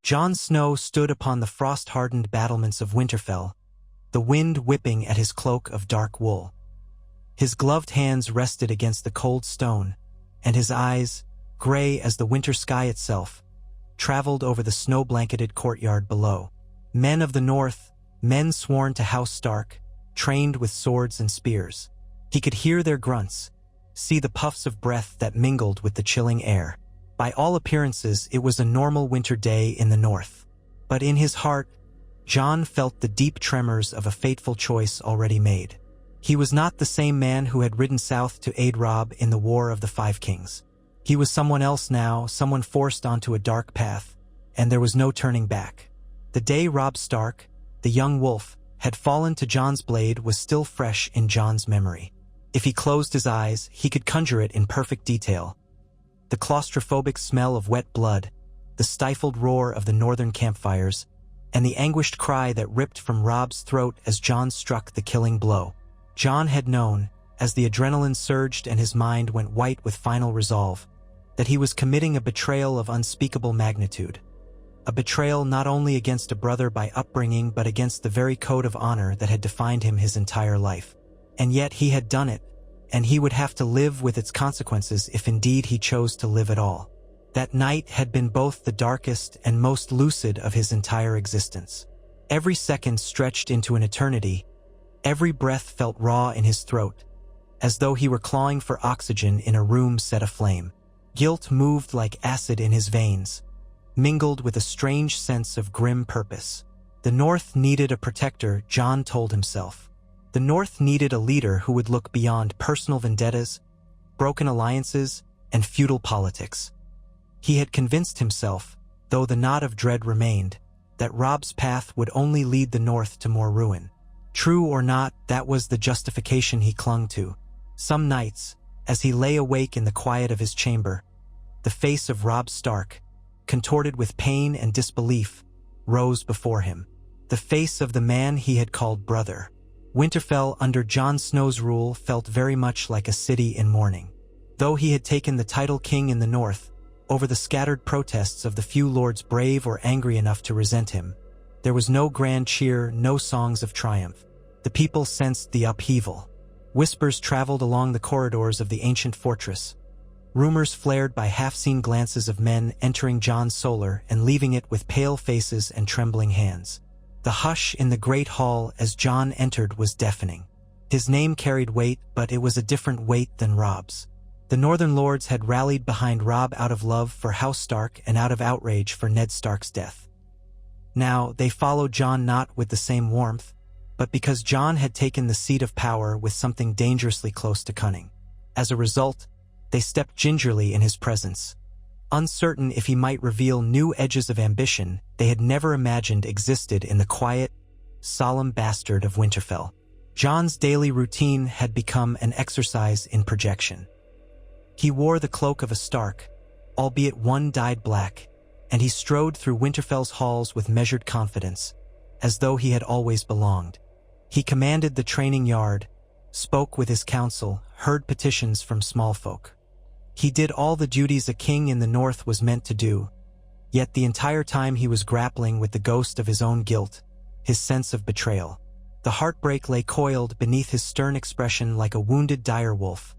Jon Snow stood upon the frost-hardened battlements of Winterfell, the wind whipping at his cloak of dark wool. His gloved hands rested against the cold stone, and his eyes, gray as the winter sky itself, traveled over the snow-blanketed courtyard below. Men of the north, men sworn to House Stark, trained with swords and spears. He could hear their grunts, see the puffs of breath that mingled with the chilling air. By all appearances, it was a normal winter day in the north. But in his heart, Jon felt the deep tremors of a fateful choice already made. He was not the same man who had ridden south to aid Robb in the War of the Five Kings. He was someone else now, someone forced onto a dark path, and there was no turning back. The day Robb Stark, the young wolf, had fallen to Jon's blade was still fresh in Jon's memory. If he closed his eyes, he could conjure it in perfect detail. The claustrophobic smell of wet blood, the stifled roar of the northern campfires, and the anguished cry that ripped from Robb's throat as Jon struck the killing blow. Jon had known, as the adrenaline surged and his mind went white with final resolve, that he was committing a betrayal of unspeakable magnitude. A betrayal not only against a brother by upbringing but against the very code of honor that had defined him his entire life. And yet he had done it, and he would have to live with its consequences if indeed he chose to live at all. That night had been both the darkest and most lucid of his entire existence. Every second stretched into an eternity. Every breath felt raw in his throat, as though he were clawing for oxygen in a room set aflame. Guilt moved like acid in his veins, mingled with a strange sense of grim purpose. The North needed a protector, Jon told himself. The North needed a leader who would look beyond personal vendettas, broken alliances, and feudal politics. He had convinced himself, though the knot of dread remained, that Robb's path would only lead the North to more ruin. True or not, that was the justification he clung to. Some nights, as he lay awake in the quiet of his chamber, the face of Robb Stark, contorted with pain and disbelief, rose before him. The face of the man he had called brother. Winterfell under Jon Snow's rule felt very much like a city in mourning. Though he had taken the title king in the north, over the scattered protests of the few lords brave or angry enough to resent him, there was no grand cheer, no songs of triumph. The people sensed the upheaval. Whispers traveled along the corridors of the ancient fortress. Rumors flared by half-seen glances of men entering Jon's solar and leaving it with pale faces and trembling hands. The hush in the great hall as Jon entered was deafening. His name carried weight, but it was a different weight than Robb's. The Northern Lords had rallied behind Robb out of love for House Stark and out of outrage for Ned Stark's death. Now, they followed Jon not with the same warmth, but because Jon had taken the seat of power with something dangerously close to cunning. As a result, they stepped gingerly in his presence, uncertain if he might reveal new edges of ambition they had never imagined existed in the quiet, solemn bastard of Winterfell. Jon's daily routine had become an exercise in projection. He wore the cloak of a Stark, albeit one dyed black, and he strode through Winterfell's halls with measured confidence, as though he had always belonged. He commanded the training yard, spoke with his council, heard petitions from small folk. He did all the duties a king in the north was meant to do, yet the entire time he was grappling with the ghost of his own guilt, his sense of betrayal. The heartbreak lay coiled beneath his stern expression like a wounded direwolf,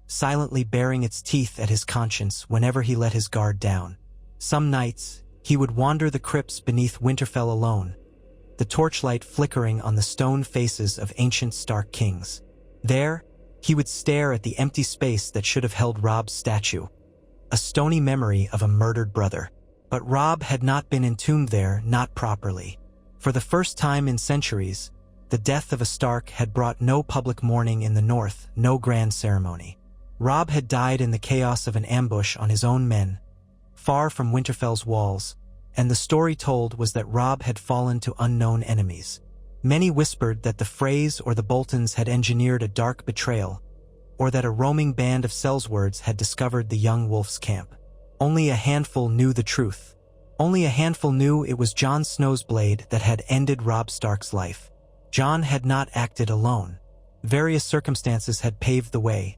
silently baring its teeth at his conscience whenever he let his guard down. Some nights, he would wander the crypts beneath Winterfell alone, the torchlight flickering on the stone faces of ancient Stark kings. There, he would stare at the empty space that should have held Robb's statue, a stony memory of a murdered brother. But Robb had not been entombed there, not properly. For the first time in centuries, the death of a Stark had brought no public mourning in the north, no grand ceremony. Robb had died in the chaos of an ambush on his own men, far from Winterfell's walls, and the story told was that Robb had fallen to unknown enemies. Many whispered that the Freys or the Boltons had engineered a dark betrayal, or that a roaming band of Sellswords had discovered the young wolf's camp. Only a handful knew the truth. Only a handful knew it was Jon Snow's blade that had ended Robb Stark's life. Jon had not acted alone. Various circumstances had paved the way,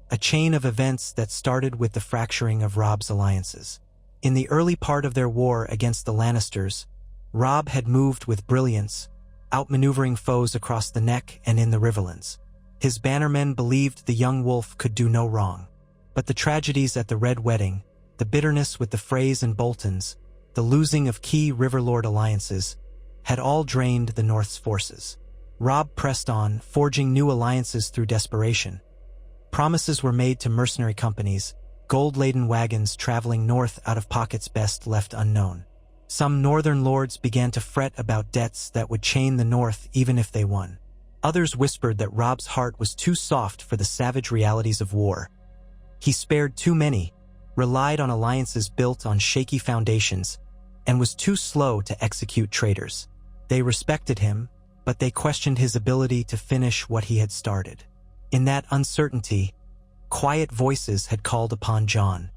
a chain of events that started with the fracturing of Robb's alliances. In the early part of their war against the Lannisters, Robb had moved with brilliance, outmaneuvering foes across the Neck and in the Riverlands. His bannermen believed the young wolf could do no wrong. But the tragedies at the Red Wedding, the bitterness with the Freys and Boltons, the losing of key Riverlord alliances, had all drained the North's forces. Robb pressed on, forging new alliances through desperation. Promises were made to mercenary companies, gold-laden wagons traveling north out of pockets best left unknown. Some northern lords began to fret about debts that would chain the North even if they won. Others whispered that Robb's heart was too soft for the savage realities of war. He spared too many, relied on alliances built on shaky foundations, and was too slow to execute traitors. They respected him, but they questioned his ability to finish what he had started. In that uncertainty, quiet voices had called upon Jon.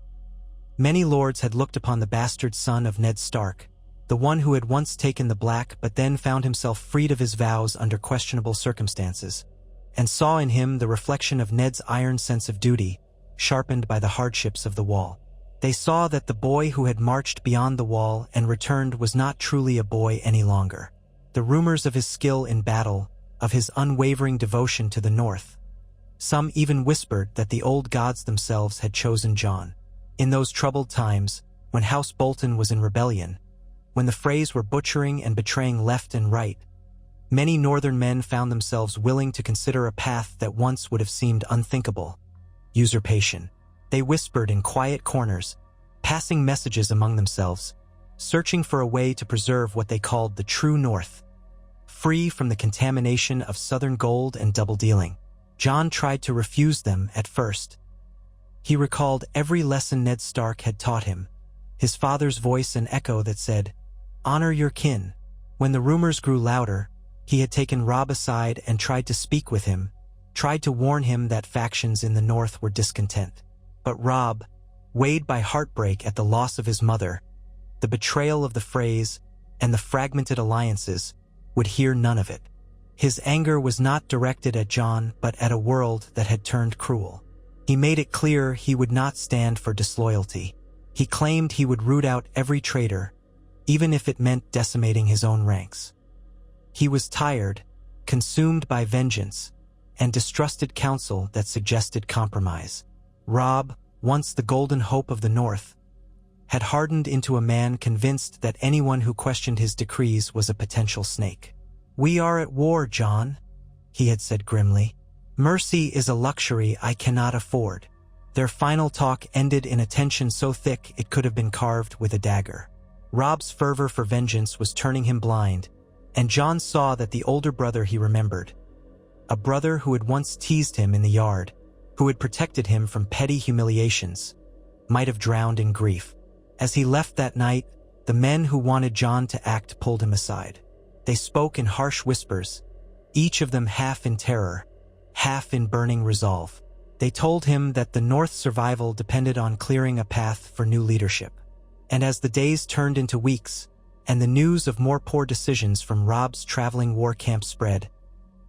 Many lords had looked upon the bastard son of Ned Stark, the one who had once taken the Black but then found himself freed of his vows under questionable circumstances, and saw in him the reflection of Ned's iron sense of duty, sharpened by the hardships of the Wall. They saw that the boy who had marched beyond the Wall and returned was not truly a boy any longer. The rumors of his skill in battle, of his unwavering devotion to the North. Some even whispered that the old gods themselves had chosen Jon. In those troubled times, when House Bolton was in rebellion, when the Freys were butchering and betraying left and right, many northern men found themselves willing to consider a path that once would have seemed unthinkable: usurpation. They whispered in quiet corners, passing messages among themselves, searching for a way to preserve what they called the true North, free from the contamination of southern gold and double-dealing. Jon tried to refuse them at first. He recalled every lesson Ned Stark had taught him, his father's voice an echo that said, "Honor your kin." When the rumors grew louder, he had taken Robb aside and tried to speak with him, tried to warn him that factions in the North were discontent. But Robb, weighed by heartbreak at the loss of his mother, the betrayal of the Freys, and the fragmented alliances, would hear none of it. His anger was not directed at Jon but at a world that had turned cruel. He made it clear he would not stand for disloyalty. He claimed he would root out every traitor, even if it meant decimating his own ranks. He was tired, consumed by vengeance, and distrusted counsel that suggested compromise. Robb, once the golden hope of the North, had hardened into a man convinced that anyone who questioned his decrees was a potential snake. "We are at war, Jon," he had said grimly. "Mercy is a luxury I cannot afford." Their final talk ended in a tension so thick it could have been carved with a dagger. Robb's fervor for vengeance was turning him blind, and Jon saw that the older brother he remembered, a brother who had once teased him in the yard, who had protected him from petty humiliations, might have drowned in grief. As he left that night, the men who wanted Jon to act pulled him aside. They spoke in harsh whispers, each of them half in terror, half in burning resolve. They told him that the North's survival depended on clearing a path for new leadership. And as the days turned into weeks, and the news of more poor decisions from Robb's traveling war camp spread,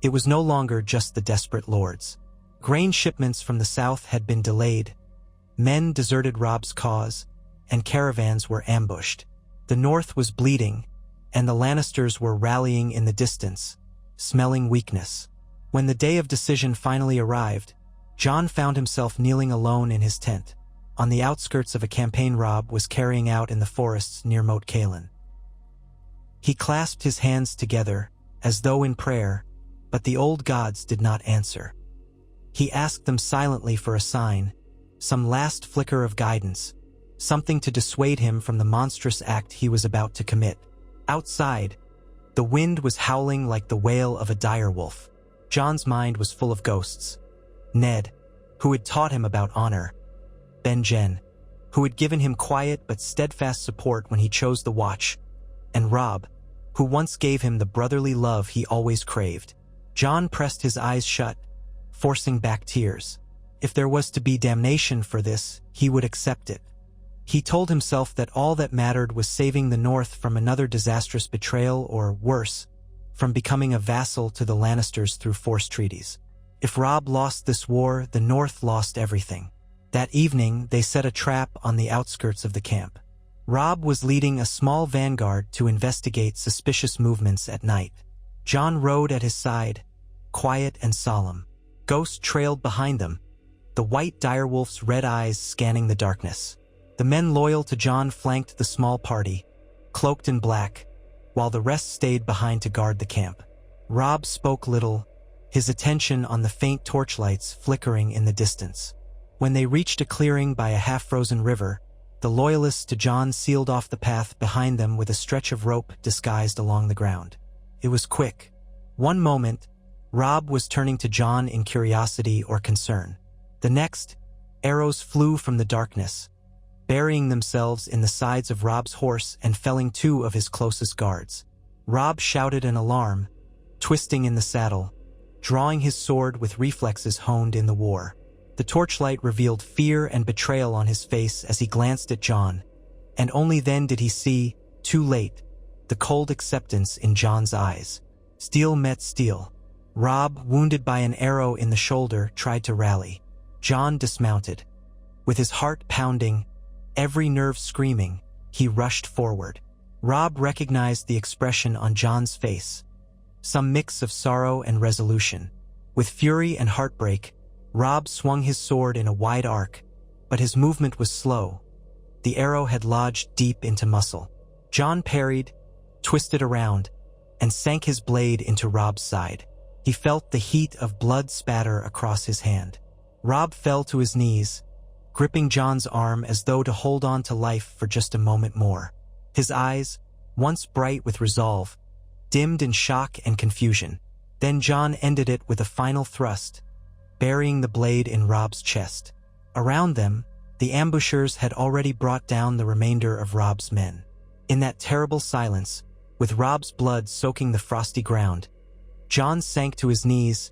it was no longer just the desperate lords. Grain shipments from the south had been delayed, men deserted Robb's cause, and caravans were ambushed. The North was bleeding, and the Lannisters were rallying in the distance, smelling weakness. When the day of decision finally arrived, Jon found himself kneeling alone in his tent, on the outskirts of a campaign Robb was carrying out in the forests near Moat Cailin. He clasped his hands together, as though in prayer, but the old gods did not answer. He asked them silently for a sign, some last flicker of guidance, something to dissuade him from the monstrous act he was about to commit. Outside, the wind was howling like the wail of a dire wolf. Jon's mind was full of ghosts. Ned, who had taught him about honor. Ben-Jen, who had given him quiet but steadfast support when he chose the Watch. And Robb, who once gave him the brotherly love he always craved. Jon pressed his eyes shut, forcing back tears. If there was to be damnation for this, he would accept it. He told himself that all that mattered was saving the North from another disastrous betrayal or, worse, from becoming a vassal to the Lannisters through forced treaties. If Robb lost this war, the North lost everything. That evening, they set a trap on the outskirts of the camp. Robb was leading a small vanguard to investigate suspicious movements at night. Jon rode at his side, quiet and solemn. Ghost trailed behind them, the white direwolf's red eyes scanning the darkness. The men loyal to Jon flanked the small party, cloaked in black, while the rest stayed behind to guard the camp. Robb spoke little, his attention on the faint torchlights flickering in the distance. When they reached a clearing by a half-frozen river, the loyalists to Jon sealed off the path behind them with a stretch of rope disguised along the ground. It was quick. One moment, Robb was turning to Jon in curiosity or concern. The next, arrows flew from the darkness, burying themselves in the sides of Robb's horse and felling two of his closest guards. Robb shouted an alarm, twisting in the saddle, drawing his sword with reflexes honed in the war. The torchlight revealed fear and betrayal on his face as he glanced at Jon, and only then did he see, too late, the cold acceptance in Jon's eyes. Steel met steel. Robb, wounded by an arrow in the shoulder, tried to rally. Jon dismounted. With his heart pounding, every nerve screaming, he rushed forward. Robb recognized the expression on Jon's face, some mix of sorrow and resolution. With fury and heartbreak, Robb swung his sword in a wide arc, but his movement was slow. The arrow had lodged deep into muscle. Jon parried, twisted around, and sank his blade into Robb's side. He felt the heat of blood spatter across his hand. Robb fell to his knees, gripping Jon's arm as though to hold on to life for just a moment more. His eyes, once bright with resolve, dimmed in shock and confusion. Then Jon ended it with a final thrust, burying the blade in Robb's chest. Around them, the ambushers had already brought down the remainder of Robb's men. In that terrible silence, with Robb's blood soaking the frosty ground, Jon sank to his knees,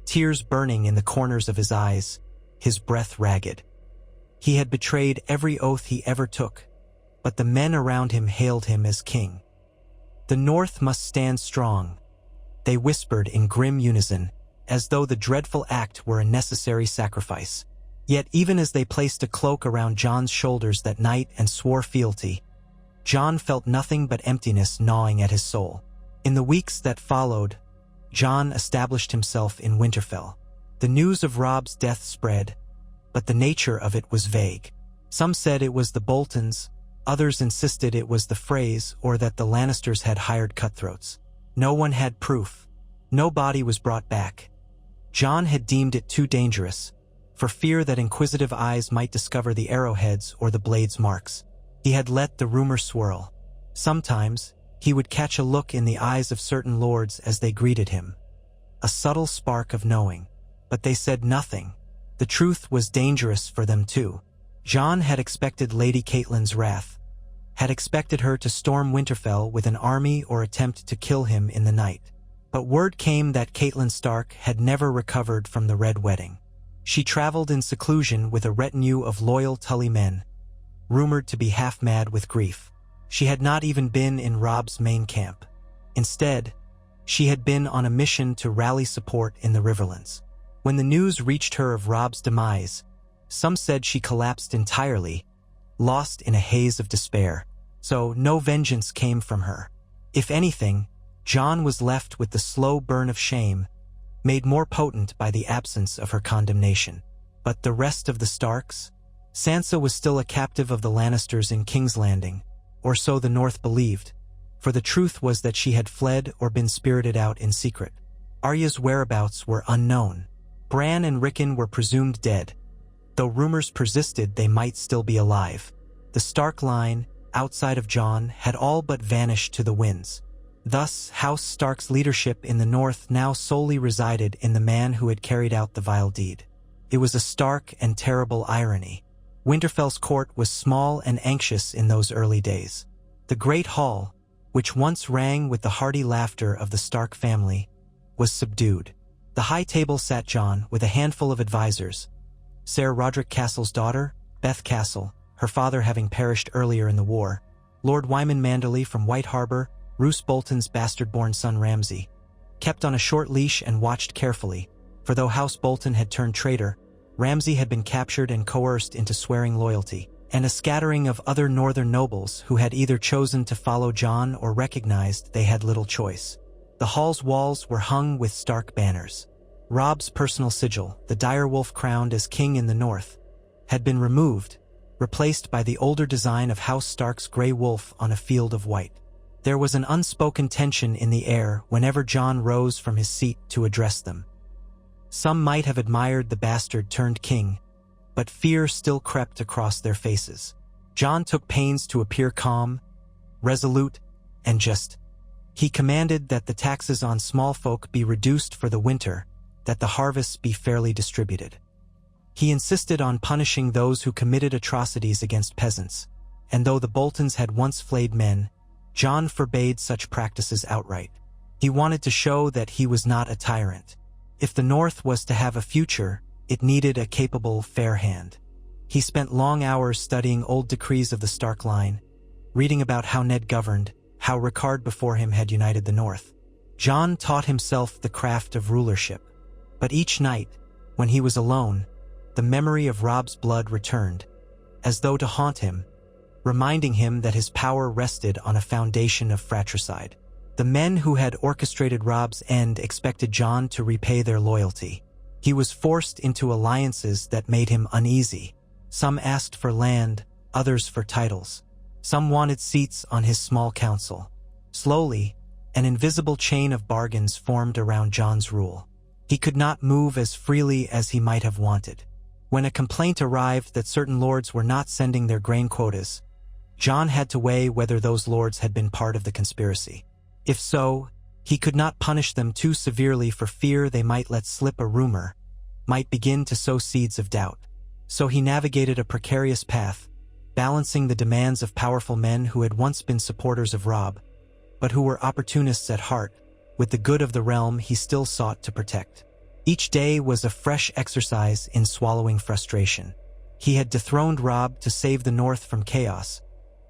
tears burning in the corners of his eyes, his breath ragged. He had betrayed every oath he ever took, but the men around him hailed him as king. The North must stand strong, they whispered in grim unison, as though the dreadful act were a necessary sacrifice. Yet even as they placed a cloak around Jon's shoulders that night and swore fealty, Jon felt nothing but emptiness gnawing at his soul. In the weeks that followed, Jon established himself in Winterfell. The news of Robb's death spread, but the nature of it was vague. Some said it was the Boltons, others insisted it was the Freys or that the Lannisters had hired cutthroats. No one had proof. No body was brought back. Jon had deemed it too dangerous, for fear that inquisitive eyes might discover the arrowheads or the blade's marks. He had let the rumor swirl. Sometimes, he would catch a look in the eyes of certain lords as they greeted him. A subtle spark of knowing. But they said nothing. The truth was dangerous for them too. Jon had expected Lady Catelyn's wrath, had expected her to storm Winterfell with an army or attempt to kill him in the night. But word came that Catelyn Stark had never recovered from the Red Wedding. She traveled in seclusion with a retinue of loyal Tully men, rumored to be half-mad with grief. She had not even been in Robb's main camp. Instead, she had been on a mission to rally support in the Riverlands. When the news reached her of Robb's demise, some said she collapsed entirely, lost in a haze of despair. So no vengeance came from her. If anything, Jon was left with the slow burn of shame, made more potent by the absence of her condemnation. But the rest of the Starks? Sansa was still a captive of the Lannisters in King's Landing, or so the North believed, for the truth was that she had fled or been spirited out in secret. Arya's whereabouts were unknown. Bran and Rickon were presumed dead, though rumors persisted they might still be alive. The Stark line, outside of Jon, had all but vanished to the winds. Thus, House Stark's leadership in the North now solely resided in the man who had carried out the vile deed. It was a stark and terrible irony. Winterfell's court was small and anxious in those early days. The Great Hall, which once rang with the hearty laughter of the Stark family, was subdued. The high table sat Jon with a handful of advisors. Ser Roderick Castle's daughter, Beth Castle, her father having perished earlier in the war, Lord Wyman Manderley from White Harbor, Roose Bolton's bastard-born son Ramsay, kept on a short leash and watched carefully, for though House Bolton had turned traitor, Ramsay had been captured and coerced into swearing loyalty, and a scattering of other northern nobles who had either chosen to follow John or recognized they had little choice. The hall's walls were hung with Stark banners. Robb's personal sigil, the direwolf crowned as king in the north, had been removed, replaced by the older design of House Stark's grey wolf on a field of white. There was an unspoken tension in the air whenever John rose from his seat to address them. Some might have admired the bastard turned king, but fear still crept across their faces. John took pains to appear calm, resolute, and just. He commanded that the taxes on small folk be reduced for the winter, that the harvests be fairly distributed. He insisted on punishing those who committed atrocities against peasants, and though the Boltons had once flayed men, John forbade such practices outright. He wanted to show that he was not a tyrant. If the North was to have a future, it needed a capable, fair hand. He spent long hours studying old decrees of the Stark line, reading about how Ned governed, how Rickard before him had united the North. John taught himself the craft of rulership. But each night, when he was alone, the memory of Robb's blood returned, as though to haunt him, reminding him that his power rested on a foundation of fratricide. The men who had orchestrated Robb's end expected John to repay their loyalty. He was forced into alliances that made him uneasy. Some asked for land, others for titles. Some wanted seats on his small council. Slowly, an invisible chain of bargains formed around John's rule. He could not move as freely as he might have wanted. When a complaint arrived that certain lords were not sending their grain quotas, John had to weigh whether those lords had been part of the conspiracy. If so, he could not punish them too severely for fear they might let slip a rumor, might begin to sow seeds of doubt. So he navigated a precarious path, balancing the demands of powerful men who had once been supporters of Robb, but who were opportunists at heart, with the good of the realm he still sought to protect. Each day was a fresh exercise in swallowing frustration. He had dethroned Robb to save the North from chaos,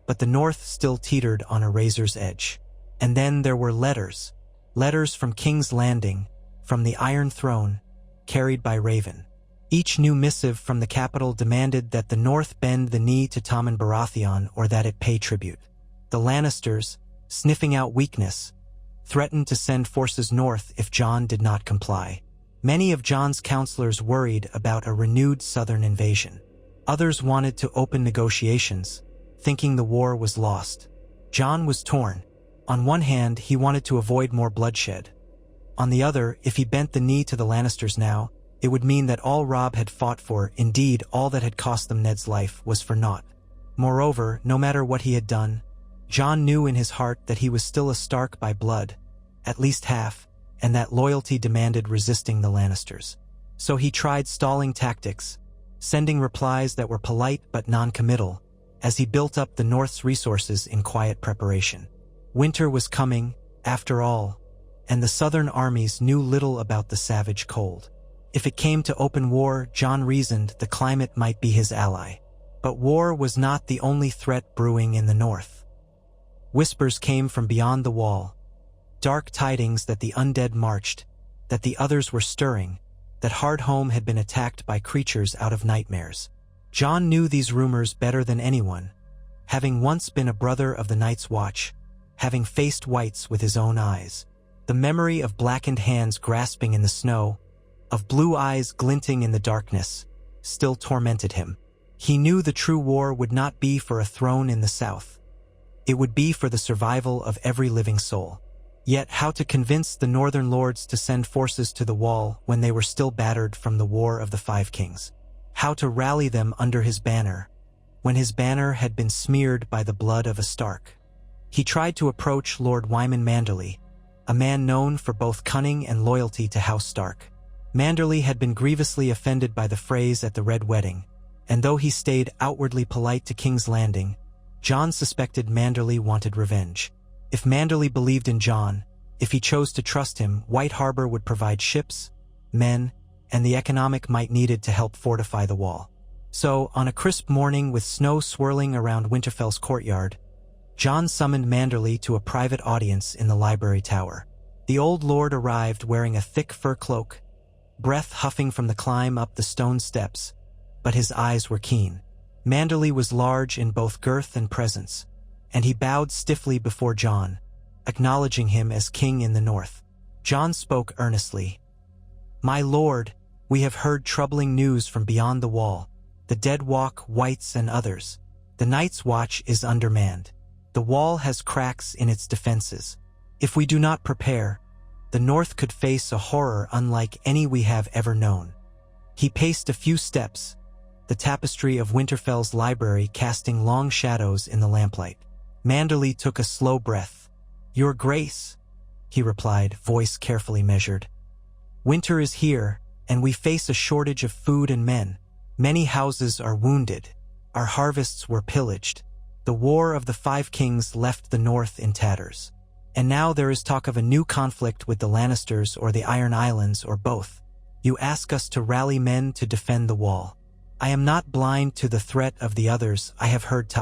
but the North still teetered on a razor's edge. And then there were letters from King's Landing, from the Iron Throne, carried by Raven. Each new missive from the capital demanded that the North bend the knee to Tommen Baratheon or that it pay tribute. The Lannisters, sniffing out weakness, threatened to send forces north if John did not comply. Many of John's counselors worried about a renewed southern invasion. Others wanted to open negotiations, thinking the war was lost. John was torn. On one hand, he wanted to avoid more bloodshed. On the other, if he bent the knee to the Lannisters now, it would mean that all Robb had fought for, indeed all that had cost them Ned's life, was for naught. Moreover, no matter what he had done, John knew in his heart that he was still a Stark by blood, at least half, and that loyalty demanded resisting the Lannisters. So he tried stalling tactics, sending replies that were polite but non-committal, as he built up the North's resources in quiet preparation. Winter was coming, after all, and the southern armies knew little about the savage cold. If it came to open war, John reasoned the climate might be his ally. But war was not the only threat brewing in the North. Whispers came from beyond the wall, dark tidings that the undead marched, that the others were stirring, that Hardhome had been attacked by creatures out of nightmares. John knew these rumors better than anyone, having once been a brother of the Night's Watch, having faced whites with his own eyes. The memory of blackened hands grasping in the snow, of blue eyes glinting in the darkness, still tormented him. He knew the true war would not be for a throne in the south. It would be for the survival of every living soul. Yet how to convince the northern lords to send forces to the wall when they were still battered from the War of the Five Kings? How to rally them under his banner, when his banner had been smeared by the blood of a Stark? He tried to approach Lord Wyman Manderley, a man known for both cunning and loyalty to House Stark. Manderley had been grievously offended by the phrase at the Red Wedding, and though he stayed outwardly polite to King's Landing, John suspected Manderley wanted revenge. If Manderley believed in John, if he chose to trust him, White Harbor would provide ships, men, and the economic might needed to help fortify the wall. So, on a crisp morning with snow swirling around Winterfell's courtyard, John summoned Manderley to a private audience in the library tower. The old lord arrived wearing a thick fur cloak, breath huffing from the climb up the stone steps, but his eyes were keen. Manderley was large in both girth and presence, and he bowed stiffly before John, acknowledging him as king in the north. John spoke earnestly. "My lord, we have heard troubling news from beyond the wall. The Dead Walk, Whites, and others. The Night's Watch is undermanned. The wall has cracks in its defenses. If we do not prepare, the North could face a horror unlike any we have ever known." He paced a few steps, the tapestry of Winterfell's library casting long shadows in the lamplight. Manderley took a slow breath. "Your Grace," he replied, voice carefully measured. "Winter is here, and we face a shortage of food and men. Many houses are wounded. Our harvests were pillaged. The War of the Five Kings left the North in tatters. And now there is talk of a new conflict with the Lannisters or the Iron Islands or both. You ask us to rally men to defend the wall. I am not blind to the threat of the others I have heard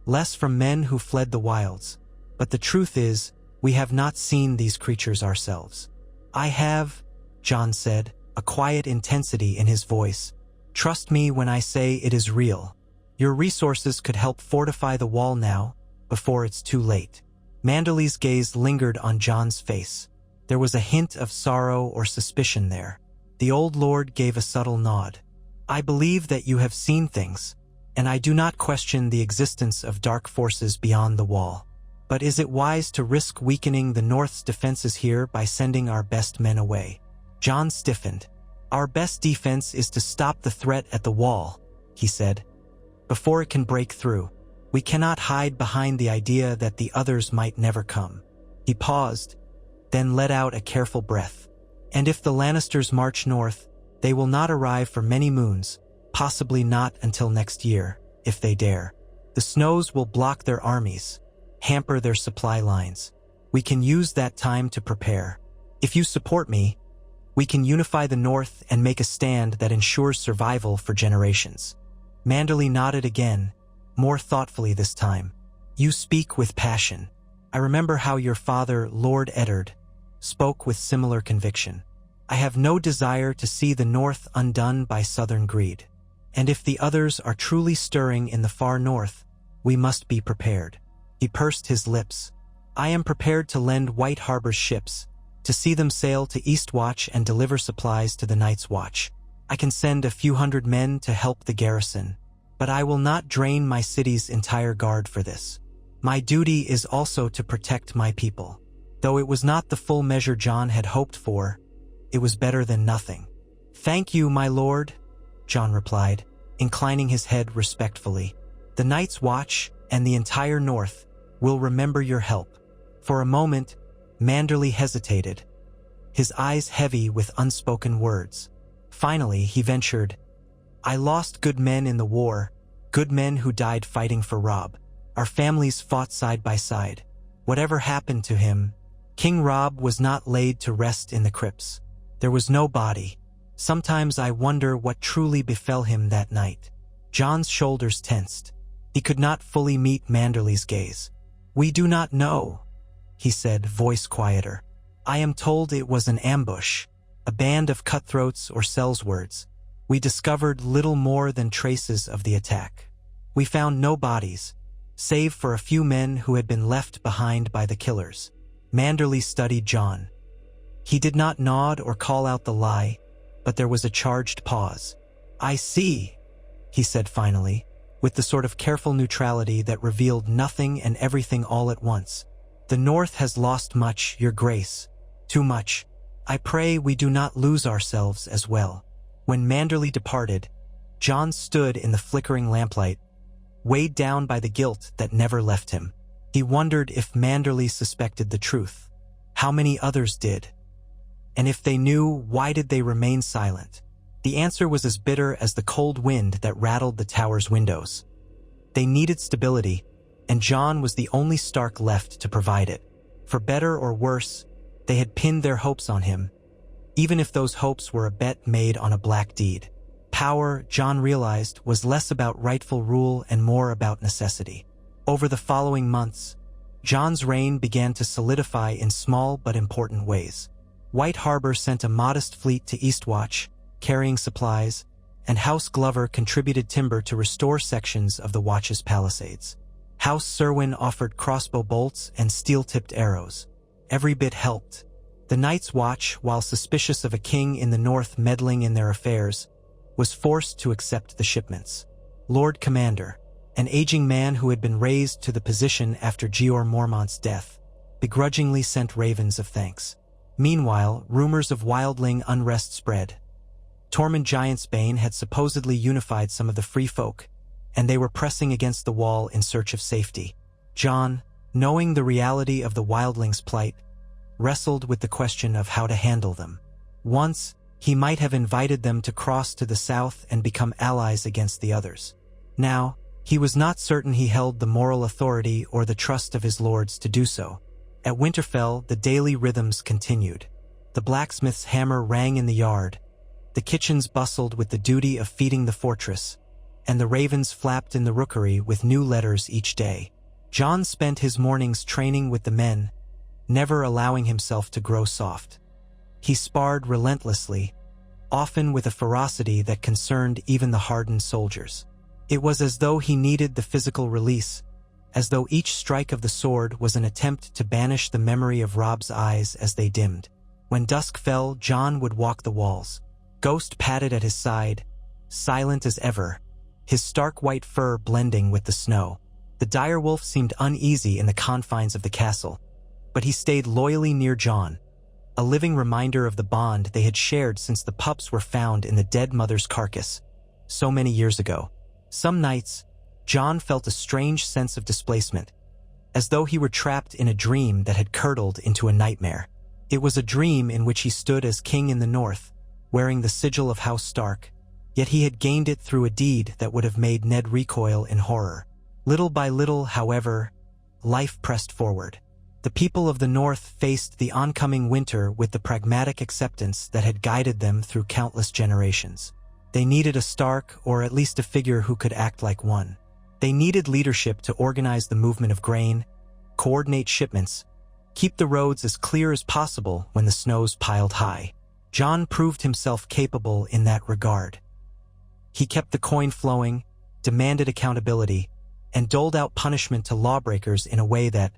less from men who fled the wilds. But the truth is, we have not seen these creatures ourselves." "I have," John said, a quiet intensity in his voice. "Trust me when I say it is real. Your resources could help fortify the wall now, before it's too late." Manderley's gaze lingered on John's face. There was a hint of sorrow or suspicion there. The old lord gave a subtle nod. "I believe that you have seen things, and I do not question the existence of dark forces beyond the wall. But is it wise to risk weakening the North's defenses here by sending our best men away?" John stiffened. "Our best defense is to stop the threat at the wall," he said. "Before it can break through, we cannot hide behind the idea that the others might never come." He paused, then let out a careful breath. "And if the Lannisters march north, they will not arrive for many moons, possibly not until next year, if they dare. The snows will block their armies, hamper their supply lines. We can use that time to prepare. If you support me, we can unify the North and make a stand that ensures survival for generations." Manderley nodded again, more thoughtfully this time. "You speak with passion. I remember how your father, Lord Eddard, spoke with similar conviction. I have no desire to see the North undone by southern greed. And if the others are truly stirring in the far north, we must be prepared." He pursed his lips. "I am prepared to lend White Harbor's ships, to see them sail to Eastwatch and deliver supplies to the Night's Watch. I can send a few hundred men to help the garrison, but I will not drain my city's entire guard for this. My duty is also to protect my people." Though it was not the full measure John had hoped for, it was better than nothing. "Thank you, my lord," John replied, inclining his head respectfully. "The Night's Watch and the entire North will remember your help." For a moment, Manderley hesitated, his eyes heavy with unspoken words. Finally, he ventured, "I lost good men in the war, good men who died fighting for Robb. Our families fought side by side. Whatever happened to him, King Robb was not laid to rest in the crypts. There was no body. Sometimes I wonder what truly befell him that night." John's shoulders tensed. He could not fully meet Manderley's gaze. "We do not know," he said, voice quieter. "I am told it was an ambush, a band of cutthroats or sellswords. We discovered little more than traces of the attack. We found no bodies, save for a few men who had been left behind by the killers." Manderley studied John. He did not nod or call out the lie, but there was a charged pause. "I see," he said finally, with the sort of careful neutrality that revealed nothing and everything all at once. "The North has lost much, your grace. Too much. I pray we do not lose ourselves as well." When Manderley departed, John stood in the flickering lamplight, weighed down by the guilt that never left him. He wondered if Manderley suspected the truth. How many others did? And if they knew, why did they remain silent? The answer was as bitter as the cold wind that rattled the tower's windows. They needed stability, and John was the only Stark left to provide it. For better or worse, they had pinned their hopes on him, even if those hopes were a bet made on a black deed. Power, John realized, was less about rightful rule and more about necessity. Over the following months, John's reign began to solidify in small but important ways. White Harbor sent a modest fleet to Eastwatch, carrying supplies, and House Glover contributed timber to restore sections of the watch's palisades. House Serwyn offered crossbow bolts and steel-tipped arrows. Every bit helped. The Night's Watch, while suspicious of a king in the north meddling in their affairs, was forced to accept the shipments. Lord Commander, an aging man who had been raised to the position after Jeor Mormont's death, begrudgingly sent ravens of thanks. Meanwhile, rumors of wildling unrest spread. Tormund Giantsbane had supposedly unified some of the free folk, and they were pressing against the wall in search of safety. Jon, knowing the reality of the wildlings' plight, wrestled with the question of how to handle them. Once, he might have invited them to cross to the south and become allies against the others. Now, he was not certain he held the moral authority or the trust of his lords to do so. At Winterfell, the daily rhythms continued. The blacksmith's hammer rang in the yard, the kitchens bustled with the duty of feeding the fortress, and the ravens flapped in the rookery with new letters each day. Jon spent his mornings training with the men, never allowing himself to grow soft. He sparred relentlessly, often with a ferocity that concerned even the hardened soldiers. It was as though he needed the physical release, as though each strike of the sword was an attempt to banish the memory of Robb's eyes as they dimmed. When dusk fell, Jon would walk the walls. Ghost padded at his side, silent as ever, his stark white fur blending with the snow. The direwolf seemed uneasy in the confines of the castle, but he stayed loyally near Jon, a living reminder of the bond they had shared since the pups were found in the dead mother's carcass, so many years ago. Some nights, Jon felt a strange sense of displacement, as though he were trapped in a dream that had curdled into a nightmare. It was a dream in which he stood as king in the north, wearing the sigil of House Stark, yet he had gained it through a deed that would have made Ned recoil in horror. Little by little, however, life pressed forward. The people of the north faced the oncoming winter with the pragmatic acceptance that had guided them through countless generations. They needed a Stark, or at least a figure who could act like one. They needed leadership to organize the movement of grain, coordinate shipments, keep the roads as clear as possible when the snows piled high. Jon proved himself capable in that regard. He kept the coin flowing, demanded accountability, and doled out punishment to lawbreakers in a way that,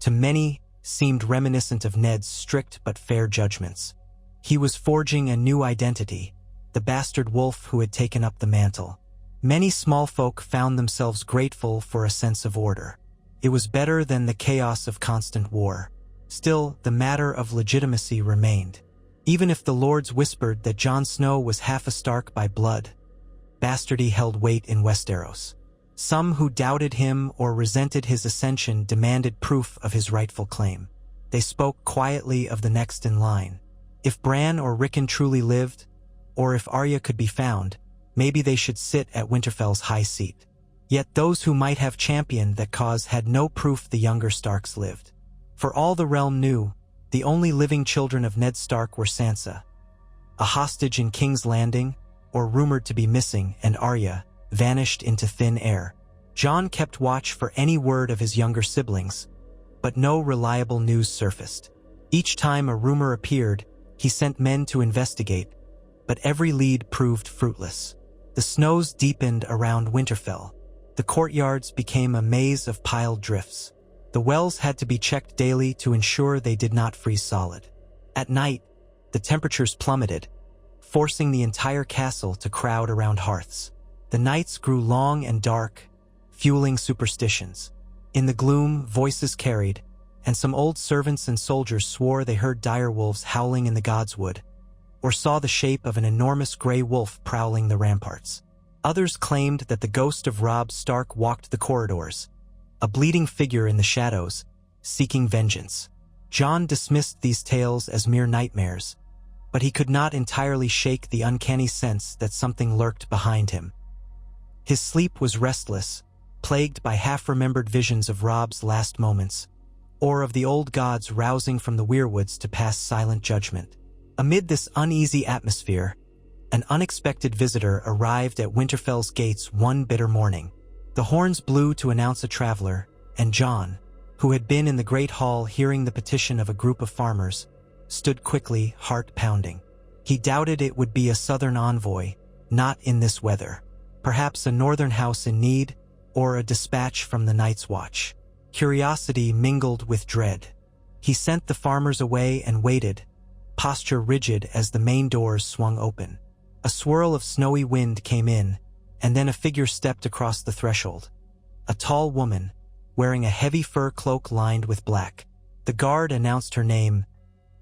to many, seemed reminiscent of Ned's strict but fair judgments. He was forging a new identity, the bastard wolf who had taken up the mantle. Many small folk found themselves grateful for a sense of order. It was better than the chaos of constant war. Still, the matter of legitimacy remained. Even if the lords whispered that Jon Snow was half a Stark by blood, bastardy held weight in Westeros. Some who doubted him or resented his ascension demanded proof of his rightful claim. They spoke quietly of the next in line. If Bran or Rickon truly lived, or if Arya could be found, maybe they should sit at Winterfell's high seat. Yet those who might have championed that cause had no proof the younger Starks lived. For all the realm knew, the only living children of Ned Stark were Sansa, a hostage in King's Landing, or rumored to be missing, and Arya, vanished into thin air. Jon kept watch for any word of his younger siblings, but no reliable news surfaced. Each time a rumor appeared, he sent men to investigate, but every lead proved fruitless. The snows deepened around Winterfell. The courtyards became a maze of piled drifts. The wells had to be checked daily to ensure they did not freeze solid. At night, the temperatures plummeted, forcing the entire castle to crowd around hearths. The nights grew long and dark, fueling superstitions. In the gloom, voices carried, and some old servants and soldiers swore they heard direwolves howling in the Godswood, or saw the shape of an enormous gray wolf prowling the ramparts. Others claimed that the ghost of Robb Stark walked the corridors, a bleeding figure in the shadows, seeking vengeance. Jon dismissed these tales as mere nightmares, but he could not entirely shake the uncanny sense that something lurked behind him. His sleep was restless, plagued by half-remembered visions of Robb's last moments, or of the old gods rousing from the weirwoods to pass silent judgment. Amid this uneasy atmosphere, an unexpected visitor arrived at Winterfell's gates one bitter morning. The horns blew to announce a traveler, and Jon, who had been in the great hall hearing the petition of a group of farmers, stood quickly, heart pounding. He doubted it would be a southern envoy, Not in this weather. Perhaps a northern house in need, or a dispatch from the Night's Watch. Curiosity mingled with dread. He sent the farmers away and waited, posture rigid as the main doors swung open. A swirl of snowy wind came in, and then a figure stepped across the threshold. A tall woman, wearing a heavy fur cloak lined with black. The guard announced her name,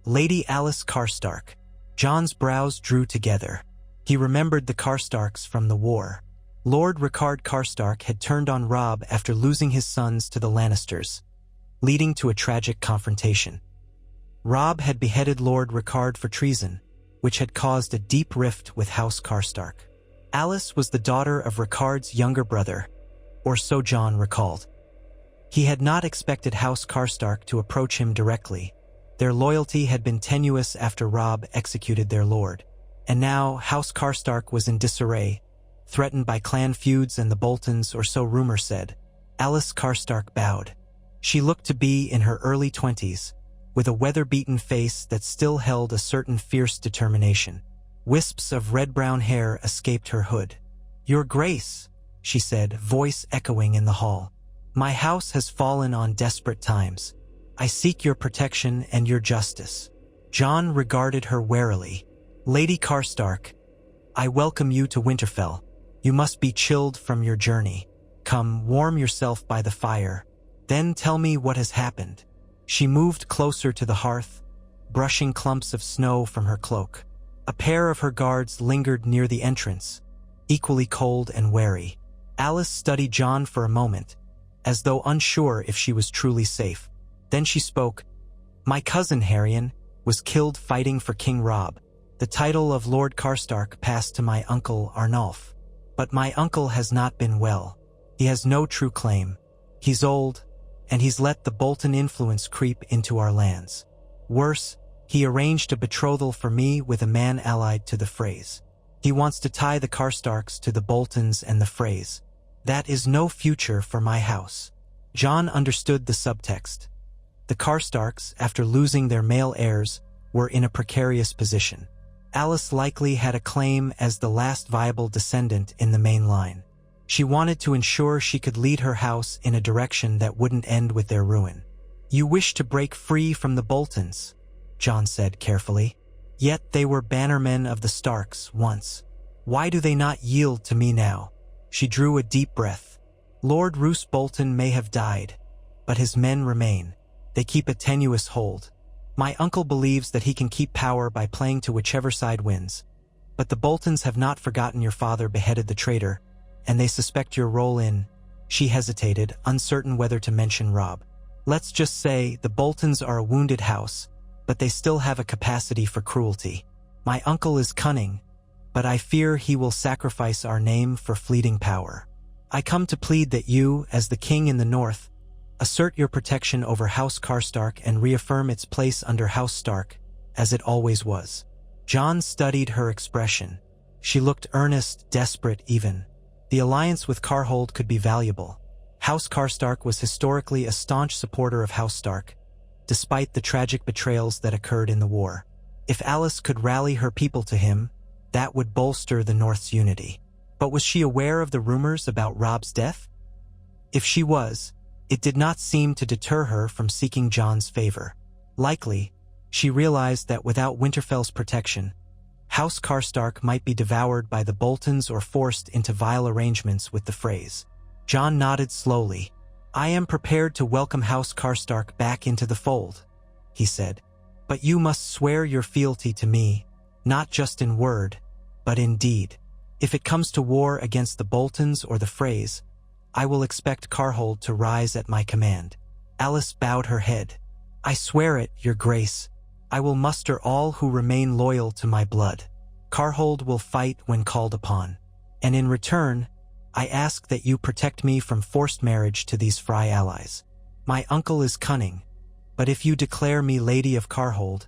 Lady Alice Karstark. John's brows drew together. He remembered the Karstarks from the war. Lord Rickard Karstark had turned on Robb after losing his sons to the Lannisters, leading to a tragic confrontation. Robb had beheaded Lord Rickard for treason, which had caused a deep rift with House Karstark. Alice was the daughter of Rickard's younger brother, or so John recalled. He had not expected House Karstark to approach him directly. Their loyalty had been tenuous after Robb executed their lord. And now House Karstark was in disarray, threatened by clan feuds and the Boltons, or so rumor said. Alice Karstark bowed. She looked to be in her early 20s, with a weather-beaten face that still held a certain fierce determination. Wisps of red-brown hair escaped her hood. "Your Grace," she said, voice echoing in the hall. "My house has fallen on desperate times. I seek your protection and your justice." John regarded her warily. "Lady Karstark, I welcome you to Winterfell. You must be chilled from your journey. Come, warm yourself by the fire. Then tell me what has happened." She moved closer to the hearth, brushing clumps of snow from her cloak. A pair of her guards lingered near the entrance, equally cold and wary. Alice studied John for a moment, as though unsure if she was truly safe. Then she spoke. "My cousin Harrion was killed fighting for King Robb. The title of Lord Karstark passed to my uncle Arnulf. But my uncle has not been well. He has no true claim. He's old, and he's let the Bolton influence creep into our lands. Worse, he arranged a betrothal for me with a man allied to the Freys. He wants to tie the Karstarks to the Boltons and the Freys. That is no future for my house." John understood the subtext. The Karstarks, after losing their male heirs, were in a precarious position. Alice likely had a claim as the last viable descendant in the main line. She wanted to ensure she could lead her house in a direction that wouldn't end with their ruin. "You wish to break free from the Boltons," John said carefully. "Yet they were bannermen of the Starks once. Why do they not yield to me now?" She drew a deep breath. "Lord Roose Bolton may have died, but his men remain. They keep a tenuous hold. My uncle believes that he can keep power by playing to whichever side wins. But the Boltons have not forgotten your father beheaded the traitor, and they suspect your role in—" She hesitated, uncertain whether to mention Robb. "Let's just say the Boltons are a wounded house, but they still have a capacity for cruelty. My uncle is cunning, but I fear he will sacrifice our name for fleeting power. I come to plead that you, as the king in the north, assert your protection over House Karstark and reaffirm its place under House Stark, as it always was." John studied her expression. She looked earnest, desperate even. The alliance with Karhold could be valuable. House Karstark was historically a staunch supporter of House Stark, despite the tragic betrayals that occurred in the war. If Alice could rally her people to him, that would bolster the North's unity. But was she aware of the rumors about Robb's death? If she was, it did not seem to deter her from seeking John's favor. Likely, she realized that without Winterfell's protection, House Karstark might be devoured by the Boltons or forced into vile arrangements with the Freys. John nodded slowly. "I am prepared to welcome House Karstark back into the fold," he said. "But you must swear your fealty to me, not just in word, but in deed. If it comes to war against the Boltons or the Freys, I will expect Karhold to rise at my command." Alice bowed her head. "I swear it, your grace. I will muster all who remain loyal to my blood. Karhold will fight when called upon. And in return, I ask that you protect me from forced marriage to these Frey allies. My uncle is cunning, but if you declare me Lady of Karhold,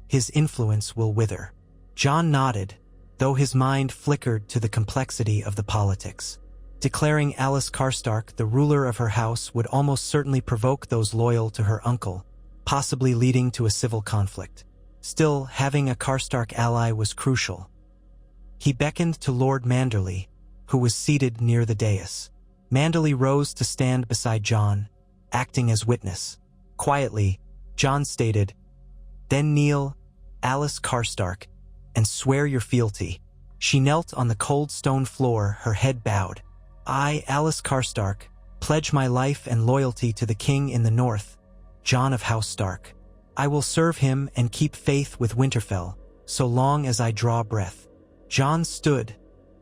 his influence will wither." John nodded, though his mind flickered to the complexity of the politics. Declaring Alice Karstark the ruler of her house would almost certainly provoke those loyal to her uncle, possibly leading to a civil conflict. Still, having a Karstark ally was crucial. He beckoned to Lord Manderley, who was seated near the dais. Manderley rose to stand beside John, acting as witness. Quietly, John stated, "Then kneel, Alice Karstark, and swear your fealty." She knelt on the cold stone floor, her head bowed. "I, Alice Karstark, pledge my life and loyalty to the King in the North, John of House Stark. I will serve him and keep faith with Winterfell, so long as I draw breath." John stood,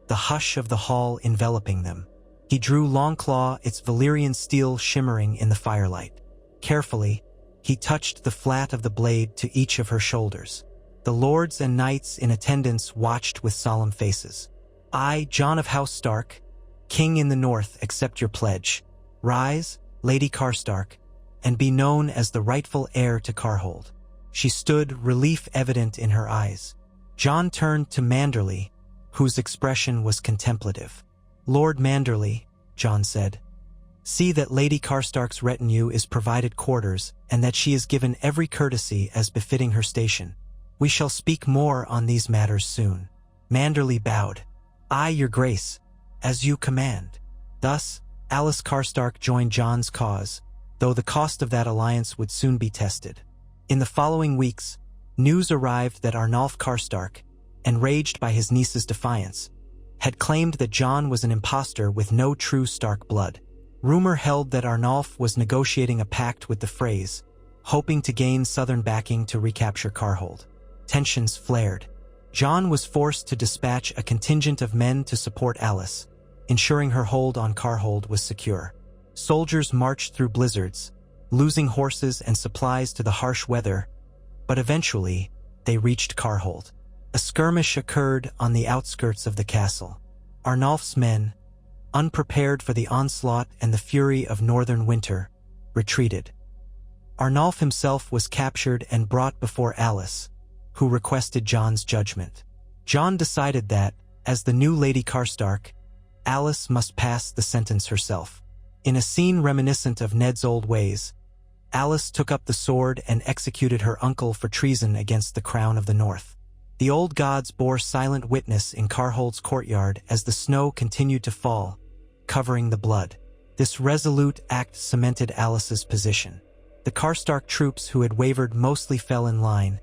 the hush of the hall enveloping them. He drew Longclaw, its Valyrian steel shimmering in the firelight. Carefully, he touched the flat of the blade to each of her shoulders. The lords and knights in attendance watched with solemn faces. "I, John of House Stark, King in the North, accept your pledge. Rise, Lady Karstark, and be known as the rightful heir to Karhold." She stood, relief evident in her eyes. John turned to Manderley, whose expression was contemplative. "Lord Manderley," John said, "see that Lady Karstark's retinue is provided quarters and that she is given every courtesy as befitting her station. We shall speak more on these matters soon." Manderley bowed. "Aye, your grace, as you command." Thus, Alice Karstark joined John's cause, though the cost of that alliance would soon be tested. In the following weeks, news arrived that Arnulf Karstark, enraged by his niece's defiance, had claimed that John was an impostor with no true Stark blood. Rumor held that Arnulf was negotiating a pact with the Freys, hoping to gain southern backing to recapture Karhold. Tensions flared. John was forced to dispatch a contingent of men to support Alice, ensuring her hold on Karhold was secure. Soldiers marched through blizzards, losing horses and supplies to the harsh weather, but eventually they reached Karhold. A skirmish occurred on the outskirts of the castle. Arnulf's men, unprepared for the onslaught and the fury of northern winter, retreated. Arnulf himself was captured and brought before Alice, who requested John's judgment. John decided that, as the new Lady Karstark, Alice must pass the sentence herself. In a scene reminiscent of Ned's old ways, Alice took up the sword and executed her uncle for treason against the crown of the North. The old gods bore silent witness in Karhold's courtyard as the snow continued to fall, covering the blood. This resolute act cemented Alice's position. The Karstark troops who had wavered mostly fell in line,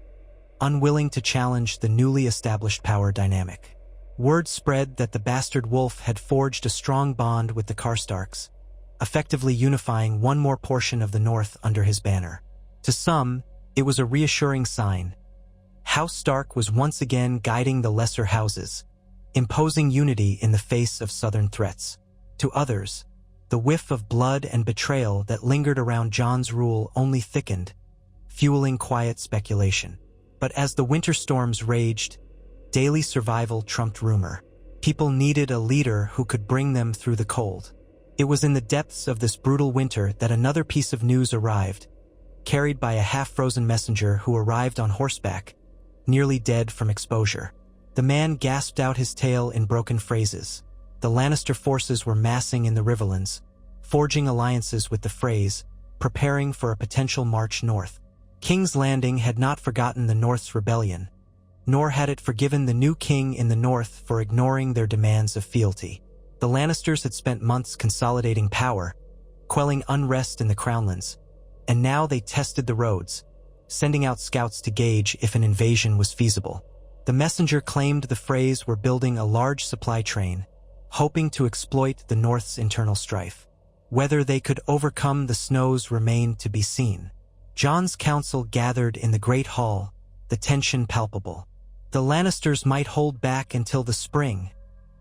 unwilling to challenge the newly established power dynamic. Word spread that the bastard wolf had forged a strong bond with the Karstarks, effectively unifying one more portion of the North under his banner. To some, it was a reassuring sign. House Stark was once again guiding the lesser houses, imposing unity in the face of southern threats. To others, the whiff of blood and betrayal that lingered around Jon's rule only thickened, fueling quiet speculation. But as the winter storms raged, daily survival trumped rumor. People needed a leader who could bring them through the cold. It was in the depths of this brutal winter that another piece of news arrived, carried by a half-frozen messenger who arrived on horseback, nearly dead from exposure. The man gasped out his tale in broken phrases. The Lannister forces were massing in the Riverlands, forging alliances with the Freys, preparing for a potential march north. King's Landing had not forgotten the North's rebellion, nor had it forgiven the new king in the North for ignoring their demands of fealty. The Lannisters had spent months consolidating power, quelling unrest in the Crownlands, and now they tested the roads, sending out scouts to gauge if an invasion was feasible. The messenger claimed the Freys were building a large supply train, hoping to exploit the North's internal strife. Whether they could overcome the snows remained to be seen. Jon's council gathered in the Great Hall, the tension palpable. The Lannisters might hold back until the spring,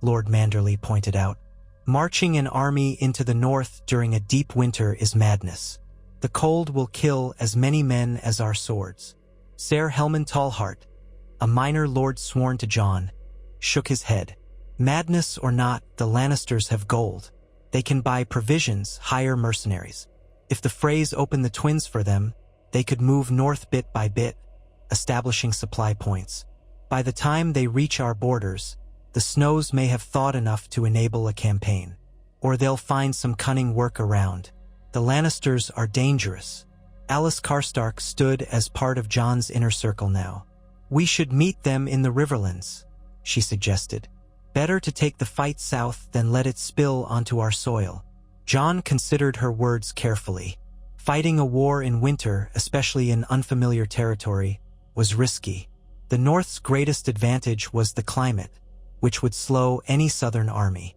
Lord Manderley pointed out. Marching an army into the North during a deep winter is madness. The cold will kill as many men as our swords. Ser Helman Tallheart, a minor lord sworn to Jon, shook his head. Madness or not, the Lannisters have gold. They can buy provisions, hire mercenaries. If the Freys open the twins for them, they could move north bit by bit, establishing supply points. By the time they reach our borders, the Snows may have thawed enough to enable a campaign. Or they'll find some cunning workaround. The Lannisters are dangerous. Alice Karstark stood as part of Jon's inner circle now. We should meet them in the Riverlands, she suggested. Better to take the fight south than let it spill onto our soil. Jon considered her words carefully. Fighting a war in winter, especially in unfamiliar territory, was risky. The North's greatest advantage was the climate, which would slow any southern army.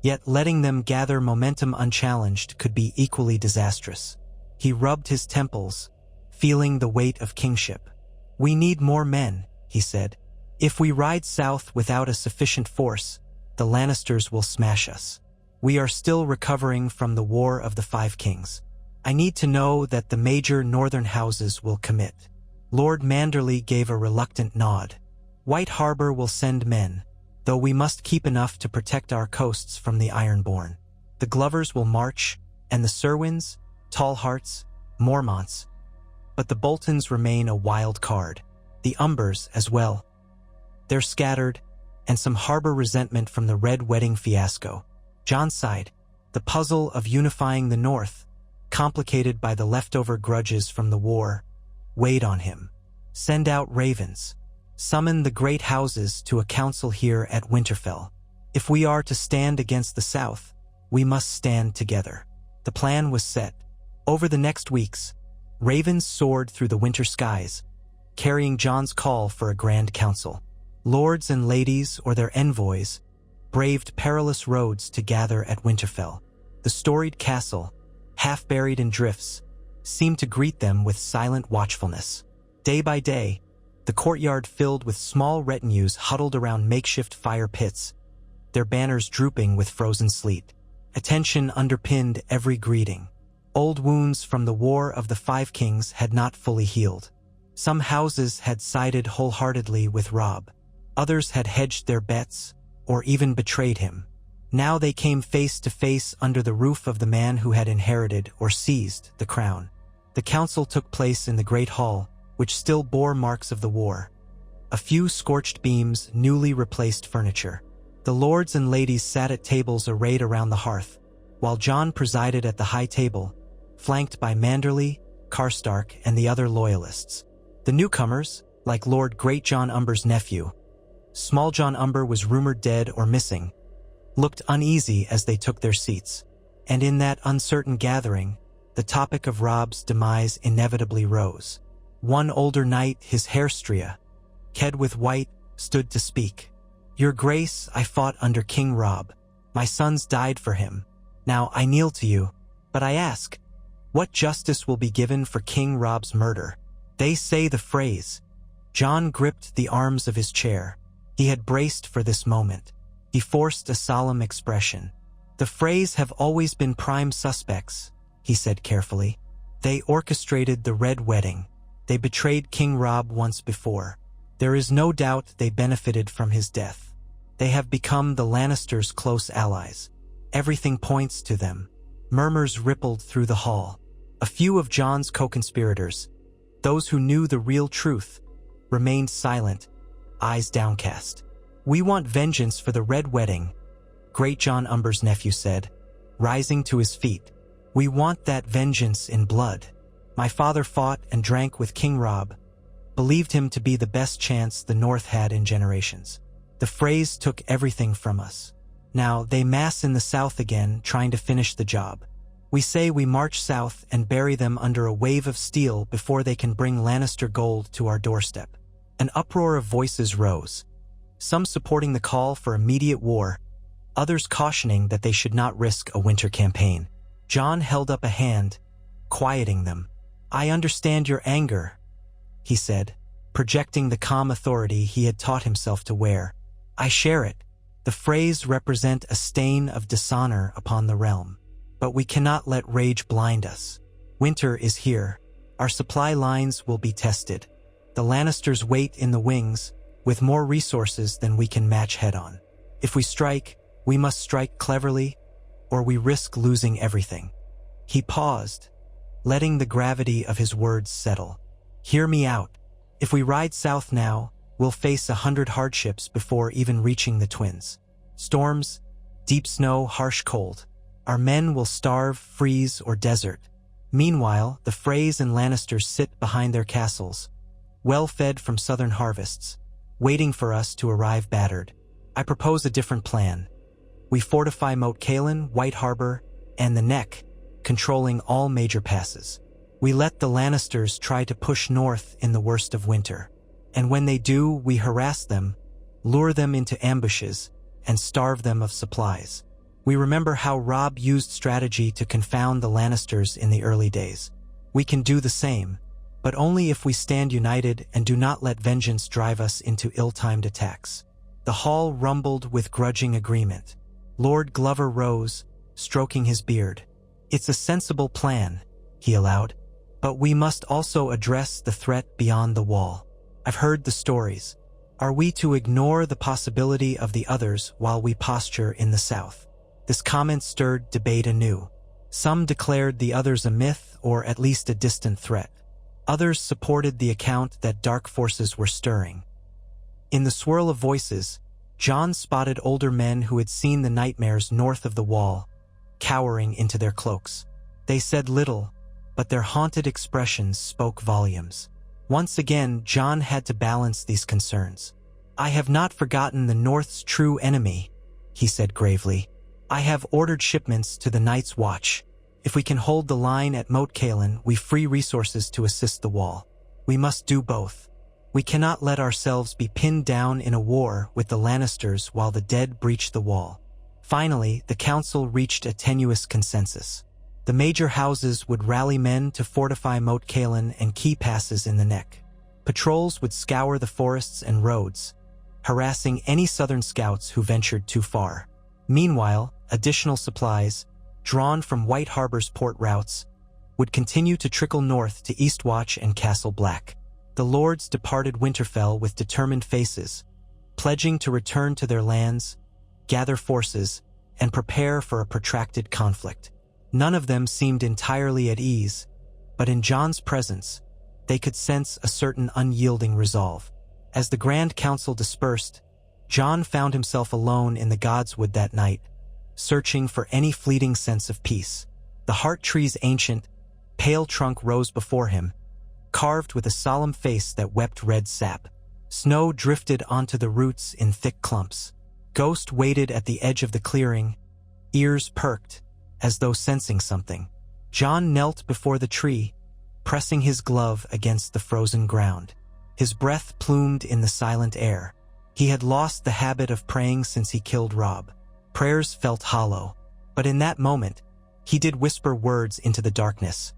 Yet letting them gather momentum unchallenged could be equally disastrous. He rubbed his temples, feeling the weight of kingship. "We need more men," he said. "If we ride south without a sufficient force, the Lannisters will smash us. We are still recovering from the War of the Five Kings. I need to know that the major northern houses will commit." Lord Manderley gave a reluctant nod. "White Harbor will send men, though we must keep enough to protect our coasts from the Ironborn. The Glovers will march, and the Serwins, Tallhearts, Mormonts. But the Boltons remain a wild card. The Umbers as well. They're scattered, and some harbor resentment from the Red Wedding fiasco." Jon sighed. The puzzle of unifying the North, complicated by the leftover grudges from the war, weighed on him. "Send out ravens. Summon the great houses to a council here at Winterfell. If we are to stand against the South, we must stand together." The plan was set. Over the next weeks, ravens soared through the winter skies, carrying Jon's call for a grand council. Lords and ladies or their envoys braved perilous roads to gather at Winterfell. The storied castle, half buried in drifts, seemed to greet them with silent watchfulness. Day by day, the courtyard filled with small retinues huddled around makeshift fire pits, their banners drooping with frozen sleet. Attention underpinned every greeting. Old wounds from the War of the Five Kings had not fully healed. Some houses had sided wholeheartedly with Robb. Others had hedged their bets, or even betrayed him. Now they came face to face under the roof of the man who had inherited or seized the crown. The council took place in the Great Hall, which still bore marks of the war. A few scorched beams, newly replaced furniture. The lords and ladies sat at tables arrayed around the hearth, while Jon presided at the high table, flanked by Manderley, Karstark, and the other loyalists. The newcomers, like Lord Great Jon Umber's nephew, Small Jon Umber was rumored dead or missing, looked uneasy as they took their seats. And in that uncertain gathering, the topic of Robb's demise inevitably rose. One older knight, his hair stria, ked with white, stood to speak. "Your Grace, I fought under King Robb. My sons died for him. Now I kneel to you, but I ask, what justice will be given for King Robb's murder?" They say the phrase. Jon gripped the arms of his chair. He had braced for this moment. He forced a solemn expression. "The Freys have always been prime suspects," he said carefully. "They orchestrated the Red Wedding. They betrayed King Robb once before. There is no doubt they benefited from his death. They have become the Lannisters' close allies. Everything points to them." Murmurs rippled through the hall. A few of Jon's co-conspirators, those who knew the real truth, remained silent, eyes downcast. "We want vengeance for the Red Wedding," Great Jon Umber's nephew said, rising to his feet. "We want that vengeance in blood. My father fought and drank with King Robb, believed him to be the best chance the North had in generations. The Freys took everything from us. Now they mass in the South again, trying to finish the job. We say we march south and bury them under a wave of steel before they can bring Lannister gold to our doorstep." An uproar of voices rose, some supporting the call for immediate war, others cautioning that they should not risk a winter campaign. Jon held up a hand, quieting them. "I understand your anger," he said, projecting the calm authority he had taught himself to wear. "I share it. The Freys represent a stain of dishonor upon the realm. But we cannot let rage blind us. Winter is here. Our supply lines will be tested. The Lannisters wait in the wings, with more resources than we can match head-on. If we strike, we must strike cleverly, or we risk losing everything." He paused, letting the gravity of his words settle. "Hear me out. If we ride south now, we'll face 100 hardships before even reaching the Twins. Storms, deep snow, harsh cold. Our men will starve, freeze, or desert. Meanwhile, the Freys and Lannisters sit behind their castles, well fed from southern harvests. waiting for us to arrive battered. I propose a different plan. We fortify Moat Cailin, White Harbor, and the Neck, controlling all major passes. We let the Lannisters try to push north in the worst of winter. And when they do, we harass them, lure them into ambushes, and starve them of supplies. We remember how Robb used strategy to confound the Lannisters in the early days. We can do the same, but only if we stand united and do not let vengeance drive us into ill-timed attacks. The hall rumbled with grudging agreement. Lord Glover rose, stroking his beard. It's a sensible plan, he allowed, but we must also address the threat beyond the wall. I've heard the stories. Are we to ignore the possibility of the others while we posture in the south? This comment stirred debate anew. Some declared the others a myth or at least a distant threat. Others supported the account that dark forces were stirring. In the swirl of voices, John spotted older men who had seen the nightmares north of the wall, cowering into their cloaks. They said little, but their haunted expressions spoke volumes. Once again, John had to balance these concerns. I have not forgotten the North's true enemy, he said gravely. I have ordered shipments to the Night's Watch. If we can hold the line at Moat Cailin, we free resources to assist the wall. We must do both. We cannot let ourselves be pinned down in a war with the Lannisters while the dead breach the wall. Finally, the council reached a tenuous consensus. The major houses would rally men to fortify Moat Cailin and key passes in the Neck. Patrols would scour the forests and roads, harassing any southern scouts who ventured too far. Meanwhile, additional supplies, drawn from White Harbor's port routes, would continue to trickle north to Eastwatch and Castle Black. The lords departed Winterfell with determined faces, pledging to return to their lands, gather forces, and prepare for a protracted conflict. None of them seemed entirely at ease, but in Jon's presence, they could sense a certain unyielding resolve. As the Grand Council dispersed, Jon found himself alone in the Godswood that night, searching for any fleeting sense of peace. The heart tree's ancient, pale trunk rose before him, carved with a solemn face that wept red sap. Snow drifted onto the roots in thick clumps. Ghost waited at the edge of the clearing, ears perked, as though sensing something. Jon knelt before the tree, pressing his glove against the frozen ground. His breath plumed in the silent air. He had lost the habit of praying since he killed Robb. Prayers felt hollow, but in that moment, he did whisper words into the darkness,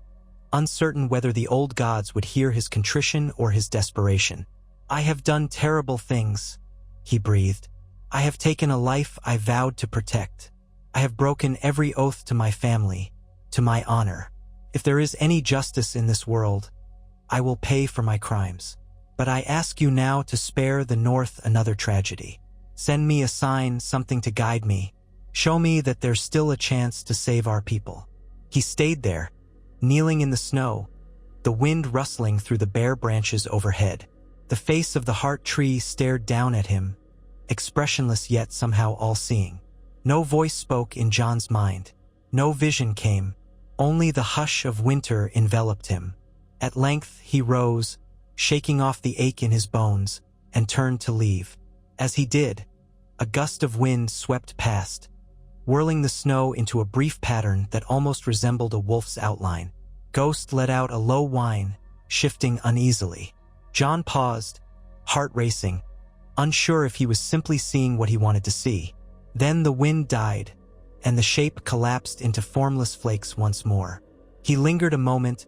uncertain whether the old gods would hear his contrition or his desperation. I have done terrible things, he breathed. I have taken a life I vowed to protect. I have broken every oath to my family, to my honor. If there is any justice in this world, I will pay for my crimes. But I ask you now to spare the North another tragedy. Send me a sign, something to guide me. Show me that there's still a chance to save our people. He stayed there, kneeling in the snow, the wind rustling through the bare branches overhead. The face of the heart tree stared down at him, expressionless yet somehow all-seeing. No voice spoke in Jon's mind. No vision came. Only the hush of winter enveloped him. At length he rose, shaking off the ache in his bones, and turned to leave. As he did, a gust of wind swept past, whirling the snow into a brief pattern that almost resembled a wolf's outline. Ghost let out a low whine, shifting uneasily. Jon paused, heart racing, unsure if he was simply seeing what he wanted to see. Then the wind died, and the shape collapsed into formless flakes once more. He lingered a moment,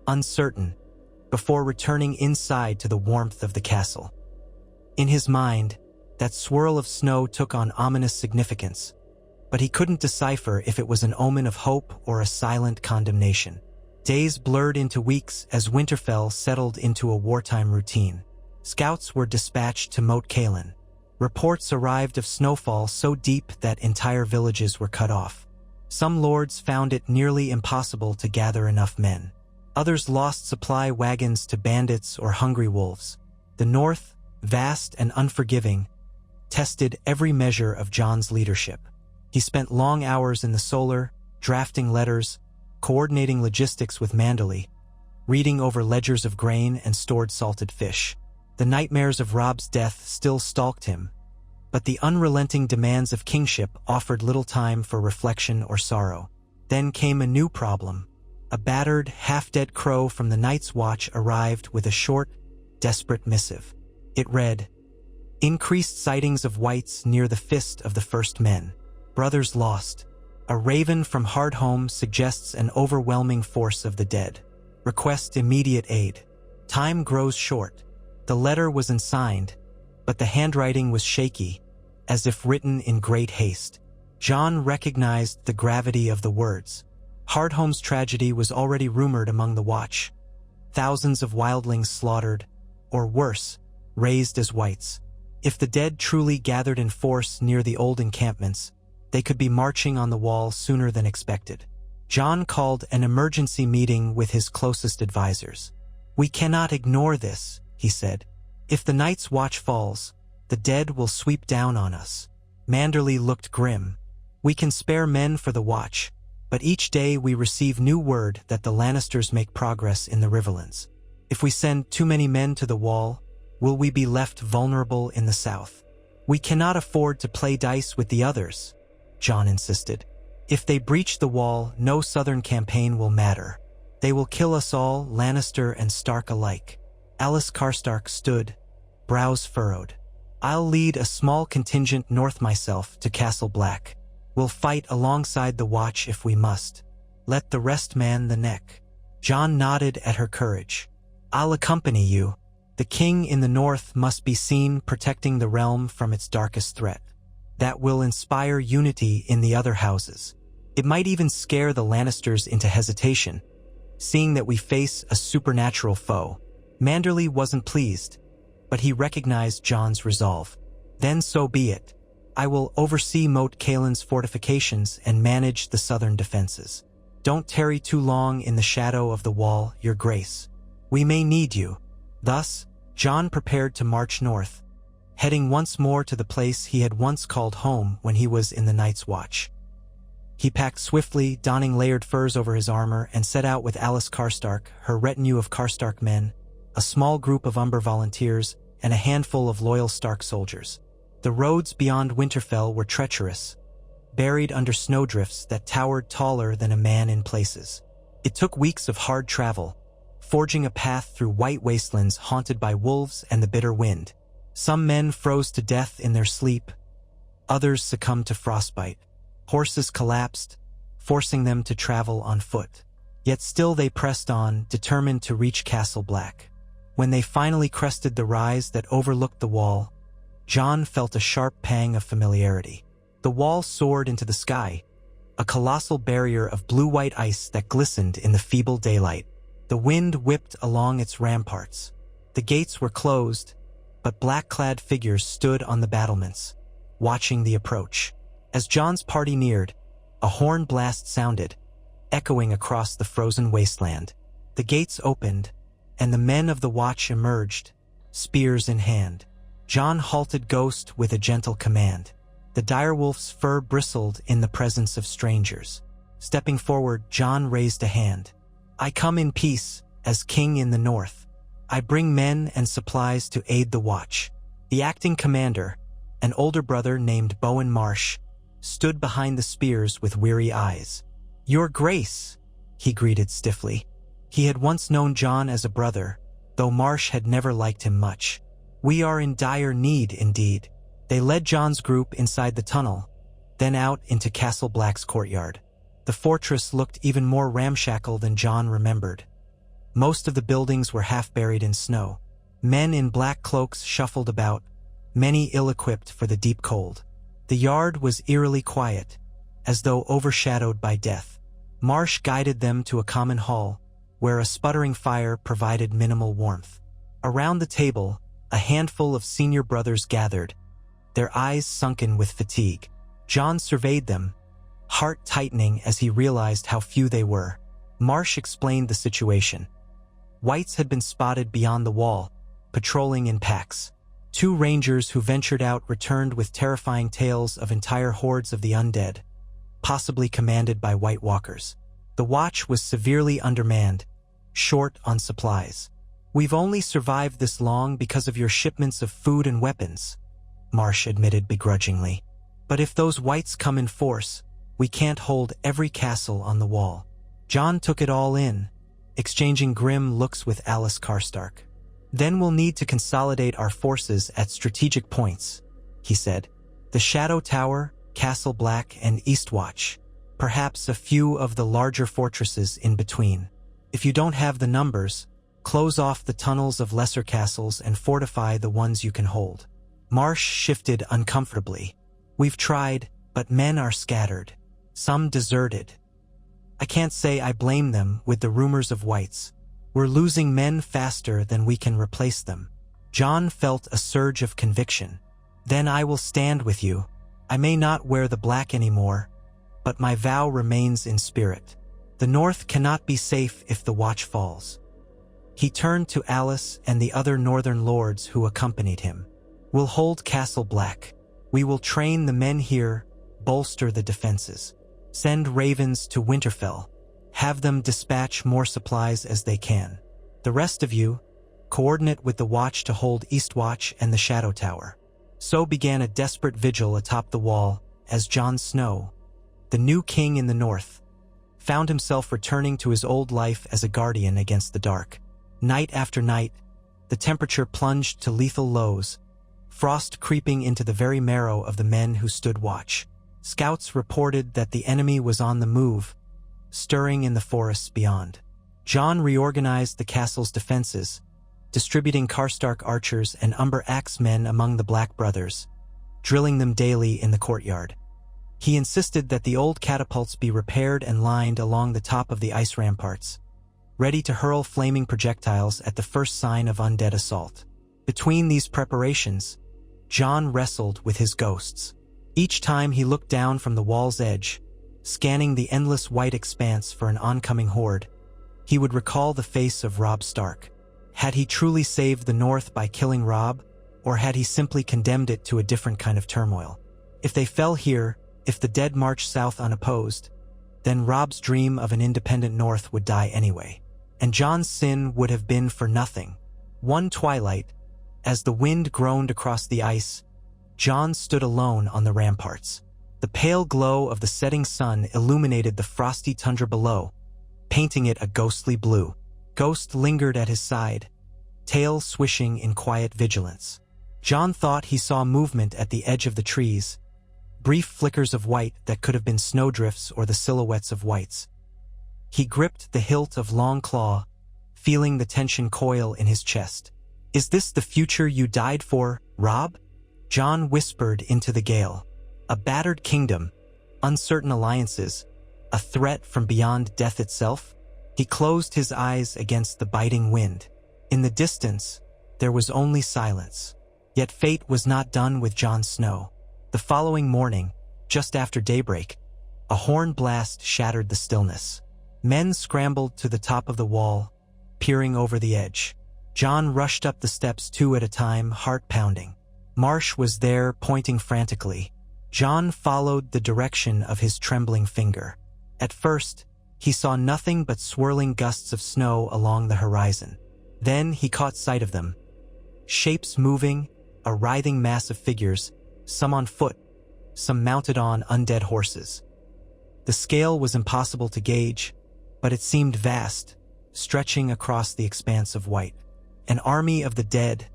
uncertain, before returning inside to the warmth of the castle. In his mind, that swirl of snow took on ominous significance, but he couldn't decipher if it was an omen of hope or a silent condemnation. Days blurred into weeks as Winterfell settled into a wartime routine. Scouts were dispatched to Moat Cailin. Reports arrived of snowfall so deep that entire villages were cut off. Some lords found it nearly impossible to gather enough men. Others lost supply wagons to bandits or hungry wolves. The North, vast and unforgiving, tested every measure of Jon's leadership. He spent long hours in the solar, drafting letters, coordinating logistics with Manderley, reading over ledgers of grain and stored salted fish. The nightmares of Robb's death still stalked him, but the unrelenting demands of kingship offered little time for reflection or sorrow. Then came a new problem. A battered, half-dead crow from the Night's Watch arrived with a short, desperate missive. It read, "Increased sightings of whites near the Fist of the First Men. Brothers lost. A raven from Hardhome suggests an overwhelming force of the dead. Request immediate aid. Time grows short." The letter was unsigned, but the handwriting was shaky, as if written in great haste. Jon recognized the gravity of the words. Hardhome's tragedy was already rumored among the Watch. Thousands of wildlings slaughtered, or worse, raised as whites. If the dead truly gathered in force near the old encampments, they could be marching on the wall sooner than expected. Jon called an emergency meeting with his closest advisors. "We cannot ignore this," he said. "If the Night's Watch falls, the dead will sweep down on us." Manderly looked grim. "We can spare men for the Watch, but each day we receive new word that the Lannisters make progress in the Riverlands. If we send too many men to the wall, will we be left vulnerable in the south? We cannot afford to play dice with the others," Jon insisted. "If they breach the wall, no southern campaign will matter. They will kill us all, Lannister and Stark alike." Alice Karstark stood, brows furrowed. "I'll lead a small contingent north myself to Castle Black. We'll fight alongside the Watch if we must. Let the rest man the neck." Jon nodded at her courage. "I'll accompany you. The king in the north must be seen protecting the realm from its darkest threat. That will inspire unity in the other houses. It might even scare the Lannisters into hesitation, seeing that we face a supernatural foe." Manderly wasn't pleased, but he recognized Jon's resolve. "Then so be it. I will oversee Moat Caelin's fortifications and manage the southern defenses. Don't tarry too long in the shadow of the wall, Your Grace. We may need you." Thus, Jon prepared to march north, heading once more to the place he had once called home when he was in the Night's Watch. He packed swiftly, donning layered furs over his armor, and set out with Alice Karstark, her retinue of Karstark men, a small group of Umber volunteers, and a handful of loyal Stark soldiers. The roads beyond Winterfell were treacherous, buried under snowdrifts that towered taller than a man in places. It took weeks of hard travel, forging a path through white wastelands haunted by wolves and the bitter wind. Some men froze to death in their sleep, others succumbed to frostbite. Horses collapsed, forcing them to travel on foot. Yet still they pressed on, determined to reach Castle Black. When they finally crested the rise that overlooked the wall, Jon felt a sharp pang of familiarity. The wall soared into the sky, a colossal barrier of blue-white ice that glistened in the feeble daylight. The wind whipped along its ramparts. The gates were closed, but black-clad figures stood on the battlements, watching the approach. As Jon's party neared, a horn blast sounded, echoing across the frozen wasteland. The gates opened, and the men of the Watch emerged, spears in hand. Jon halted Ghost with a gentle command. The direwolf's fur bristled in the presence of strangers. Stepping forward, Jon raised a hand. "I come in peace, as king in the north. I bring men and supplies to aid the Watch." The acting commander, an older brother named Bowen Marsh, stood behind the spears with weary eyes. "Your Grace," he greeted stiffly. He had once known Jon as a brother, though Marsh had never liked him much. "We are in dire need, indeed." They led Jon's group inside the tunnel, then out into Castle Black's courtyard. The fortress looked even more ramshackle than Jon remembered. Most of the buildings were half buried in snow. Men in black cloaks shuffled about, many ill-equipped for the deep cold. The yard was eerily quiet, as though overshadowed by death. Marsh guided them to a common hall, where a sputtering fire provided minimal warmth. Around the table, a handful of senior brothers gathered, their eyes sunken with fatigue. Jon surveyed them, heart tightening as he realized how few they were. Marsh explained the situation. Whites had been spotted beyond the wall, patrolling in packs. 2 rangers who ventured out returned with terrifying tales of entire hordes of the undead, possibly commanded by White Walkers. The Watch was severely undermanned, short on supplies. "We've only survived this long because of your shipments of food and weapons," Marsh admitted begrudgingly. "But if those whites come in force, we can't hold every castle on the wall." John took it all in, exchanging grim looks with Alice Karstark. "Then we'll need to consolidate our forces at strategic points," he said. "The Shadow Tower, Castle Black, and Eastwatch. Perhaps a few of the larger fortresses in between. If you don't have the numbers, close off the tunnels of lesser castles and fortify the ones you can hold." Marsh shifted uncomfortably. "We've tried, but men are scattered. Some deserted. I can't say I blame them with the rumors of whites. We're losing men faster than we can replace them." John felt a surge of conviction. "Then I will stand with you. I may not wear the black anymore, but my vow remains in spirit. The North cannot be safe if the watch falls." He turned to Alice and the other northern lords who accompanied him. "We'll hold Castle Black. We will train the men here, bolster the defenses. Send ravens to Winterfell. Have them dispatch more supplies as they can. The rest of you, coordinate with the Watch to hold Eastwatch and the Shadow Tower." So began a desperate vigil atop the wall as Jon Snow, the new king in the north, found himself returning to his old life as a guardian against the dark. Night after night, the temperature plunged to lethal lows, frost creeping into the very marrow of the men who stood watch. Scouts reported that the enemy was on the move, stirring in the forests beyond. Jon reorganized the castle's defenses, distributing Karstark archers and Umber axemen among the Black Brothers, drilling them daily in the courtyard. He insisted that the old catapults be repaired and lined along the top of the ice ramparts, ready to hurl flaming projectiles at the first sign of undead assault. Between these preparations, Jon wrestled with his ghosts. Each time he looked down from the wall's edge, scanning the endless white expanse for an oncoming horde, he would recall the face of Robb Stark. Had he truly saved the North by killing Robb, or had he simply condemned it to a different kind of turmoil? If they fell here, if the dead marched south unopposed, then Robb's dream of an independent North would die anyway, and Jon's sin would have been for nothing. One twilight, as the wind groaned across the ice, Jon stood alone on the ramparts. The pale glow of the setting sun illuminated the frosty tundra below, painting it a ghostly blue. Ghost lingered at his side, tail swishing in quiet vigilance. Jon thought he saw movement at the edge of the trees, brief flickers of white that could have been snowdrifts or the silhouettes of whites. He gripped the hilt of Long Claw, feeling the tension coil in his chest. "Is this the future you died for, Robb?" Jon whispered into the gale. A battered kingdom, uncertain alliances, a threat from beyond death itself? He closed his eyes against the biting wind. In the distance, there was only silence. Yet fate was not done with Jon Snow. The following morning, just after daybreak, a horn blast shattered the stillness. Men scrambled to the top of the wall, peering over the edge. Jon rushed up the steps 2 at a time, heart pounding. Marsh was there, pointing frantically. Jon followed the direction of his trembling finger. At first, he saw nothing but swirling gusts of snow along the horizon. Then he caught sight of them. Shapes moving, a writhing mass of figures, some on foot, some mounted on undead horses. The scale was impossible to gauge, but it seemed vast, stretching across the expanse of white. An army of the dead,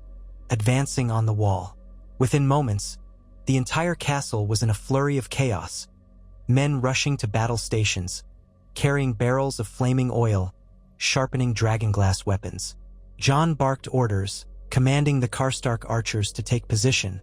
advancing on the wall. Within moments, the entire castle was in a flurry of chaos. Men rushing to battle stations, carrying barrels of flaming oil, sharpening dragonglass weapons. Jon barked orders, commanding the Karstark archers to take position,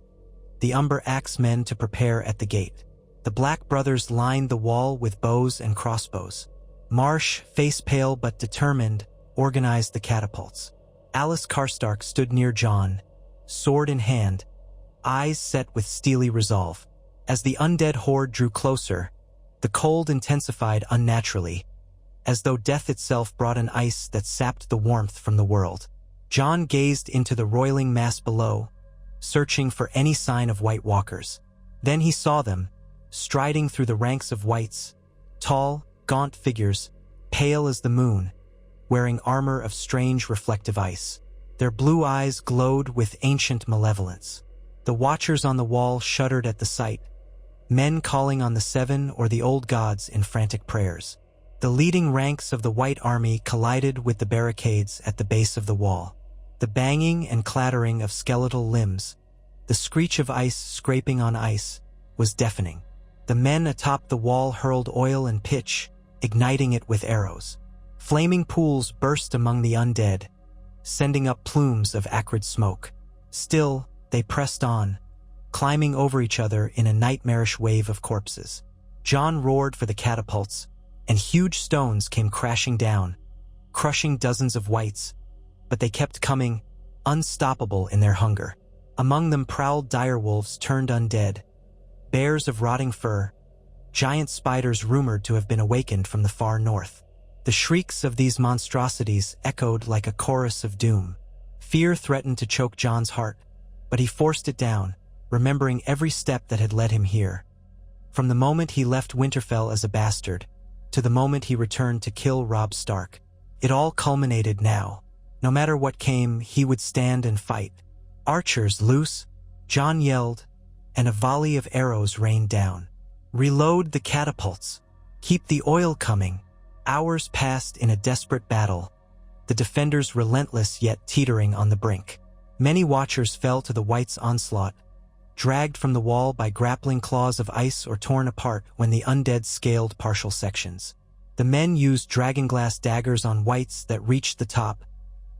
the Umber axemen to prepare at the gate. The Black Brothers lined the wall with bows and crossbows. Marsh, face pale but determined, organized the catapults. Alice Karstark stood near Jon, sword in hand, eyes set with steely resolve. As the undead horde drew closer, the cold intensified unnaturally, as though death itself brought an ice that sapped the warmth from the world. Jon gazed into the roiling mass below, searching for any sign of White Walkers. Then he saw them, striding through the ranks of whites, tall, gaunt figures, pale as the moon, wearing armor of strange reflective ice. Their blue eyes glowed with ancient malevolence. The watchers on the wall shuddered at the sight, men calling on the seven or the old gods in frantic prayers. The leading ranks of the White Army collided with the barricades at the base of the wall. The banging and clattering of skeletal limbs, the screech of ice scraping on ice, was deafening. The men atop the wall hurled oil and pitch, igniting it with arrows. Flaming pools burst among the undead, sending up plumes of acrid smoke. Still, they pressed on, climbing over each other in a nightmarish wave of corpses. John roared for the catapults, and huge stones came crashing down, crushing dozens of wights, but they kept coming, unstoppable in their hunger. Among them prowled direwolves turned undead, bears of rotting fur, giant spiders rumored to have been awakened from the far north. The shrieks of these monstrosities echoed like a chorus of doom. Fear threatened to choke John's heart, but he forced it down, remembering every step that had led him here. From the moment he left Winterfell as a bastard, to the moment he returned to kill Robb Stark, it all culminated now. No matter what came, he would stand and fight. "Archers, loose!" John yelled, and a volley of arrows rained down. "Reload the catapults! Keep the oil coming!" Hours passed in a desperate battle, the defenders relentless yet teetering on the brink. Many watchers fell to the Whites' onslaught, dragged from the wall by grappling claws of ice or torn apart when the undead scaled partial sections. The men used dragonglass daggers on Whites that reached the top,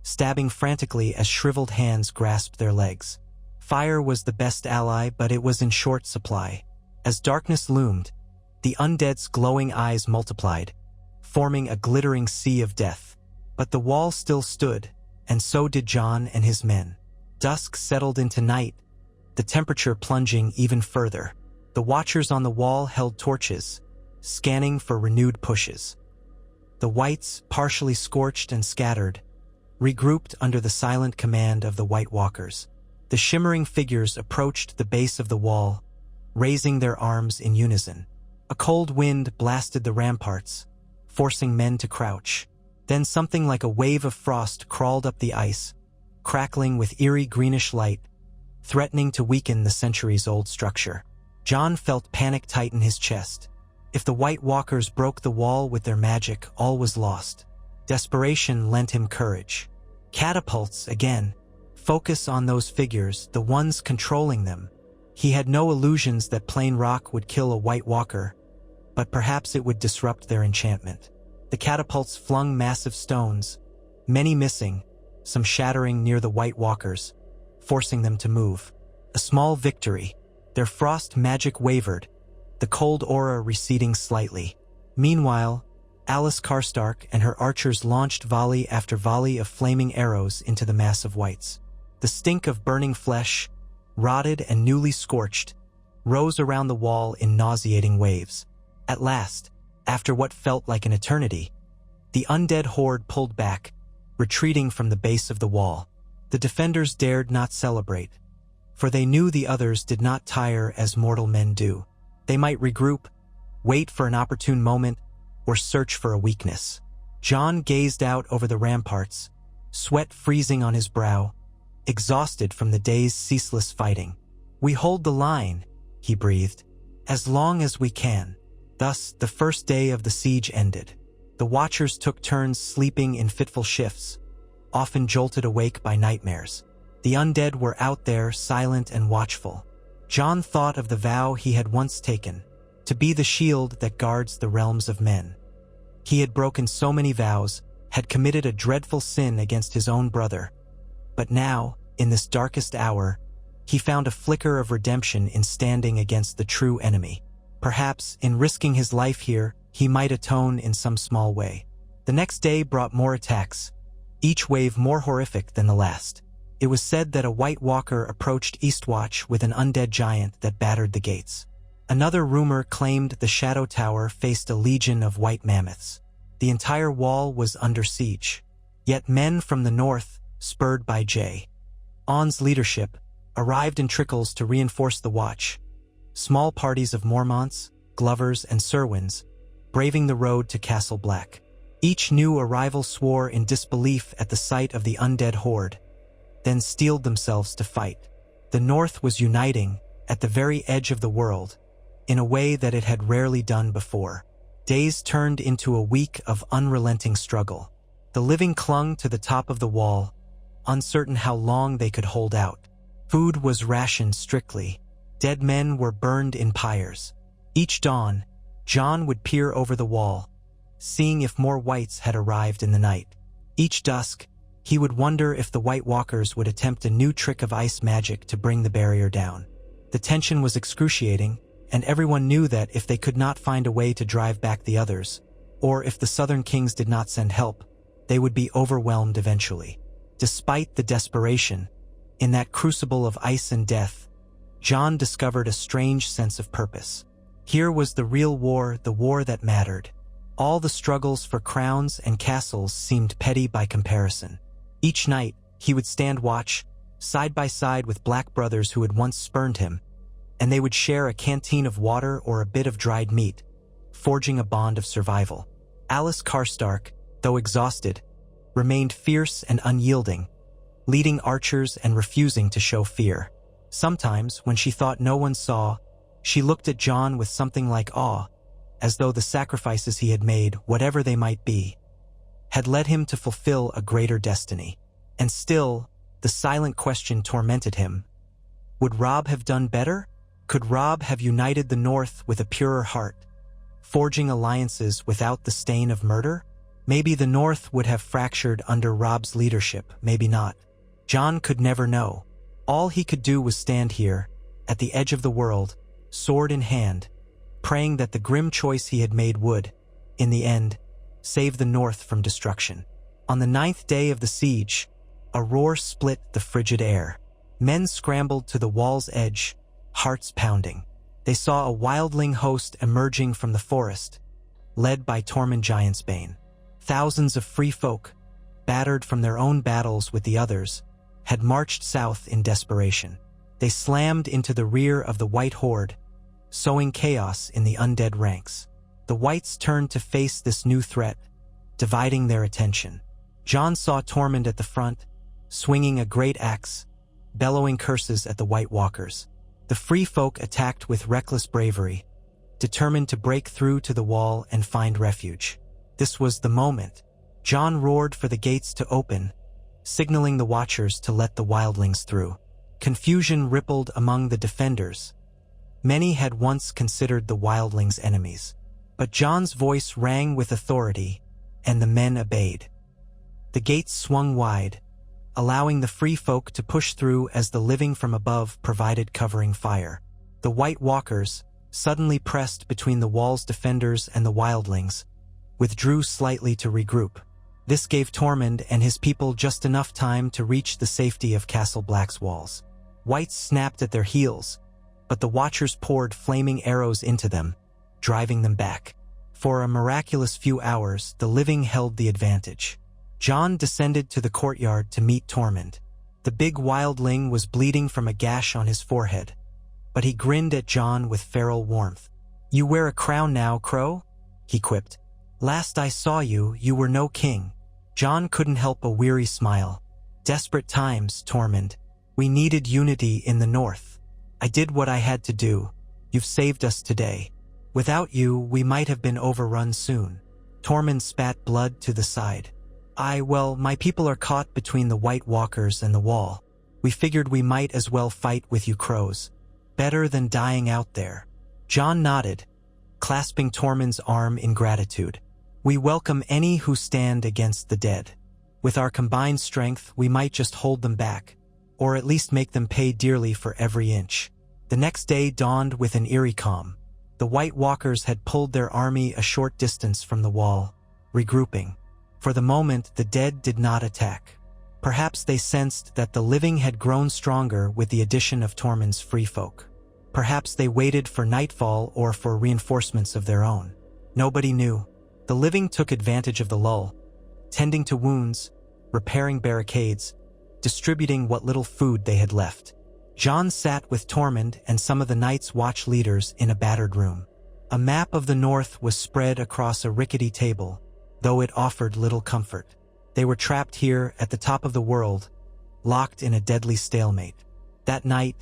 stabbing frantically as shriveled hands grasped their legs. Fire was the best ally, but it was in short supply. As darkness loomed, the undead's glowing eyes multiplied, forming a glittering sea of death. But the wall still stood, and so did John and his men. Dusk settled into night, the temperature plunging even further. The watchers on the wall held torches, scanning for renewed pushes. The Whites, partially scorched and scattered, regrouped under the silent command of the White Walkers. The shimmering figures approached the base of the wall, raising their arms in unison. A cold wind blasted the ramparts, forcing men to crouch. Then something like a wave of frost crawled up the ice, crackling with eerie greenish light, threatening to weaken the centuries-old structure. John felt panic tighten his chest. If the White Walkers broke the wall with their magic, all was lost. Desperation lent him courage. Catapults, again. Focus on those figures, the ones controlling them. He had no illusions that plain rock would kill a White Walker, but perhaps it would disrupt their enchantment. The catapults flung massive stones, many missing, some shattering near the White Walkers, forcing them to move. A small victory. Their frost magic wavered, the cold aura receding slightly. Meanwhile, Alice Karstark and her archers launched volley after volley of flaming arrows into the mass of Whites. The stink of burning flesh, rotted and newly scorched, rose around the wall in nauseating waves. At last, after what felt like an eternity, the undead horde pulled back, retreating from the base of the wall. The defenders dared not celebrate, for they knew the others did not tire as mortal men do. They might regroup, wait for an opportune moment, or search for a weakness. John gazed out over the ramparts, sweat freezing on his brow, exhausted from the day's ceaseless fighting. "We hold the line," he breathed, "as long as we can." Thus, the first day of the siege ended. The watchers took turns sleeping in fitful shifts, often jolted awake by nightmares. The undead were out there, silent and watchful. John thought of the vow he had once taken, to be the shield that guards the realms of men. He had broken so many vows, had committed a dreadful sin against his own brother. But now, in this darkest hour, he found a flicker of redemption in standing against the true enemy. Perhaps, in risking his life here, he might atone in some small way. The next day brought more attacks, each wave more horrific than the last. It was said that a White Walker approached Eastwatch with an undead giant that battered the gates. Another rumor claimed the Shadow Tower faced a legion of white mammoths. The entire wall was under siege. Yet men from the north, spurred by J. On's leadership, arrived in trickles to reinforce the watch. Small parties of Mormonts, Glovers, and Serwins, braving the road to Castle Black. Each new arrival swore in disbelief at the sight of the undead horde, then steeled themselves to fight. The North was uniting, at the very edge of the world, in a way that it had rarely done before. Days turned into a week of unrelenting struggle. The living clung to the top of the wall, uncertain how long they could hold out. Food was rationed strictly. Dead men were burned in pyres. Each dawn, John would peer over the wall, seeing if more whites had arrived in the night. Each dusk, he would wonder if the White Walkers would attempt a new trick of ice magic to bring the barrier down. The tension was excruciating, and everyone knew that if they could not find a way to drive back the others, or if the Southern Kings did not send help, they would be overwhelmed eventually. Despite the desperation, in that crucible of ice and death, John discovered a strange sense of purpose. Here was the real war, the war that mattered. All the struggles for crowns and castles seemed petty by comparison. Each night, he would stand watch, side by side with black brothers who had once spurned him, and they would share a canteen of water or a bit of dried meat, forging a bond of survival. Alice Karstark, though exhausted, remained fierce and unyielding, leading archers and refusing to show fear. Sometimes, when she thought no one saw, she looked at John with something like awe, as though the sacrifices he had made, whatever they might be, had led him to fulfill a greater destiny. And still, the silent question tormented him. Would Robb have done better? Could Robb have united the North with a purer heart, forging alliances without the stain of murder? Maybe the North would have fractured under Robb's leadership, maybe not. John could never know. All he could do was stand here, at the edge of the world, sword in hand, praying that the grim choice he had made would, in the end, save the North from destruction. On the 9th day of the siege, a roar split the frigid air. Men scrambled to the wall's edge, hearts pounding. They saw a wildling host emerging from the forest, led by Tormund Giantsbane. Thousands of free folk, battered from their own battles with the others, had marched south in desperation. They slammed into the rear of the White Horde, sowing chaos in the undead ranks. The Whites turned to face this new threat, dividing their attention. John saw Tormund at the front, swinging a great axe, bellowing curses at the White Walkers. The free folk attacked with reckless bravery, determined to break through to the wall and find refuge. This was the moment. John roared for the gates to open, signaling the Watchers to let the wildlings through. Confusion rippled among the defenders. Many had once considered the wildlings enemies. But John's voice rang with authority, and the men obeyed. The gates swung wide, allowing the free folk to push through as the living from above provided covering fire. The White Walkers, suddenly pressed between the wall's defenders and the wildlings, withdrew slightly to regroup. This gave Tormund and his people just enough time to reach the safety of Castle Black's walls. Whites snapped at their heels, but the Watchers poured flaming arrows into them, driving them back. For a miraculous few hours, the living held the advantage. John descended to the courtyard to meet Tormund. The big wildling was bleeding from a gash on his forehead, but he grinned at John with feral warmth. "You wear a crown now, Crow?" he quipped. "Last I saw you, you were no king." John couldn't help a weary smile. "Desperate times, Tormund. We needed unity in the North. I did what I had to do. You've saved us today. Without you, we might have been overrun soon." Tormund spat blood to the side. Well, my people are caught between the White Walkers and the wall. We figured we might as well fight with you crows. Better than dying out there." John nodded, clasping Tormund's arm in gratitude. "We welcome any who stand against the dead. With our combined strength, we might just hold them back, or at least make them pay dearly for every inch." The next day dawned with an eerie calm. The White Walkers had pulled their army a short distance from the wall, regrouping. For the moment, the dead did not attack. Perhaps they sensed that the living had grown stronger with the addition of Tormund's free folk. Perhaps they waited for nightfall or for reinforcements of their own. Nobody knew. The living took advantage of the lull, tending to wounds, repairing barricades, distributing what little food they had left. John sat with Tormund and some of the Night's Watch leaders in a battered room. A map of the North was spread across a rickety table, though it offered little comfort. They were trapped here at the top of the world, locked in a deadly stalemate. That night,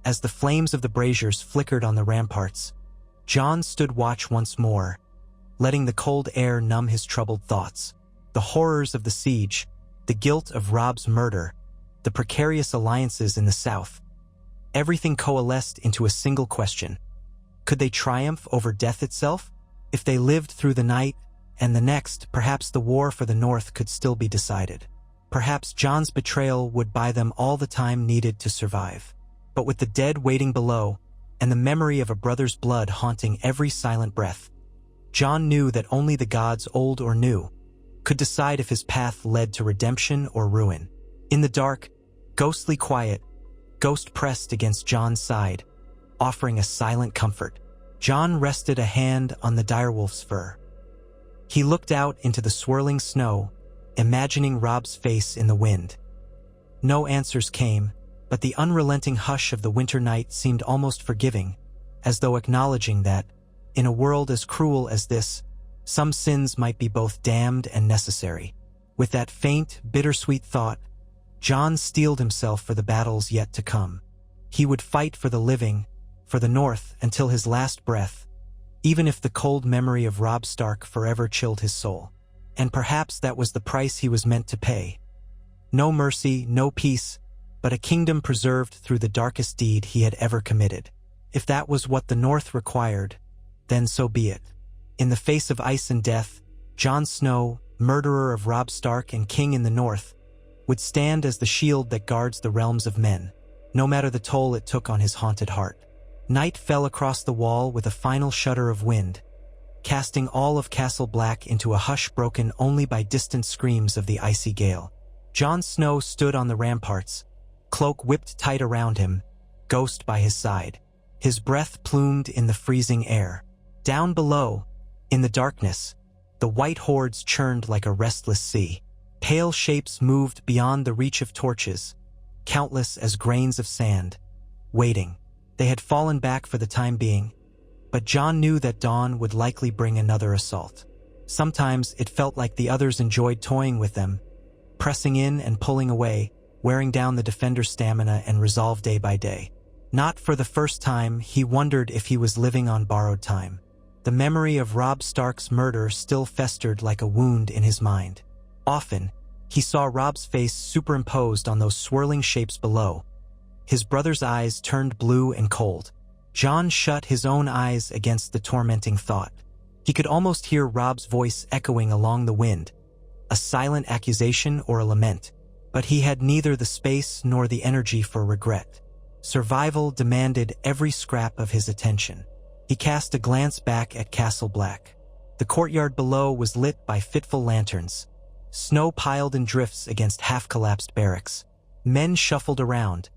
as the flames of the braziers flickered on the ramparts, Jon stood watch once more, letting the cold air numb his troubled thoughts. The horrors of the siege, the guilt of Robb's murder, the precarious alliances in the south, everything coalesced into a single question. Could they triumph over death itself? If they lived through the night and the next, perhaps the war for the north could still be decided. Perhaps Jon's betrayal would buy them all the time needed to survive. But with the dead waiting below, and the memory of a brother's blood haunting every silent breath, Jon knew that only the gods, old or new, could decide if his path led to redemption or ruin. In the dark, ghostly quiet, Ghost pressed against Jon's side, offering a silent comfort. Jon rested a hand on the direwolf's fur. He looked out into the swirling snow, imagining Robb's face in the wind. No answers came, but the unrelenting hush of the winter night seemed almost forgiving, as though acknowledging that, in a world as cruel as this, some sins might be both damned and necessary. With that faint, bittersweet thought, Jon steeled himself for the battles yet to come. He would fight for the living, for the North, until his last breath, even if the cold memory of Robb Stark forever chilled his soul. And perhaps that was the price he was meant to pay. No mercy, no peace, but a kingdom preserved through the darkest deed he had ever committed. If that was what the North required, then so be it. In the face of ice and death, Jon Snow, murderer of Robb Stark and king in the North, would stand as the shield that guards the realms of men, no matter the toll it took on his haunted heart. Night fell across the wall with a final shudder of wind, casting all of Castle Black into a hush broken only by distant screams of the icy gale. Jon Snow stood on the ramparts, cloak whipped tight around him, Ghost by his side. His breath plumed in the freezing air. Down below, in the darkness, the white hordes churned like a restless sea. Pale shapes moved beyond the reach of torches, countless as grains of sand, waiting. They had fallen back for the time being, but Jon knew that dawn would likely bring another assault. Sometimes it felt like the others enjoyed toying with them, pressing in and pulling away, wearing down the defender's stamina and resolve day by day. Not for the first time, he wondered if he was living on borrowed time. The memory of Robb Stark's murder still festered like a wound in his mind. Often, he saw Robb's face superimposed on those swirling shapes below. His brother's eyes turned blue and cold. Jon shut his own eyes against the tormenting thought. He could almost hear Robb's voice echoing along the wind, a silent accusation or a lament. But he had neither the space nor the energy for regret. Survival demanded every scrap of his attention. He cast a glance back at Castle Black. The courtyard below was lit by fitful lanterns. Snow piled in drifts against half-collapsed barracks. Men shuffled around,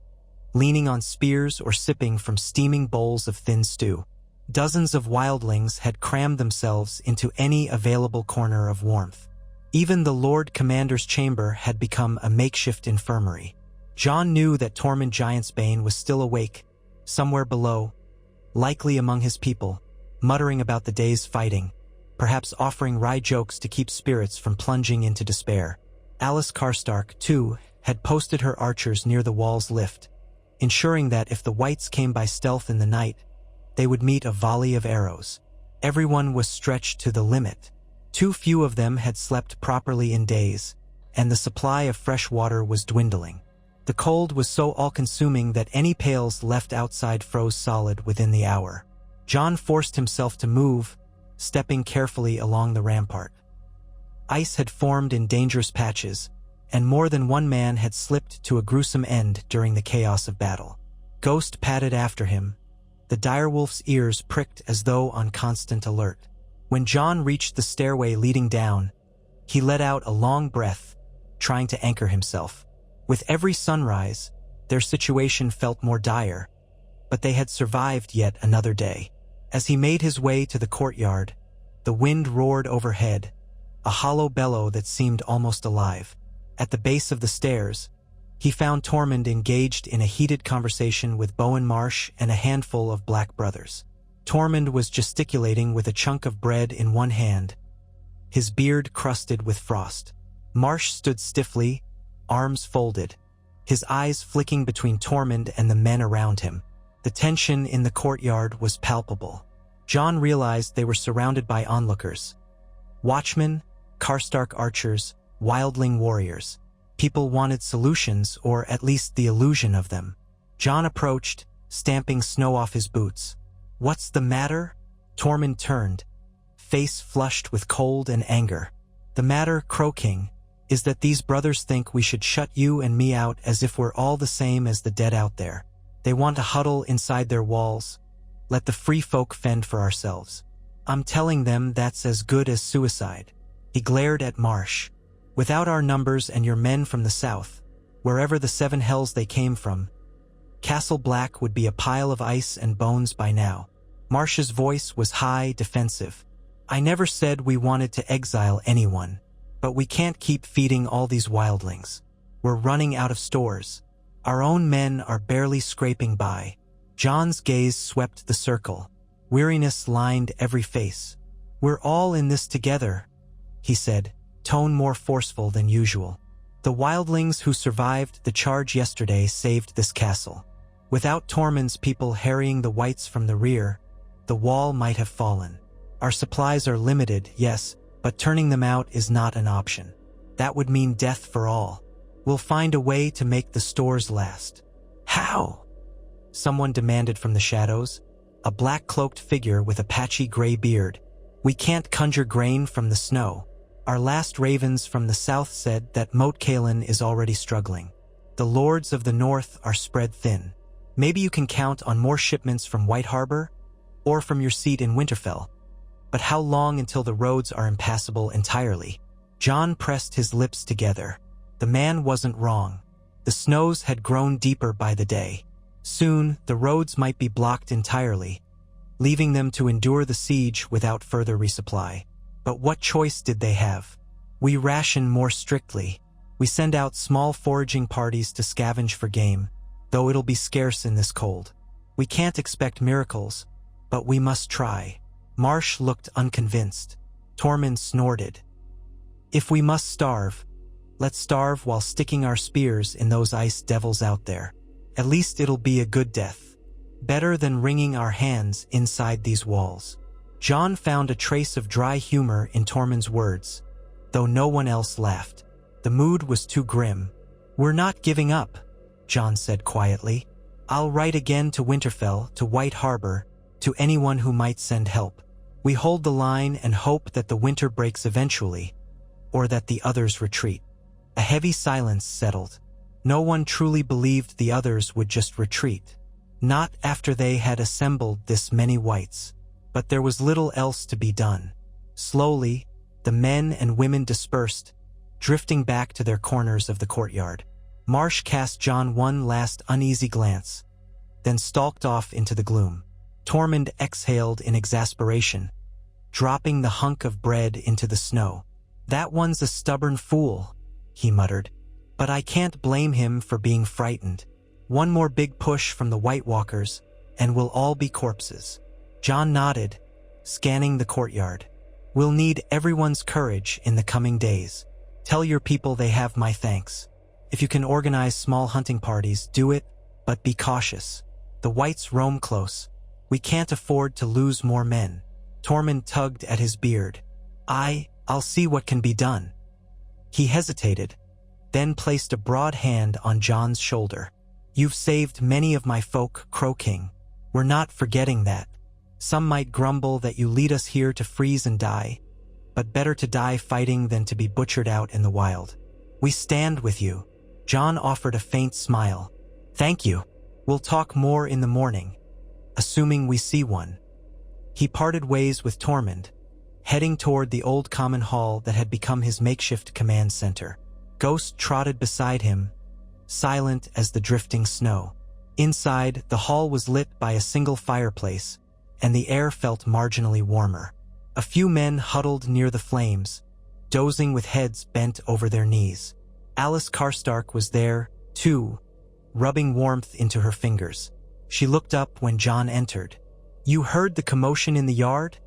leaning on spears or sipping from steaming bowls of thin stew. Dozens of wildlings had crammed themselves into any available corner of warmth. Even the Lord Commander's chamber had become a makeshift infirmary. Jon knew that Tormund Giantsbane was still awake, somewhere below, likely among his people, muttering about the day's fighting, perhaps offering wry jokes to keep spirits from plunging into despair. Alice Karstark, too, had posted her archers near the wall's lift, ensuring that if the whites came by stealth in the night, they would meet a volley of arrows. Everyone was stretched to the limit. Too few of them had slept properly in days, and the supply of fresh water was dwindling. The cold was so all-consuming that any pails left outside froze solid within the hour. Jon forced himself to move, stepping carefully along the rampart. Ice had formed in dangerous patches, and more than one man had slipped to a gruesome end during the chaos of battle. Ghost padded after him, the direwolf's ears pricked as though on constant alert. When Jon reached the stairway leading down, he let out a long breath, trying to anchor himself. With every sunrise, their situation felt more dire, but they had survived yet another day. As he made his way to the courtyard, the wind roared overhead, a hollow bellow that seemed almost alive. At the base of the stairs, he found Tormund engaged in a heated conversation with Bowen Marsh and a handful of black brothers. Tormund was gesticulating with a chunk of bread in one hand, his beard crusted with frost. Marsh stood stiffly, arms folded, his eyes flicking between Tormund and the men around him. The tension in the courtyard was palpable. Jon realized they were surrounded by onlookers. Watchmen, Karstark archers, wildling warriors. People wanted solutions, or at least the illusion of them. Jon approached, stamping snow off his boots. "What's the matter?" Tormund turned, face flushed with cold and anger. "The matter, Crow King, is that these brothers think we should shut you and me out as if we're all the same as the dead out there. They want to huddle inside their walls, let the free folk fend for ourselves. I'm telling them that's as good as suicide." He glared at Marsh. "Without our numbers and your men from the south, wherever the seven hells they came from, Castle Black would be a pile of ice and bones by now." Marsh's voice was high, defensive. "I never said we wanted to exile anyone, but we can't keep feeding all these wildlings. We're running out of stores. Our own men are barely scraping by." Jon's gaze swept the circle. Weariness lined every face. "We're all in this together," he said, tone more forceful than usual. "The wildlings who survived the charge yesterday saved this castle. Without Tormund's people harrying the whites from the rear, the wall might have fallen. Our supplies are limited, yes, but turning them out is not an option. That would mean death for all. We'll find a way to make the stores last." "How?" someone demanded from the shadows, a black-cloaked figure with a patchy gray beard. "We can't conjure grain from the snow. Our last ravens from the south said that Moat Cailin is already struggling. The lords of the north are spread thin. Maybe you can count on more shipments from White Harbor, or from your seat in Winterfell. But how long until the roads are impassable entirely?" Jon pressed his lips together. The man wasn't wrong. The snows had grown deeper by the day. Soon, the roads might be blocked entirely, leaving them to endure the siege without further resupply. But what choice did they have? "We ration more strictly. We send out small foraging parties to scavenge for game, though it'll be scarce in this cold. We can't expect miracles, but we must try." Marsh looked unconvinced. Tormund snorted. "If we must starve, let's starve while sticking our spears in those ice devils out there. At least it'll be a good death. Better than wringing our hands inside these walls." Jon found a trace of dry humor in Tormund's words, though no one else laughed. The mood was too grim. "We're not giving up," Jon said quietly. "I'll write again to Winterfell, to White Harbor, to anyone who might send help. We hold the line and hope that the winter breaks eventually, or that the others retreat." A heavy silence settled. No one truly believed the others would just retreat. Not after they had assembled this many whites. But there was little else to be done. Slowly, the men and women dispersed, drifting back to their corners of the courtyard. Marsh cast Jon one last uneasy glance, then stalked off into the gloom. Tormund exhaled in exasperation, dropping the hunk of bread into the snow. "That one's a stubborn fool," he muttered. "But I can't blame him for being frightened. One more big push from the White Walkers, and we'll all be corpses." Jon nodded, scanning the courtyard. "We'll need everyone's courage in the coming days. Tell your people they have my thanks. If you can organize small hunting parties, do it, but be cautious. The whites roam close. We can't afford to lose more men." Tormund tugged at his beard. I'll see what can be done." He hesitated, then placed a broad hand on Jon's shoulder. "You've saved many of my folk, Crow King. We're not forgetting that. Some might grumble that you lead us here to freeze and die, but better to die fighting than to be butchered out in the wild. We stand with you." Jon offered a faint smile. "Thank you. We'll talk more in the morning, assuming we see one." He parted ways with Tormund, heading toward the old common hall that had become his makeshift command center. Ghost trotted beside him, silent as the drifting snow. Inside, the hall was lit by a single fireplace, and the air felt marginally warmer. A few men huddled near the flames, dozing with heads bent over their knees. Alice Karstark was there, too, rubbing warmth into her fingers. She looked up when Jon entered. "You heard the commotion in the yard?"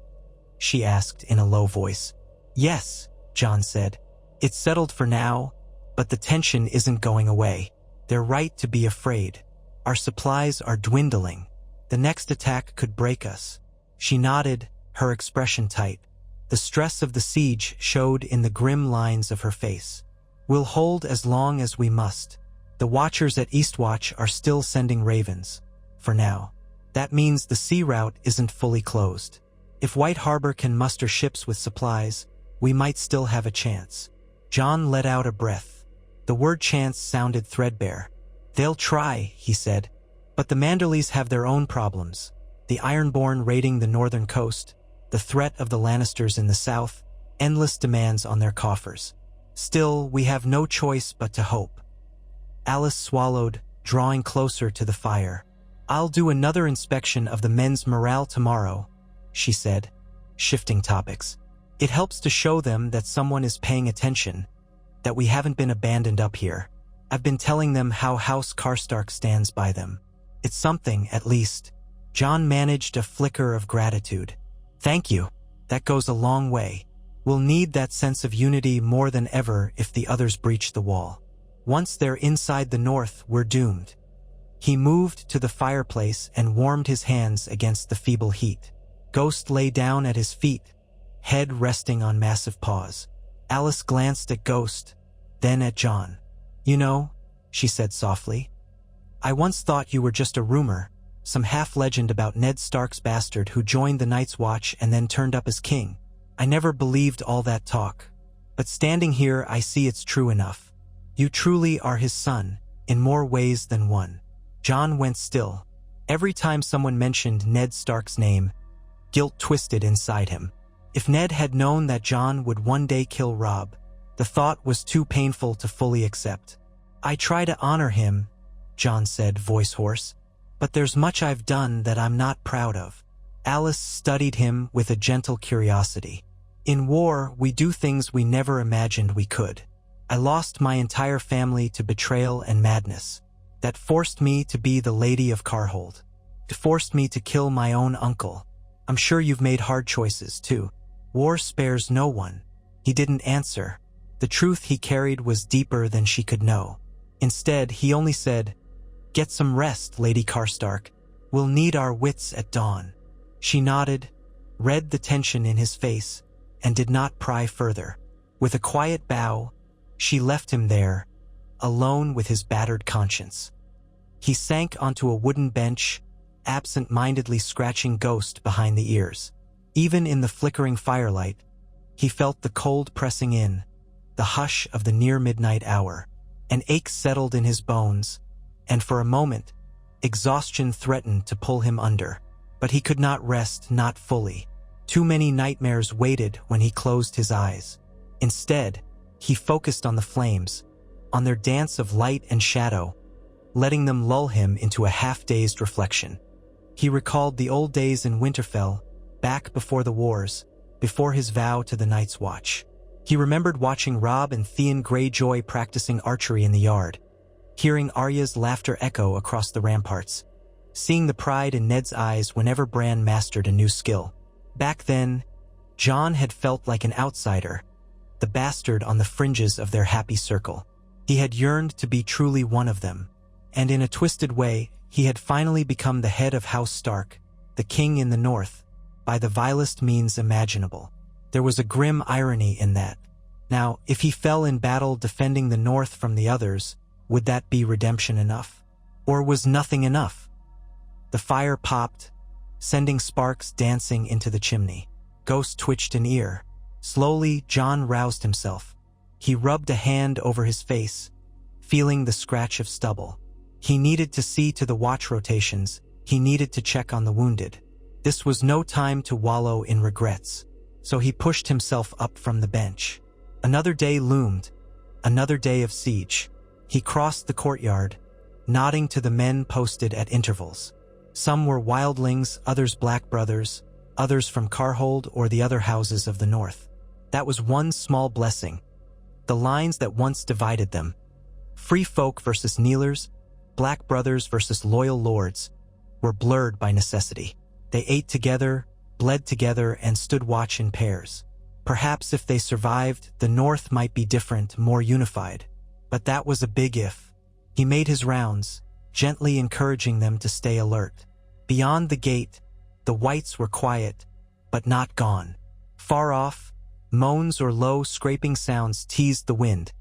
she asked in a low voice. "Yes," Jon said. "It's settled for now, but the tension isn't going away." They're right to be afraid. Our supplies are dwindling. The next attack could break us." She nodded, her expression tight. The stress of the siege showed in the grim lines of her face. "We'll hold as long as we must. The watchers at Eastwatch are still sending ravens. For now. That means the sea route isn't fully closed. If White Harbor can muster ships with supplies, we might still have a chance." John let out a breath. The word chance sounded threadbare. "They'll try," he said. "But the Manderleys have their own problems. The Ironborn raiding the northern coast, the threat of the Lannisters in the south, endless demands on their coffers. Still, we have no choice but to hope." Alice swallowed, drawing closer to the fire. "I'll do another inspection of the men's morale tomorrow," she said, shifting topics. "It helps to show them that someone is paying attention, that we haven't been abandoned up here. I've been telling them how House Karstark stands by them. It's something, at least." John managed a flicker of gratitude. "Thank you. That goes a long way. We'll need that sense of unity more than ever if the others breach the wall. Once they're inside the north, we're doomed." He moved to the fireplace and warmed his hands against the feeble heat. Ghost lay down at his feet, head resting on massive paws. Alice glanced at Ghost, then at John. "You know," she said softly, "I once thought you were just a rumor, some half-legend about Ned Stark's bastard who joined the Night's Watch and then turned up as king. I never believed all that talk. But standing here, I see it's true enough. You truly are his son, in more ways than one." John went still. Every time someone mentioned Ned Stark's name, guilt twisted inside him. If Ned had known that John would one day kill Robb, the thought was too painful to fully accept. "I try to honor him," John said, voice hoarse, "but there's much I've done that I'm not proud of." Alice studied him with a gentle curiosity. "In war, we do things we never imagined we could. I lost my entire family to betrayal and madness. That forced me to be the Lady of Carhold. It forced me to kill my own uncle. I'm sure you've made hard choices, too. War spares no one." He didn't answer. The truth he carried was deeper than she could know. Instead, he only said, "Get some rest, Lady Karstark. We'll need our wits at dawn." She nodded, read the tension in his face, and did not pry further. With a quiet bow, she left him there, alone with his battered conscience. He sank onto a wooden bench, absent-mindedly scratching Ghost behind the ears. Even in the flickering firelight, he felt the cold pressing in, the hush of the near-midnight hour. An ache settled in his bones, and for a moment, exhaustion threatened to pull him under. But he could not rest, not fully. Too many nightmares waited when he closed his eyes. Instead, he focused on the flames, on their dance of light and shadow, letting them lull him into a half-dazed reflection. He recalled the old days in Winterfell, back before the wars, before his vow to the Night's Watch. He remembered watching Robb and Theon Greyjoy practicing archery in the yard, hearing Arya's laughter echo across the ramparts, seeing the pride in Ned's eyes whenever Bran mastered a new skill. Back then, Jon had felt like an outsider, the bastard on the fringes of their happy circle. He had yearned to be truly one of them, and in a twisted way, he had finally become the head of House Stark, the king in the north, by the vilest means imaginable. There was a grim irony in that. Now, if he fell in battle defending the north from the others, would that be redemption enough? Or was nothing enough? The fire popped, sending sparks dancing into the chimney. Ghost twitched an ear. Slowly, Jon roused himself. He rubbed a hand over his face, feeling the scratch of stubble. He needed to see to the watch rotations. He needed to check on the wounded. This was no time to wallow in regrets, so he pushed himself up from the bench. Another day loomed, another day of siege. He crossed the courtyard, nodding to the men posted at intervals. Some were wildlings, others black brothers, others from Carhold or the other houses of the north. That was one small blessing. The lines that once divided them, free folk versus kneelers, black brothers versus loyal lords, were blurred by necessity. They ate together, bled together, and stood watch in pairs. Perhaps if they survived, the North might be different, more unified. But that was a big if. He made his rounds, gently encouraging them to stay alert. Beyond the gate, the whites were quiet, but not gone. Far off, moans or low scraping sounds teased the wind,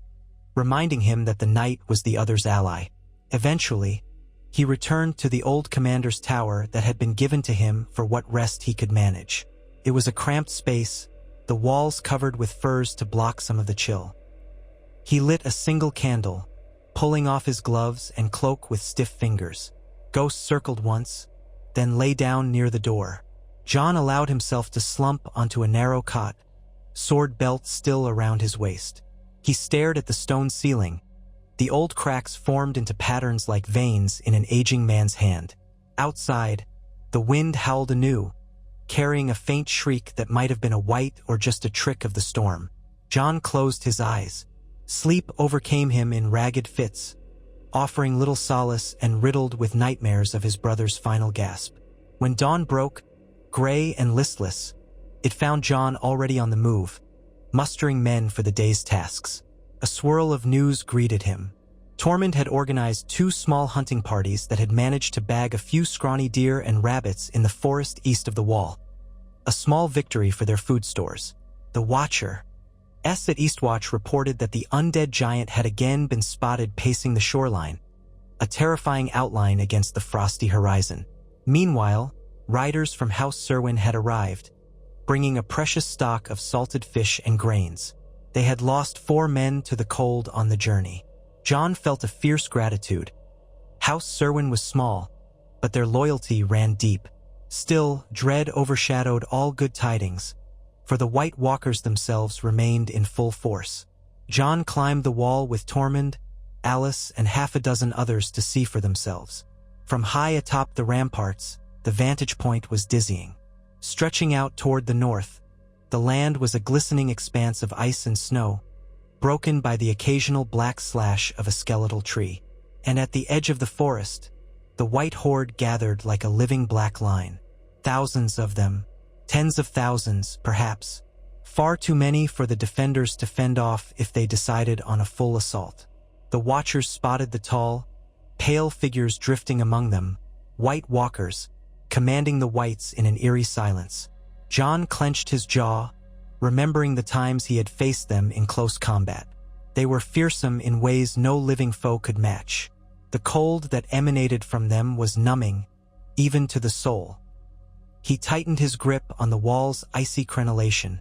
reminding him that the night was the other's ally. Eventually, he returned to the old commander's tower that had been given to him for what rest he could manage. It was a cramped space, the walls covered with furs to block some of the chill. He lit a single candle, pulling off his gloves and cloak with stiff fingers. Ghost circled once, then lay down near the door. John allowed himself to slump onto a narrow cot, sword belt still around his waist. He stared at the stone ceiling. The old cracks formed into patterns like veins in an aging man's hand. Outside, the wind howled anew, carrying a faint shriek that might have been a wight or just a trick of the storm. John closed his eyes. Sleep overcame him in ragged fits, offering little solace and riddled with nightmares of his brother's final gasp. When dawn broke, gray and listless, it found John already on the move, mustering men for the day's tasks. A swirl of news greeted him. Tormund had organized 2 small hunting parties that had managed to bag a few scrawny deer and rabbits in the forest east of the wall. A small victory for their food stores. The Watcher at Eastwatch reported that the undead giant had again been spotted pacing the shoreline, a terrifying outline against the frosty horizon. Meanwhile, riders from House Serwyn had arrived, bringing a precious stock of salted fish and grains. They had lost 4 men to the cold on the journey. John felt a fierce gratitude. House Serwyn was small, but their loyalty ran deep. Still, dread overshadowed all good tidings, for the White Walkers themselves remained in full force. John climbed the wall with Tormund, Alice, and half a dozen others to see for themselves. From high atop the ramparts, the vantage point was dizzying. Stretching out toward the north, the land was a glistening expanse of ice and snow, broken by the occasional black slash of a skeletal tree. And at the edge of the forest, the white horde gathered like a living black line. Thousands of them, tens of thousands, perhaps. Far too many for the defenders to fend off if they decided on a full assault. The Watchers spotted the tall, pale figures drifting among them, White Walkers, commanding the whites in an eerie silence. John clenched his jaw, remembering the times he had faced them in close combat. They were fearsome in ways no living foe could match. The cold that emanated from them was numbing, even to the soul. He tightened his grip on the wall's icy crenellation,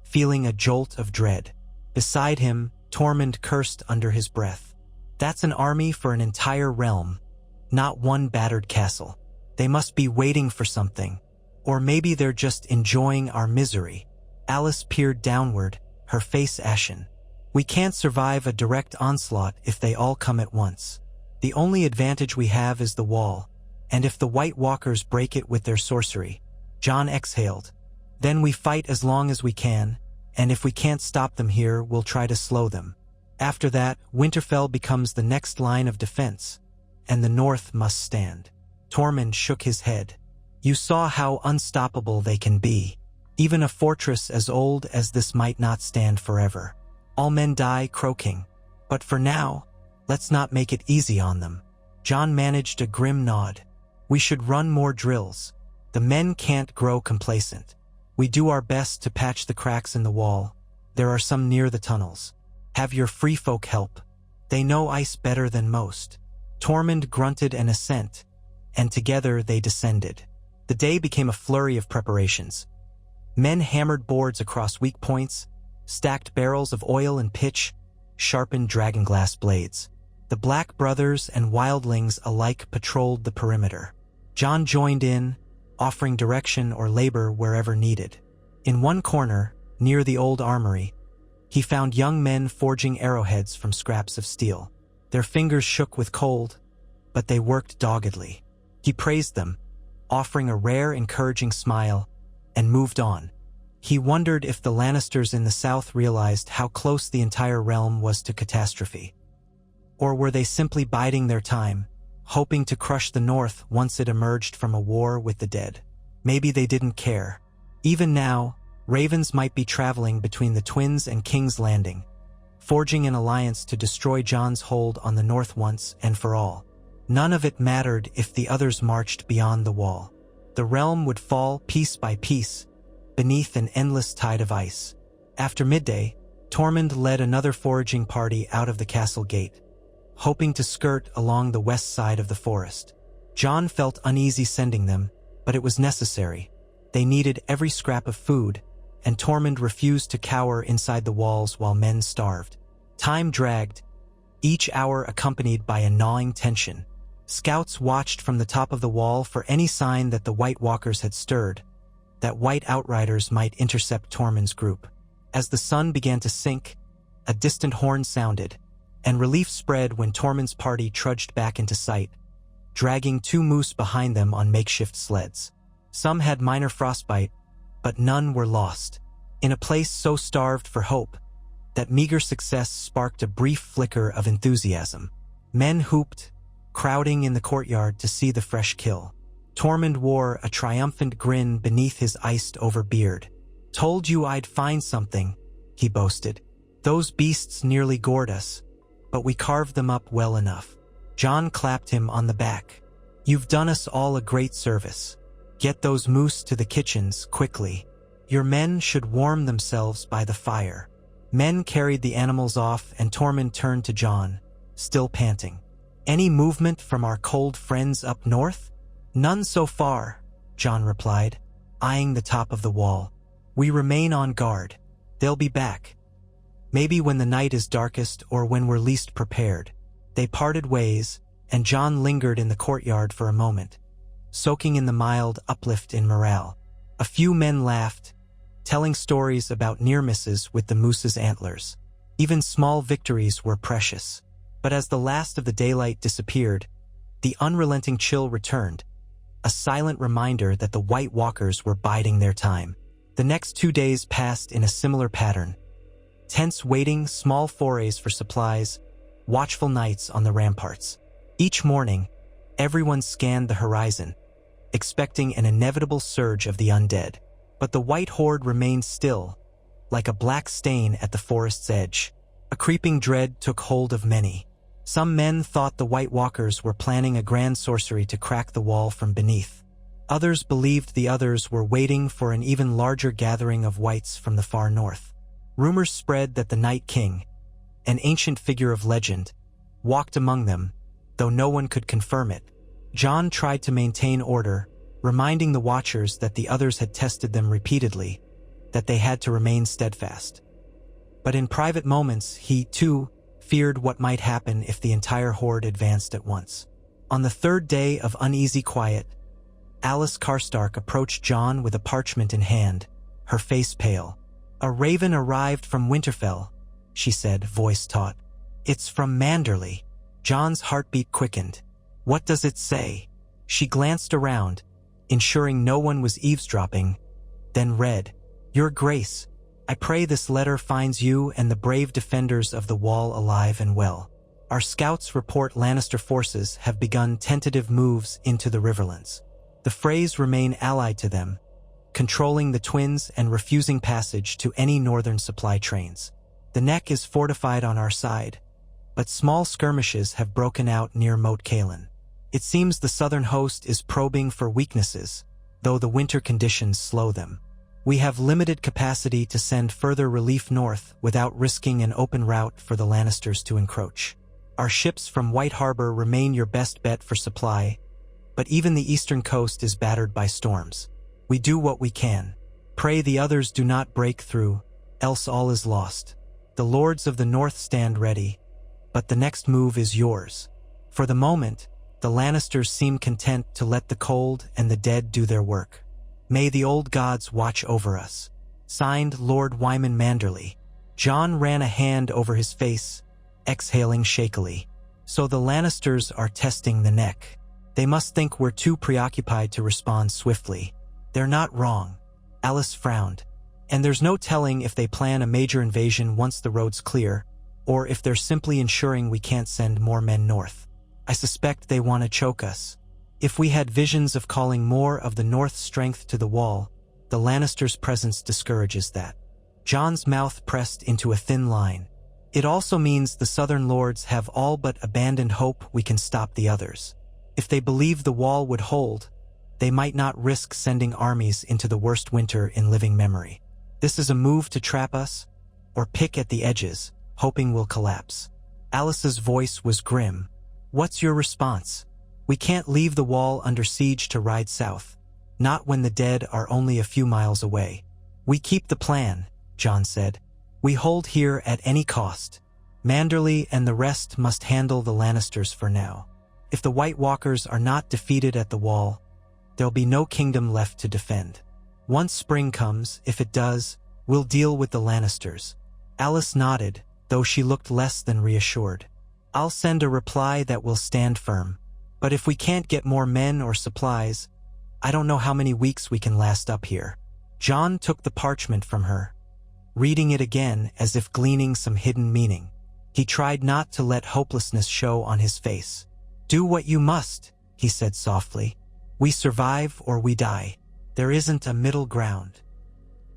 feeling a jolt of dread. Beside him, Tormund cursed under his breath. That's an army for an entire realm, not one battered castle. They must be waiting for something, or maybe they're just enjoying our misery. Alice peered downward, her face ashen. We can't survive a direct onslaught if they all come at once. The only advantage we have is the wall, and if the White Walkers break it with their sorcery. John exhaled. Then we fight as long as we can, and if we can't stop them here, we'll try to slow them. After that, Winterfell becomes the next line of defense, and the North must stand. Tormund shook his head. You saw how unstoppable they can be. Even a fortress as old as this might not stand forever. All men die croaking. But for now, let's not make it easy on them. John managed a grim nod. We should run more drills. The men can't grow complacent. We do our best to patch the cracks in the wall. There are some near the tunnels. Have your free folk help. They know ice better than most. Tormund grunted an assent, and together they descended. The day became a flurry of preparations. Men hammered boards across weak points, stacked barrels of oil and pitch, sharpened dragonglass blades. The Black Brothers and wildlings alike patrolled the perimeter. John joined in, offering direction or labor wherever needed. In one corner, near the old armory, he found young men forging arrowheads from scraps of steel. Their fingers shook with cold, but they worked doggedly. He praised them, offering a rare, encouraging smile, and moved on. He wondered if the Lannisters in the south realized how close the entire realm was to catastrophe. Or were they simply biding their time, hoping to crush the north once it emerged from a war with the dead? Maybe they didn't care. Even now, ravens might be traveling between the Twins and King's Landing, forging an alliance to destroy Jon's hold on the north once and for all. None of it mattered if the others marched beyond the wall. The realm would fall piece by piece, beneath an endless tide of ice. After midday, Tormund led another foraging party out of the castle gate, hoping to skirt along the west side of the forest. Jon felt uneasy sending them, but it was necessary. They needed every scrap of food, and Tormund refused to cower inside the walls while men starved. Time dragged, each hour accompanied by a gnawing tension. Scouts watched from the top of the wall for any sign that the White Walkers had stirred, that White Outriders might intercept Tormund's group. As the sun began to sink, a distant horn sounded, and relief spread when Tormund's party trudged back into sight, dragging 2 moose behind them on makeshift sleds. Some had minor frostbite, but none were lost. In a place so starved for hope, that meager success sparked a brief flicker of enthusiasm. Men hooped, crowding in the courtyard to see the fresh kill. Tormund wore a triumphant grin beneath his iced-over beard. "Told you I'd find something," he boasted. "Those beasts nearly gored us, but we carved them up well enough." Jon clapped him on the back. "You've done us all a great service. Get those moose to the kitchens, quickly. Your men should warm themselves by the fire." Men carried the animals off, and Tormund turned to Jon, still panting. "Any movement from our cold friends up north?" "None so far," Jon replied, eyeing the top of the wall. "We remain on guard. They'll be back. Maybe when the night is darkest or when we're least prepared." They parted ways, and Jon lingered in the courtyard for a moment, soaking in the mild uplift in morale. A few men laughed, telling stories about near misses with the moose's antlers. Even small victories were precious. But as the last of the daylight disappeared, the unrelenting chill returned, a silent reminder that the White Walkers were biding their time. The next 2 days passed in a similar pattern. Tense waiting, small forays for supplies, watchful nights on the ramparts. Each morning, everyone scanned the horizon, expecting an inevitable surge of the undead. But the White Horde remained still, like a black stain at the forest's edge. A creeping dread took hold of many. Some men thought the White Walkers were planning a grand sorcery to crack the wall from beneath. Others believed the others were waiting for an even larger gathering of whites from the far north. Rumors spread that the Night King, an ancient figure of legend, walked among them, though no one could confirm it. Jon tried to maintain order, reminding the Watchers that the others had tested them repeatedly, that they had to remain steadfast. But in private moments, he, too, feared what might happen if the entire horde advanced at once. On the 3rd day of uneasy quiet, Alice Karstark approached Jon with a parchment in hand, her face pale. "A raven arrived from Winterfell," she said, voice taut. "It's from Manderley." Jon's heartbeat quickened. "What does it say?" She glanced around, ensuring no one was eavesdropping, then read, "Your Grace, I pray this letter finds you and the brave defenders of the wall alive and well. Our scouts report Lannister forces have begun tentative moves into the Riverlands. The Freys remain allied to them, controlling the Twins and refusing passage to any northern supply trains. The Neck is fortified on our side, but small skirmishes have broken out near Moat Cailin. It seems the southern host is probing for weaknesses, though the winter conditions slow them. We have limited capacity to send further relief north without risking an open route for the Lannisters to encroach. Our ships from White Harbor remain your best bet for supply, but even the eastern coast is battered by storms. We do what we can. Pray the others do not break through, else all is lost. The lords of the north stand ready, but the next move is yours." For the moment, the Lannisters seemed content to let the cold and the dead do their work. "May the old gods watch over us." Signed, Lord Wyman Manderley. Jon ran a hand over his face, exhaling shakily. "So the Lannisters are testing the Neck. They must think we're too preoccupied to respond swiftly." "They're not wrong." Alice frowned. "And there's no telling if they plan a major invasion once the road's clear, or if they're simply ensuring we can't send more men north. I suspect they want to choke us. If we had visions of calling more of the North's strength to the wall, the Lannisters' presence discourages that." Jon's mouth pressed into a thin line. It also means the Southern Lords have all but abandoned hope we can stop the others. If they believe the wall would hold, they might not risk sending armies into the worst winter in living memory. This is a move to trap us, or pick at the edges, hoping we'll collapse. Alice's voice was grim. What's your response? We can't leave the wall under siege to ride south. Not when the dead are only a few miles away. We keep the plan, Jon said. We hold here at any cost. Manderley and the rest must handle the Lannisters for now. If the White Walkers are not defeated at the wall, there'll be no kingdom left to defend. Once spring comes, if it does, we'll deal with the Lannisters. Alice nodded, though she looked less than reassured. I'll send a reply that will stand firm. But if we can't get more men or supplies, I don't know how many weeks we can last up here. Jon took the parchment from her, reading it again as if gleaning some hidden meaning. He tried not to let hopelessness show on his face. Do what you must, he said softly. We survive or we die. There isn't a middle ground.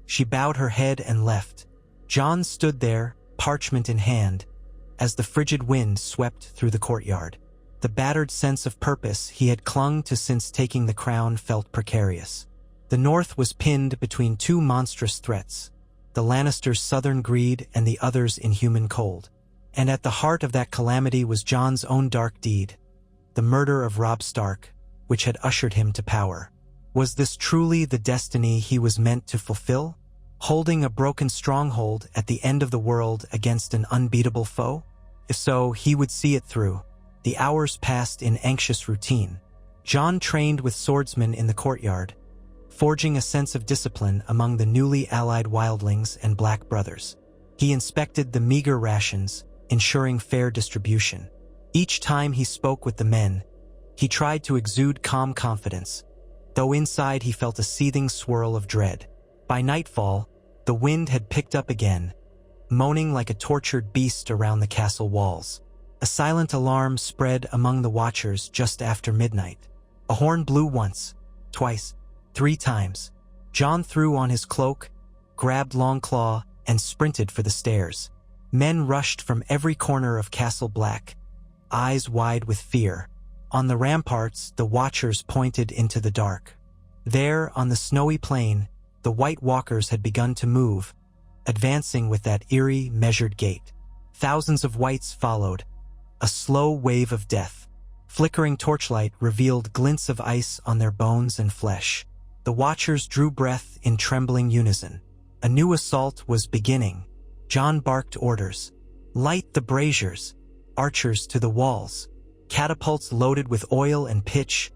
She bowed her head and left. Jon stood there, parchment in hand, as the frigid wind swept through the courtyard. The battered sense of purpose he had clung to since taking the crown felt precarious. The North was pinned between two monstrous threats, the Lannisters' southern greed and the others' inhuman cold. And at the heart of that calamity was Jon's own dark deed, the murder of Robb Stark, which had ushered him to power. Was this truly the destiny he was meant to fulfill? Holding a broken stronghold at the end of the world against an unbeatable foe? If so, he would see it through. The hours passed in anxious routine. Jon trained with swordsmen in the courtyard, forging a sense of discipline among the newly allied wildlings and black brothers. He inspected the meager rations, ensuring fair distribution. Each time he spoke with the men, he tried to exude calm confidence, though inside he felt a seething swirl of dread. By nightfall, the wind had picked up again, moaning like a tortured beast around the castle walls. A silent alarm spread among the watchers just after midnight. A horn blew once, twice, 3 times. Jon threw on his cloak, grabbed Longclaw, and sprinted for the stairs. Men rushed from every corner of Castle Black, eyes wide with fear. On the ramparts, the watchers pointed into the dark. There, on the snowy plain, the White Walkers had begun to move, advancing with that eerie, measured gait. Thousands of whites followed, a slow wave of death. Flickering torchlight revealed glints of ice on their bones and flesh. The watchers drew breath in trembling unison. A new assault was beginning. Jon barked orders. Light the braziers, archers to the walls. Catapults loaded with oil and pitch,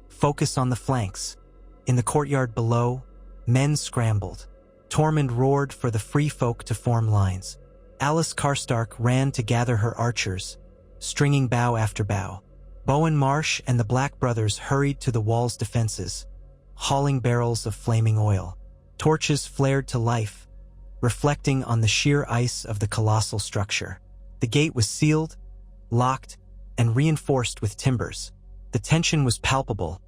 focus on the flanks. In the courtyard below, men scrambled. Tormund roared for the free folk to form lines. Alice Karstark ran to gather her archers, stringing bow after bow. Bowen Marsh and the Black Brothers hurried to the wall's defenses, hauling barrels of flaming oil. Torches flared to life, reflecting on the sheer ice of the colossal structure. The gate was sealed, locked, and reinforced with timbers. The tension was palpable,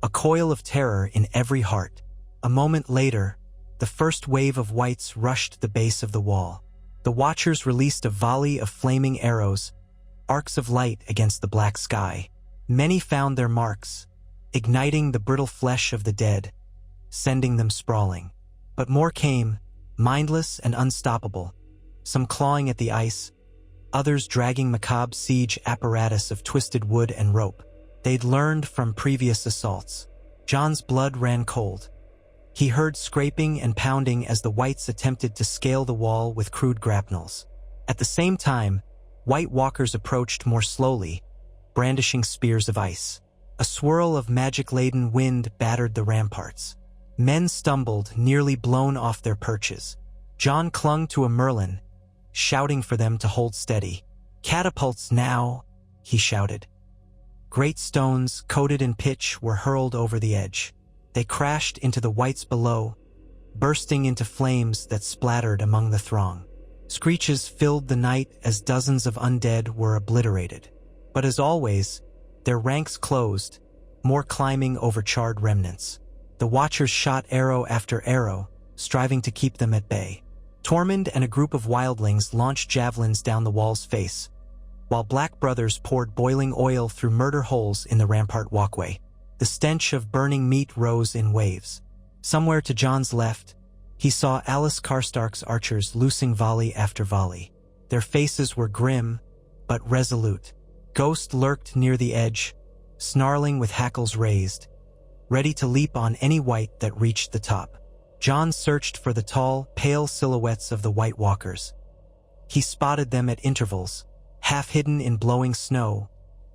a coil of terror in every heart. A moment later, the first wave of whites rushed the base of the wall. The watchers released a volley of flaming arrows, arcs of light against the black sky. Many found their marks, igniting the brittle flesh of the dead, sending them sprawling. But more came, mindless and unstoppable, some clawing at the ice, others dragging macabre siege apparatus of twisted wood and rope. They'd learned from previous assaults. Jon's blood ran cold. He heard scraping and pounding as the whites attempted to scale the wall with crude grapnels. At the same time, White Walkers approached more slowly, brandishing spears of ice. A swirl of magic-laden wind battered the ramparts. Men stumbled, nearly blown off their perches. Jon clung to a merlin, shouting for them to hold steady. "Catapults now," he shouted. Great stones, coated in pitch, were hurled over the edge. They crashed into the whites below, bursting into flames that splattered among the throng. Screeches filled the night as dozens of undead were obliterated. But as always, their ranks closed, more climbing over charred remnants. The watchers shot arrow after arrow, striving to keep them at bay. Tormund and a group of wildlings launched javelins down the wall's face, while black brothers poured boiling oil through murder holes in the rampart walkway. The stench of burning meat rose in waves. Somewhere to Jon's left, he saw Alice Karstark's archers loosing volley after volley. Their faces were grim, but resolute. Ghost lurked near the edge, snarling with hackles raised, ready to leap on any wight that reached the top. Jon searched for the tall, pale silhouettes of the White Walkers. He spotted them at intervals, half hidden in blowing snow,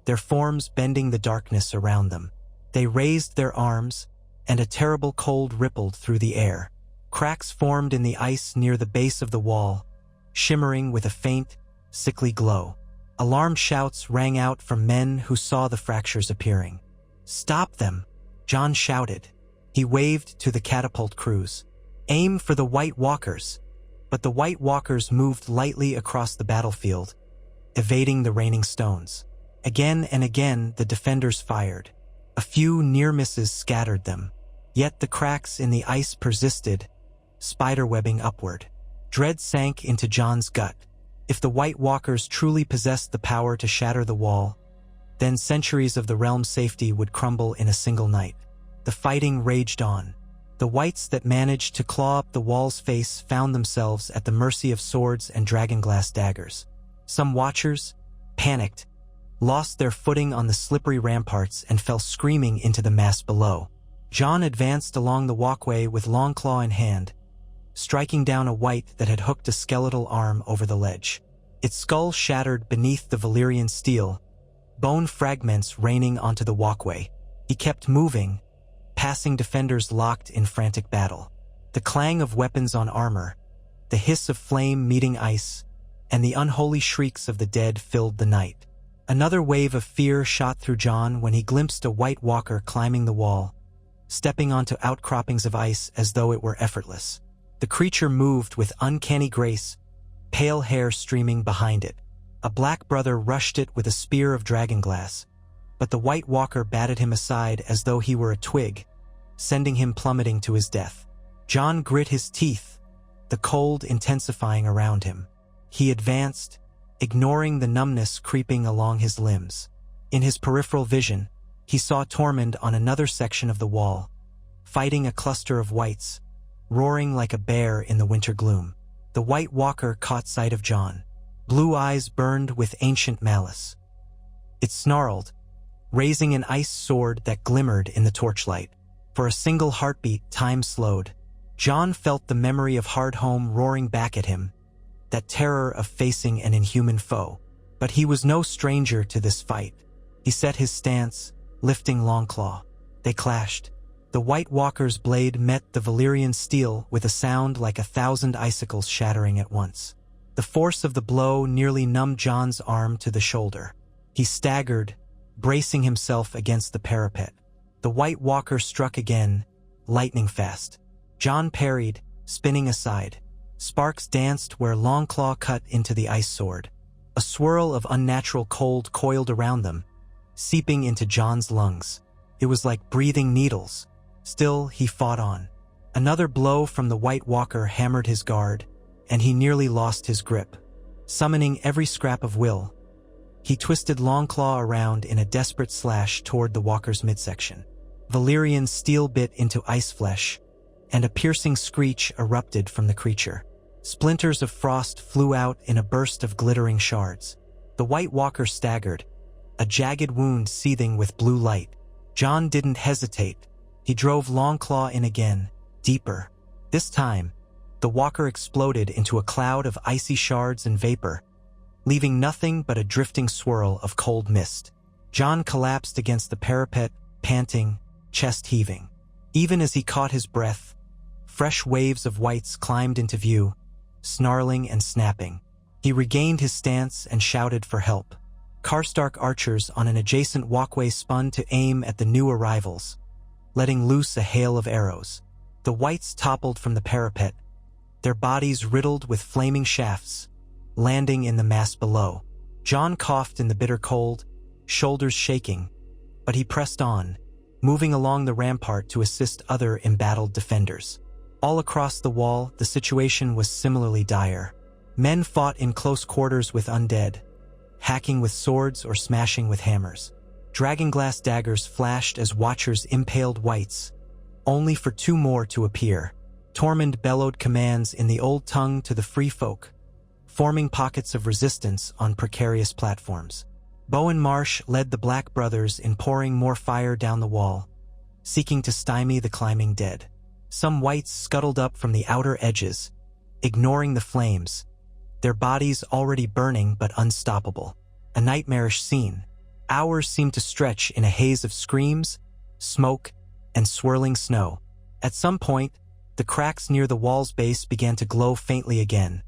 their forms bending the darkness around them. They raised their arms, and a terrible cold rippled through the air. Cracks formed in the ice near the base of the wall, shimmering with a faint, sickly glow. Alarmed shouts rang out from men who saw the fractures appearing. "Stop them!" Jon shouted. He waved to the catapult crews. "Aim for the White Walkers!" But the White Walkers moved lightly across the battlefield, evading the raining stones. Again and again the defenders fired. A few near misses scattered them. Yet the cracks in the ice persisted, spiderwebbing upward. Dread sank into Jon's gut. If the White Walkers truly possessed the power to shatter the wall, then centuries of the realm's safety would crumble in a single night. The fighting raged on. The wights that managed to claw up the wall's face found themselves at the mercy of swords and dragonglass daggers. Some watchers, panicked, lost their footing on the slippery ramparts and fell screaming into the mass below. Jon advanced along the walkway with Longclaw in hand, striking down a wight that had hooked a skeletal arm over the ledge. Its skull shattered beneath the Valyrian steel, bone fragments raining onto the walkway. He kept moving, passing defenders locked in frantic battle. The clang of weapons on armor, the hiss of flame meeting ice, and the unholy shrieks of the dead filled the night. Another wave of fear shot through Jon when he glimpsed a White Walker climbing the wall, stepping onto outcroppings of ice as though it were effortless. The creature moved with uncanny grace, pale hair streaming behind it. A black brother rushed it with a spear of dragonglass, but the White Walker batted him aside as though he were a twig, sending him plummeting to his death. Jon grit his teeth, the cold intensifying around him. He advanced, ignoring the numbness creeping along his limbs. In his peripheral vision, he saw Tormund on another section of the wall, fighting a cluster of wights, roaring like a bear in the winter gloom. The White Walker caught sight of Jon. Blue eyes burned with ancient malice. It snarled, raising an ice sword that glimmered in the torchlight. For a single heartbeat, time slowed. Jon felt the memory of Hardhome roaring back at him, that terror of facing an inhuman foe. But he was no stranger to this fight. He set his stance, lifting Longclaw. They clashed. The White Walker's blade met the Valyrian steel with a sound like 1,000 icicles shattering at once. The force of the blow nearly numbed Jon's arm to the shoulder. He staggered, bracing himself against the parapet. The White Walker struck again, lightning fast. Jon parried, spinning aside. Sparks danced where Longclaw cut into the ice sword. A swirl of unnatural cold coiled around them, seeping into Jon's lungs. It was like breathing needles. Still, he fought on. Another blow from the White Walker hammered his guard, and he nearly lost his grip. Summoning every scrap of will, he twisted Longclaw around in a desperate slash toward the Walker's midsection. Valyrian steel bit into ice flesh, and a piercing screech erupted from the creature. Splinters of frost flew out in a burst of glittering shards. The White Walker staggered, a jagged wound seething with blue light. Jon didn't hesitate. He drove Longclaw in again, deeper. This time, the Walker exploded into a cloud of icy shards and vapor, leaving nothing but a drifting swirl of cold mist. Jon collapsed against the parapet, panting, chest heaving. Even as he caught his breath, fresh waves of wights climbed into view, snarling and snapping. He regained his stance and shouted for help. Karstark archers on an adjacent walkway spun to aim at the new arrivals, letting loose a hail of arrows. The wights toppled from the parapet, their bodies riddled with flaming shafts, landing in the mass below. Jon coughed in the bitter cold, shoulders shaking, but he pressed on, moving along the rampart to assist other embattled defenders. All across the wall, the situation was similarly dire. Men fought in close quarters with undead, hacking with swords or smashing with hammers. Dragonglass daggers flashed as watchers impaled wights, only for two more to appear. Tormund bellowed commands in the old tongue to the free folk, forming pockets of resistance on precarious platforms. Bowen Marsh led the Black Brothers in pouring more fire down the wall, seeking to stymie the climbing dead. Some wights scuttled up from the outer edges, ignoring the flames, their bodies already burning but unstoppable. A nightmarish scene. Hours seemed to stretch in a haze of screams, smoke, and swirling snow. At some point, the cracks near the wall's base began to glow faintly again,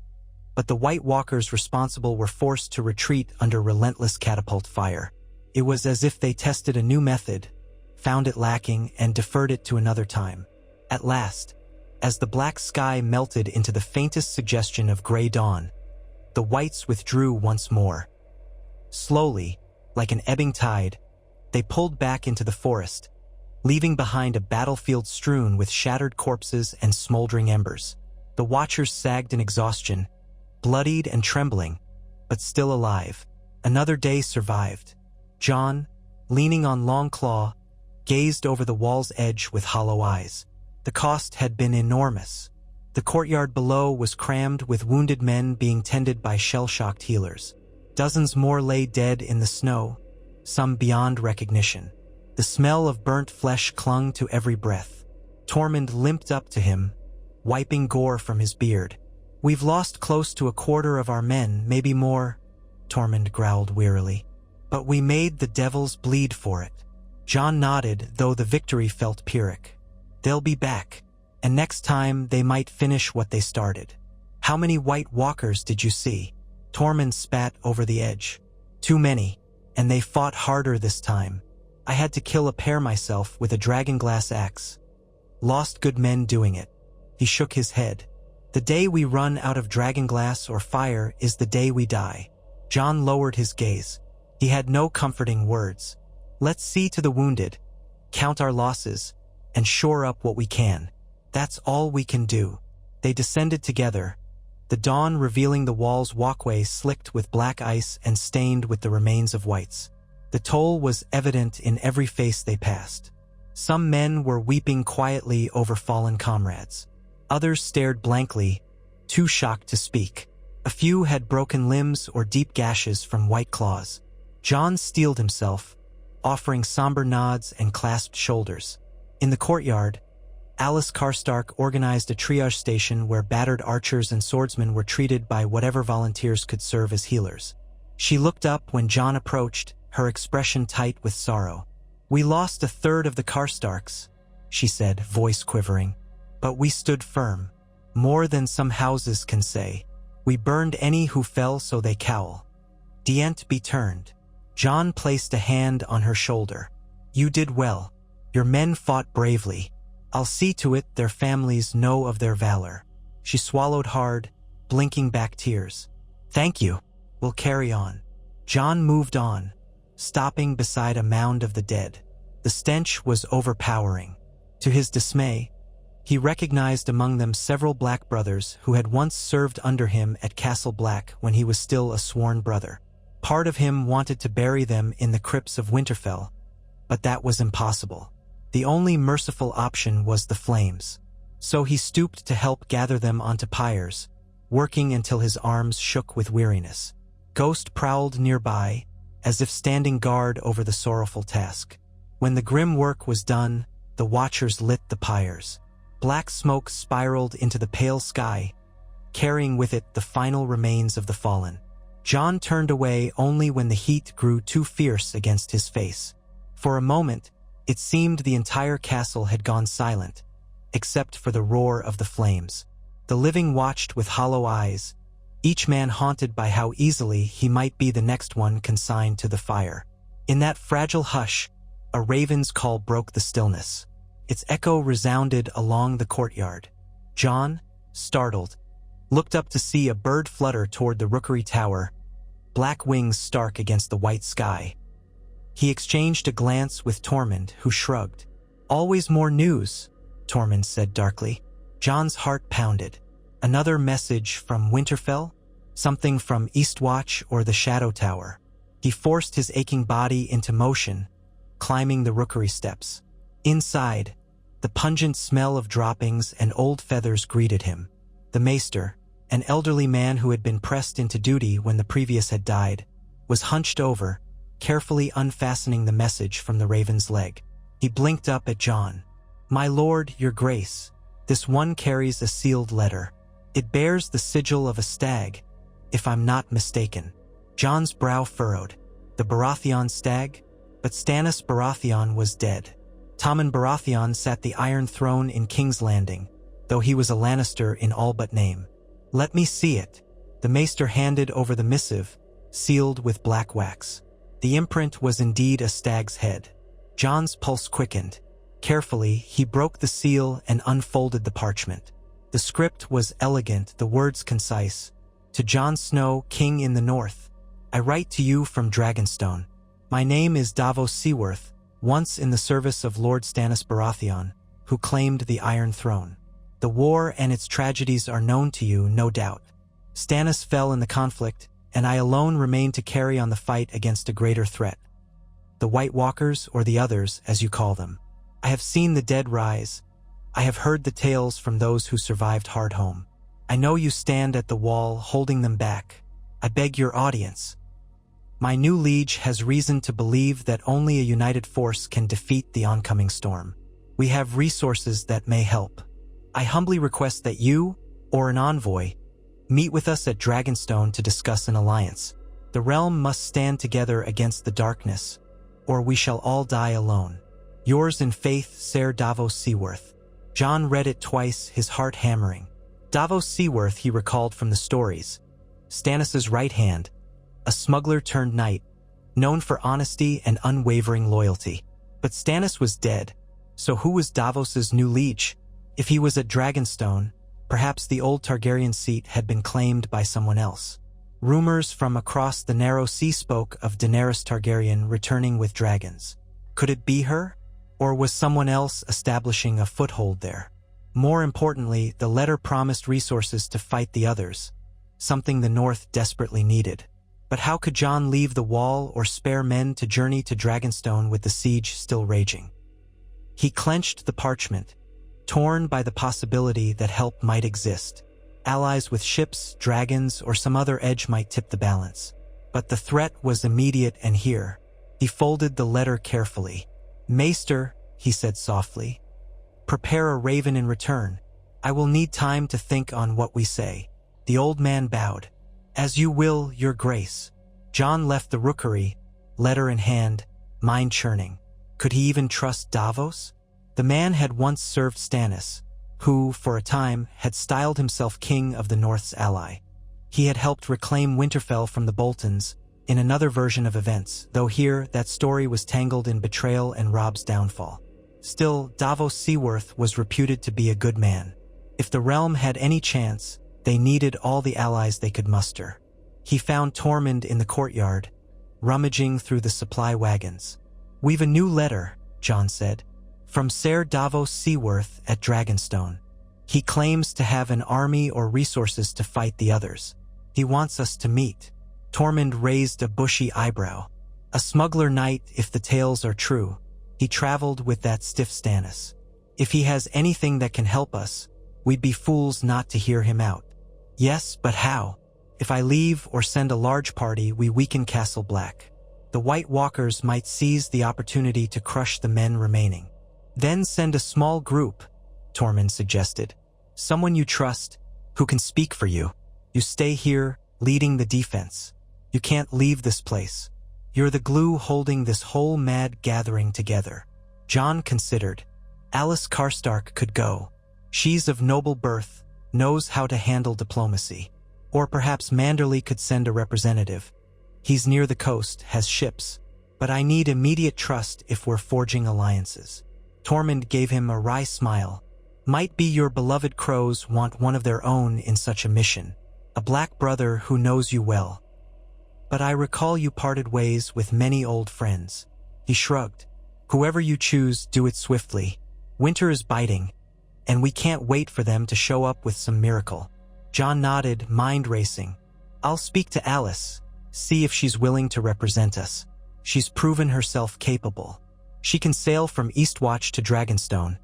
but the White Walkers responsible were forced to retreat under relentless catapult fire. It was as if they tested a new method, found it lacking, and deferred it to another time. At last, as the black sky melted into the faintest suggestion of gray dawn, the Whites withdrew once more. Slowly, like an ebbing tide, they pulled back into the forest, leaving behind a battlefield strewn with shattered corpses and smoldering embers. The Watchers sagged in exhaustion, bloodied and trembling, but still alive. Another day survived. Jon, leaning on Longclaw, gazed over the wall's edge with hollow eyes. The cost had been enormous. The courtyard below was crammed with wounded men being tended by shell-shocked healers. Dozens more lay dead in the snow, some beyond recognition. The smell of burnt flesh clung to every breath. Tormund limped up to him, wiping gore from his beard. "We've lost close to a quarter of our men, maybe more," Tormund growled wearily. "But we made the devils bleed for it." Jon nodded, though the victory felt Pyrrhic. "They'll be back, and next time they might finish what they started." "How many White Walkers did you see?" Tormund spat over the edge. "Too many, and they fought harder this time. I had to kill a pair myself with a dragonglass axe. Lost good men doing it." He shook his head. "The day we run out of dragonglass or fire is the day we die." Jon lowered his gaze. He had no comforting words. "Let's see to the wounded, count our losses, and shore up what we can. That's all we can do." They descended together, the dawn revealing the wall's walkway slicked with black ice and stained with the remains of wights. The toll was evident in every face they passed. Some men were weeping quietly over fallen comrades. Others stared blankly, too shocked to speak. A few had broken limbs or deep gashes from white claws. Jon steeled himself, offering somber nods and clasped shoulders. In the courtyard, Alice Karstark organized a triage station where battered archers and swordsmen were treated by whatever volunteers could serve as healers. She looked up when Jon approached, her expression tight with sorrow. "We lost a third of the Karstarks," she said, voice quivering. "But we stood firm. More than some houses can say. We burned any who fell so they cowl. Dient be turned." Jon placed a hand on her shoulder. "You did well. Your men fought bravely. I'll see to it their families know of their valor." She swallowed hard, blinking back tears. "Thank you. We'll carry on." Jon moved on, stopping beside a mound of the dead. The stench was overpowering. To his dismay, he recognized among them several Black brothers who had once served under him at Castle Black when he was still a sworn brother. Part of him wanted to bury them in the crypts of Winterfell, but that was impossible. The only merciful option was the flames. So he stooped to help gather them onto pyres, working until his arms shook with weariness. Ghost prowled nearby, as if standing guard over the sorrowful task. When the grim work was done, the Watchers lit the pyres. Black smoke spiraled into the pale sky, carrying with it the final remains of the fallen. Jon turned away only when the heat grew too fierce against his face. For a moment, it seemed the entire castle had gone silent, except for the roar of the flames. The living watched with hollow eyes, each man haunted by how easily he might be the next one consigned to the fire. In that fragile hush, a raven's call broke the stillness. Its echo resounded along the courtyard. Jon, startled, looked up to see a bird flutter toward the rookery tower, black wings stark against the white sky. He exchanged a glance with Tormund, who shrugged. "Always more news," Tormund said darkly. Jon's heart pounded. Another message from Winterfell? Something from Eastwatch or the Shadow Tower? He forced his aching body into motion, climbing the rookery steps. Inside, the pungent smell of droppings and old feathers greeted him. The maester, an elderly man who had been pressed into duty when the previous had died, was hunched over, carefully unfastening the message from the raven's leg. He blinked up at Jon. "My lord, your grace, this one carries a sealed letter. It bears the sigil of a stag, if I'm not mistaken." Jon's brow furrowed. The Baratheon stag? But Stannis Baratheon was dead. Tommen Baratheon sat the Iron Throne in King's Landing, though he was a Lannister in all but name. "Let me see it." The maester handed over the missive, sealed with black wax. The imprint was indeed a stag's head. Jon's pulse quickened. Carefully, he broke the seal and unfolded the parchment. The script was elegant, the words concise. "To Jon Snow, King in the North, I write to you from Dragonstone. My name is Davos Seaworth, once in the service of Lord Stannis Baratheon, who claimed the Iron Throne. The war and its tragedies are known to you, no doubt. Stannis fell in the conflict, and I alone remain to carry on the fight against a greater threat. The White Walkers, or the others, as you call them. I have seen the dead rise. I have heard the tales from those who survived Hardhome. I know you stand at the wall, holding them back. I beg your audience. My new liege has reason to believe that only a united force can defeat the oncoming storm. We have resources that may help. I humbly request that you, or an envoy, meet with us at Dragonstone to discuss an alliance. The realm must stand together against the darkness, or we shall all die alone. Yours in faith, Ser Davos Seaworth." Jon read it twice, his heart hammering. Davos Seaworth he recalled from the stories. Stannis' right hand, a smuggler-turned-knight, known for honesty and unwavering loyalty. But Stannis was dead, so who was Davos's new liege? If he was at Dragonstone, perhaps the old Targaryen seat had been claimed by someone else. Rumors from across the narrow sea spoke of Daenerys Targaryen returning with dragons. Could it be her? Or was someone else establishing a foothold there? More importantly, the letter promised resources to fight the others, something the North desperately needed. But how could Jon leave the wall or spare men to journey to Dragonstone with the siege still raging? He clenched the parchment, torn by the possibility that help might exist. Allies with ships, dragons, or some other edge might tip the balance. But the threat was immediate and here. He folded the letter carefully. "Maester," he said softly, "prepare a raven in return. I will need time to think on what we say." The old man bowed. "As you will, your grace." Jon left the rookery, letter in hand, mind churning. Could he even trust Davos? The man had once served Stannis, who, for a time, had styled himself king of the North's ally. He had helped reclaim Winterfell from the Boltons, in another version of events, though here that story was tangled in betrayal and Robb's downfall. Still, Davos Seaworth was reputed to be a good man. If the realm had any chance, they needed all the allies they could muster. He found Tormund in the courtyard, rummaging through the supply wagons. "We've a new letter," Jon said, "from Ser Davos Seaworth at Dragonstone. He claims to have an army or resources to fight the others. He wants us to meet." Tormund raised a bushy eyebrow. "A smuggler knight, if the tales are true. He traveled with that stiff Stannis. If he has anything that can help us, we'd be fools not to hear him out." "Yes, but how? If I leave or send a large party, we weaken Castle Black. The White Walkers might seize the opportunity to crush the men remaining." "Then send a small group," Tormund suggested. "Someone you trust, who can speak for you. You stay here, leading the defense. You can't leave this place. You're the glue holding this whole mad gathering together." Jon considered. Alice Karstark could go. She's of noble birth, knows how to handle diplomacy. Or perhaps Manderley could send a representative. He's near the coast, has ships. But I need immediate trust if we're forging alliances. Tormund gave him a wry smile. "Might be your beloved crows want one of their own in such a mission. A black brother who knows you well. But I recall you parted ways with many old friends." He shrugged. "Whoever you choose, do it swiftly. Winter is biting, and we can't wait for them to show up with some miracle." John nodded, mind racing. "I'll speak to Alice, see if she's willing to represent us. She's proven herself capable. She can sail from Eastwatch to Dragonstone.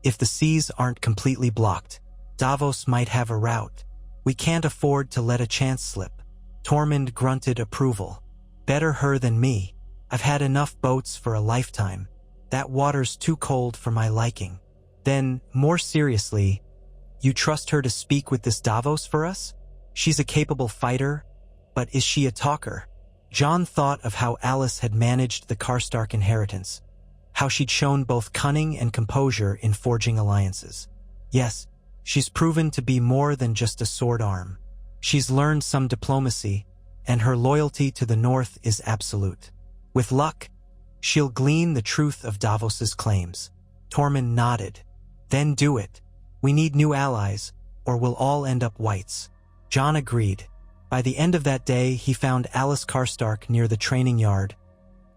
If the seas aren't completely blocked, Davos might have a route. We can't afford to let a chance slip." Tormund grunted approval. "Better her than me. I've had enough boats for a lifetime. That water's too cold for my liking." Then, more seriously, "You trust her to speak with this Davos for us? She's a capable fighter, but is she a talker?" John thought of how Alice had managed the Karstark inheritance, how she'd shown both cunning and composure in forging alliances. Yes, she's proven to be more than just a sword arm. She's learned some diplomacy, and her loyalty to the North is absolute. With luck, she'll glean the truth of Davos's claims. Tormund nodded. "Then do it. We need new allies, or we'll all end up whites." John agreed. By the end of that day, he found Alice Karstark near the training yard,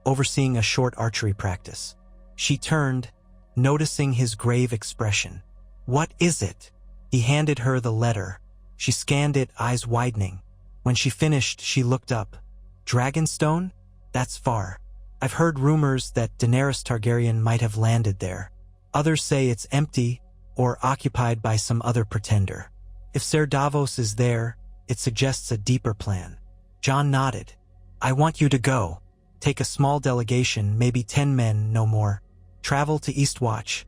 overseeing a short archery practice. She turned, noticing his grave expression. "What is it?" He handed her the letter. She scanned it, eyes widening. When she finished, she looked up. "Dragonstone? That's far. I've heard rumors that Daenerys Targaryen might have landed there. Others say it's empty or occupied by some other pretender. If Ser Davos is there, it suggests a deeper plan." John nodded. "I want you to go. Take a small delegation, maybe 10 men, no more. Travel to Eastwatch,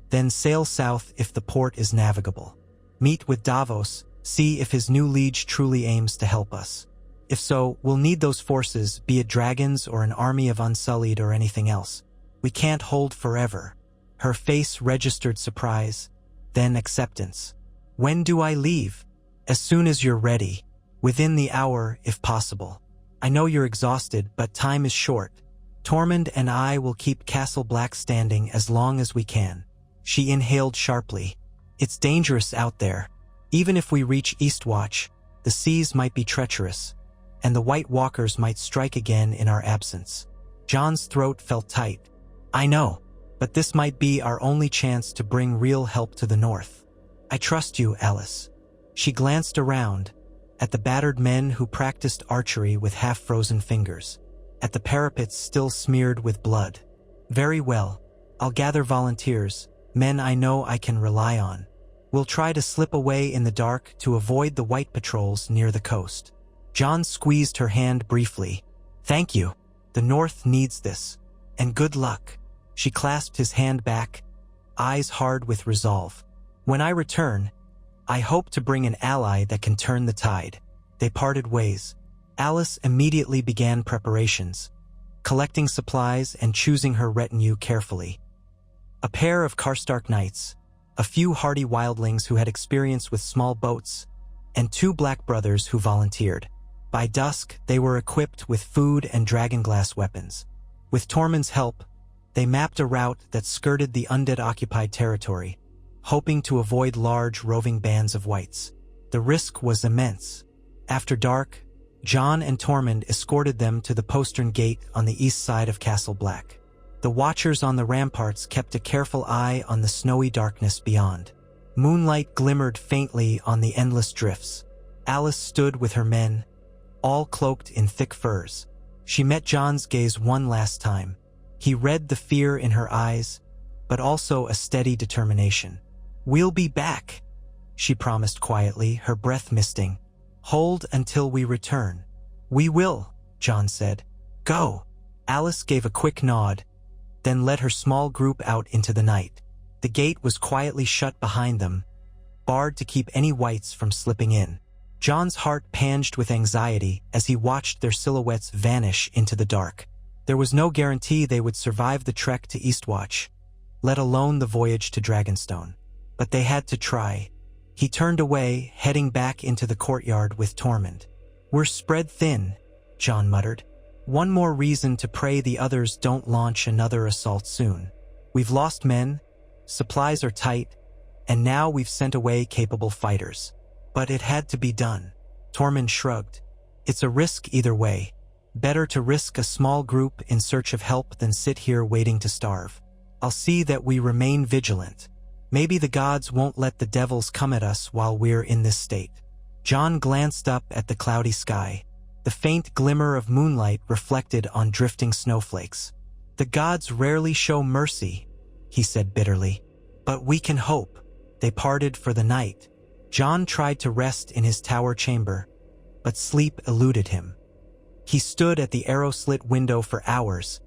then sail south if the port is navigable. Meet with Davos, see if his new liege truly aims to help us. If so, we'll need those forces, be it dragons or an army of Unsullied or anything else. We can't hold forever." Her face registered surprise, then acceptance. "When do I leave?" "As soon as you're ready. Within the hour, if possible. I know you're exhausted, but time is short. Tormund and I will keep Castle Black standing as long as we can." She inhaled sharply. "It's dangerous out there. Even if we reach Eastwatch, the seas might be treacherous, and the White Walkers might strike again in our absence." John's throat felt tight. "I know, but this might be our only chance to bring real help to the North. I trust you, Alice." She glanced around, at the battered men who practiced archery with half-frozen fingers, at the parapets still smeared with blood. "Very well. I'll gather volunteers, men I know I can rely on. We'll try to slip away in the dark to avoid the white patrols near the coast." John squeezed her hand briefly. "Thank you. The North needs this. And good luck." She clasped his hand back, eyes hard with resolve. "When I return, I hope to bring an ally that can turn the tide." They parted ways. Alice immediately began preparations, collecting supplies and choosing her retinue carefully. A pair of Karstark knights, a few hardy wildlings who had experience with small boats, and 2 black brothers who volunteered. By dusk, they were equipped with food and dragonglass weapons. With Tormund's help, they mapped a route that skirted the undead-occupied territory, hoping to avoid large, roving bands of whites. The risk was immense. After dark, John and Tormund escorted them to the postern gate on the east side of Castle Black. The watchers on the ramparts kept a careful eye on the snowy darkness beyond. Moonlight glimmered faintly on the endless drifts. Alice stood with her men, all cloaked in thick furs. She met John's gaze one last time. He read the fear in her eyes, but also a steady determination. "We'll be back," she promised quietly, her breath misting. "Hold until we return." "We will," John said. "Go." Alice gave a quick nod, then led her small group out into the night. The gate was quietly shut behind them, barred to keep any whites from slipping in. John's heart panged with anxiety as he watched their silhouettes vanish into the dark. There was no guarantee they would survive the trek to Eastwatch, let alone the voyage to Dragonstone. But they had to try. He turned away, heading back into the courtyard with Tormund. "We're spread thin," John muttered. "One more reason to pray the others don't launch another assault soon. We've lost men, supplies are tight, and now we've sent away capable fighters. But it had to be done." Tormund shrugged. "It's a risk either way. Better to risk a small group in search of help than sit here waiting to starve. I'll see that we remain vigilant." Maybe the gods won't let the devils come at us while we're in this state. Jon glanced up at the cloudy sky, the faint glimmer of moonlight reflected on drifting snowflakes. The gods rarely show mercy, he said bitterly. But we can hope. They parted for the night. Jon tried to rest in his tower chamber, but sleep eluded him. He stood at the arrow-slit window for hours,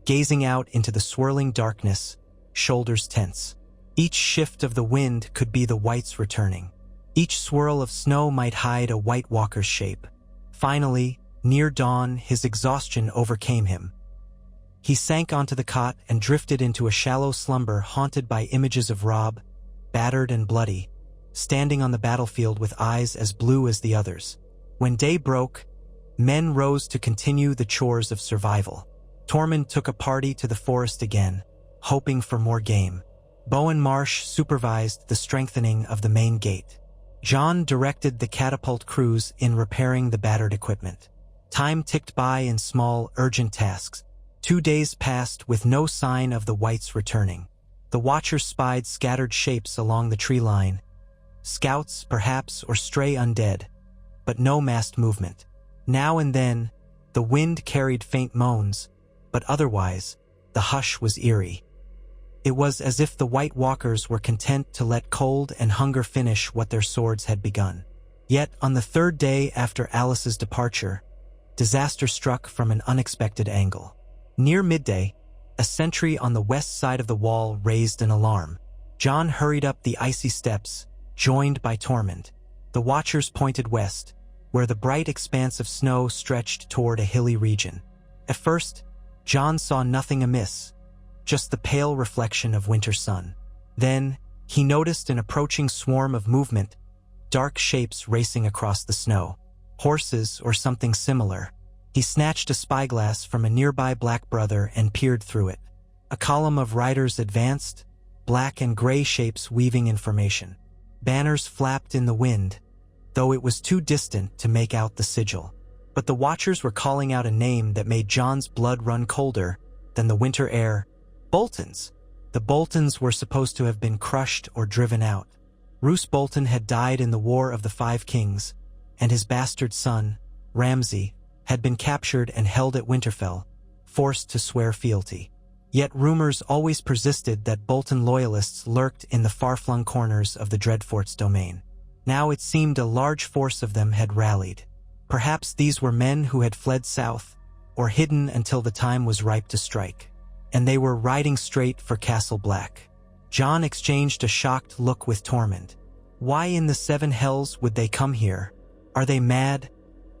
gazing out into the swirling darkness, shoulders tense. Each shift of the wind could be the whites returning. Each swirl of snow might hide a White Walker's shape. Finally, near dawn, his exhaustion overcame him. He sank onto the cot and drifted into a shallow slumber haunted by images of Robb, battered and bloody, standing on the battlefield with eyes as blue as the others. When day broke, men rose to continue the chores of survival. Tormund took a party to the forest again, hoping for more game. Bowen Marsh supervised the strengthening of the main gate. Jon directed the catapult crews in repairing the battered equipment. Time ticked by in small, urgent tasks. 2 days passed with no sign of the whites returning. The watchers spied scattered shapes along the tree line. Scouts, perhaps, or stray undead, but no massed movement. Now and then, the wind carried faint moans, but otherwise, the hush was eerie. It was as if the White Walkers were content to let cold and hunger finish what their swords had begun. Yet, on the 3rd day after Alice's departure, disaster struck from an unexpected angle. Near midday, a sentry on the west side of the wall raised an alarm. Jon hurried up the icy steps, joined by Tormund. The watchers pointed west, where the bright expanse of snow stretched toward a hilly region. At first, Jon saw nothing amiss, just the pale reflection of winter sun. Then, he noticed an approaching swarm of movement, dark shapes racing across the snow. Horses or something similar. He snatched a spyglass from a nearby black brother and peered through it. A column of riders advanced, black and gray shapes weaving information. Banners flapped in the wind, though it was too distant to make out the sigil. But the watchers were calling out a name that made Jon's blood run colder than the winter air. Boltons. The Boltons were supposed to have been crushed or driven out. Roose Bolton had died in the War of the Five Kings, and his bastard son, Ramsay, had been captured and held at Winterfell, forced to swear fealty. Yet rumors always persisted that Bolton loyalists lurked in the far-flung corners of the Dreadfort's domain. Now it seemed a large force of them had rallied. Perhaps these were men who had fled south, or hidden until the time was ripe to strike. And they were riding straight for Castle Black. Jon exchanged a shocked look with Tormund. Why in the seven hells would they come here? Are they mad?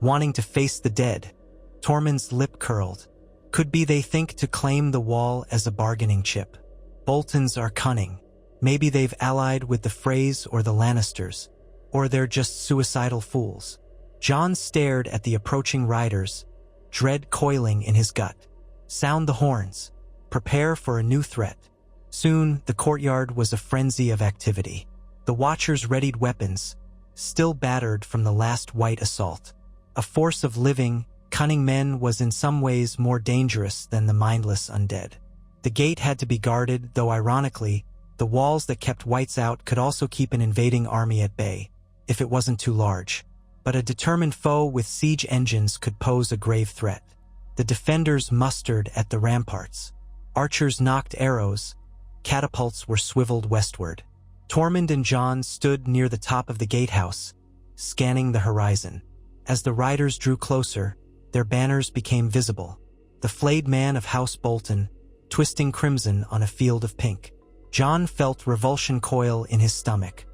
Wanting to face the dead? Tormund's lip curled. Could be they think to claim the wall as a bargaining chip. Boltons are cunning. Maybe they've allied with the Freys or the Lannisters. Or they're just suicidal fools. Jon stared at the approaching riders, dread coiling in his gut. Sound the horns. Prepare for a new threat. Soon, the courtyard was a frenzy of activity. The watchers readied weapons, still battered from the last white assault. A force of living, cunning men was in some ways more dangerous than the mindless undead. The gate had to be guarded, though ironically, the walls that kept whites out could also keep an invading army at bay, if it wasn't too large. But a determined foe with siege engines could pose a grave threat. The defenders mustered at the ramparts. Archers knocked arrows. Catapults were swiveled westward. Tormund and Jon stood near the top of the gatehouse, scanning the horizon. As the riders drew closer, their banners became visible. The flayed man of House Bolton, twisting crimson on a field of pink. Jon felt revulsion coil in his stomach.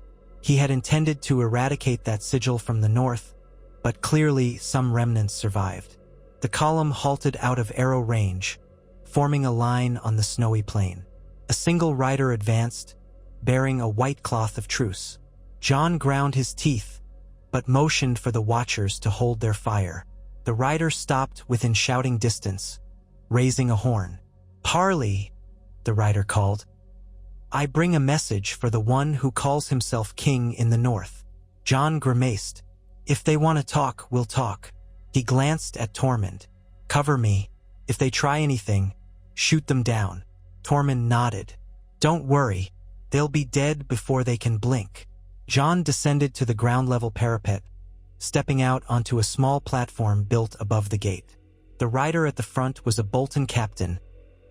He had intended to eradicate that sigil from the north, but clearly some remnants survived. The column halted out of arrow range, forming a line on the snowy plain. A single rider advanced, bearing a white cloth of truce. Jon ground his teeth, but motioned for the watchers to hold their fire. The rider stopped within shouting distance, raising a horn. "Parley," the rider called. "I bring a message for the one who calls himself king in the north." Jon grimaced. "If they want to talk, we'll talk." He glanced at Tormund. "Cover me. If they try anything, shoot them down." Tormund nodded. "Don't worry. They'll be dead before they can blink. John descended to the ground-level parapet, stepping out onto a small platform built above the gate. The rider at the front was a Bolton captain,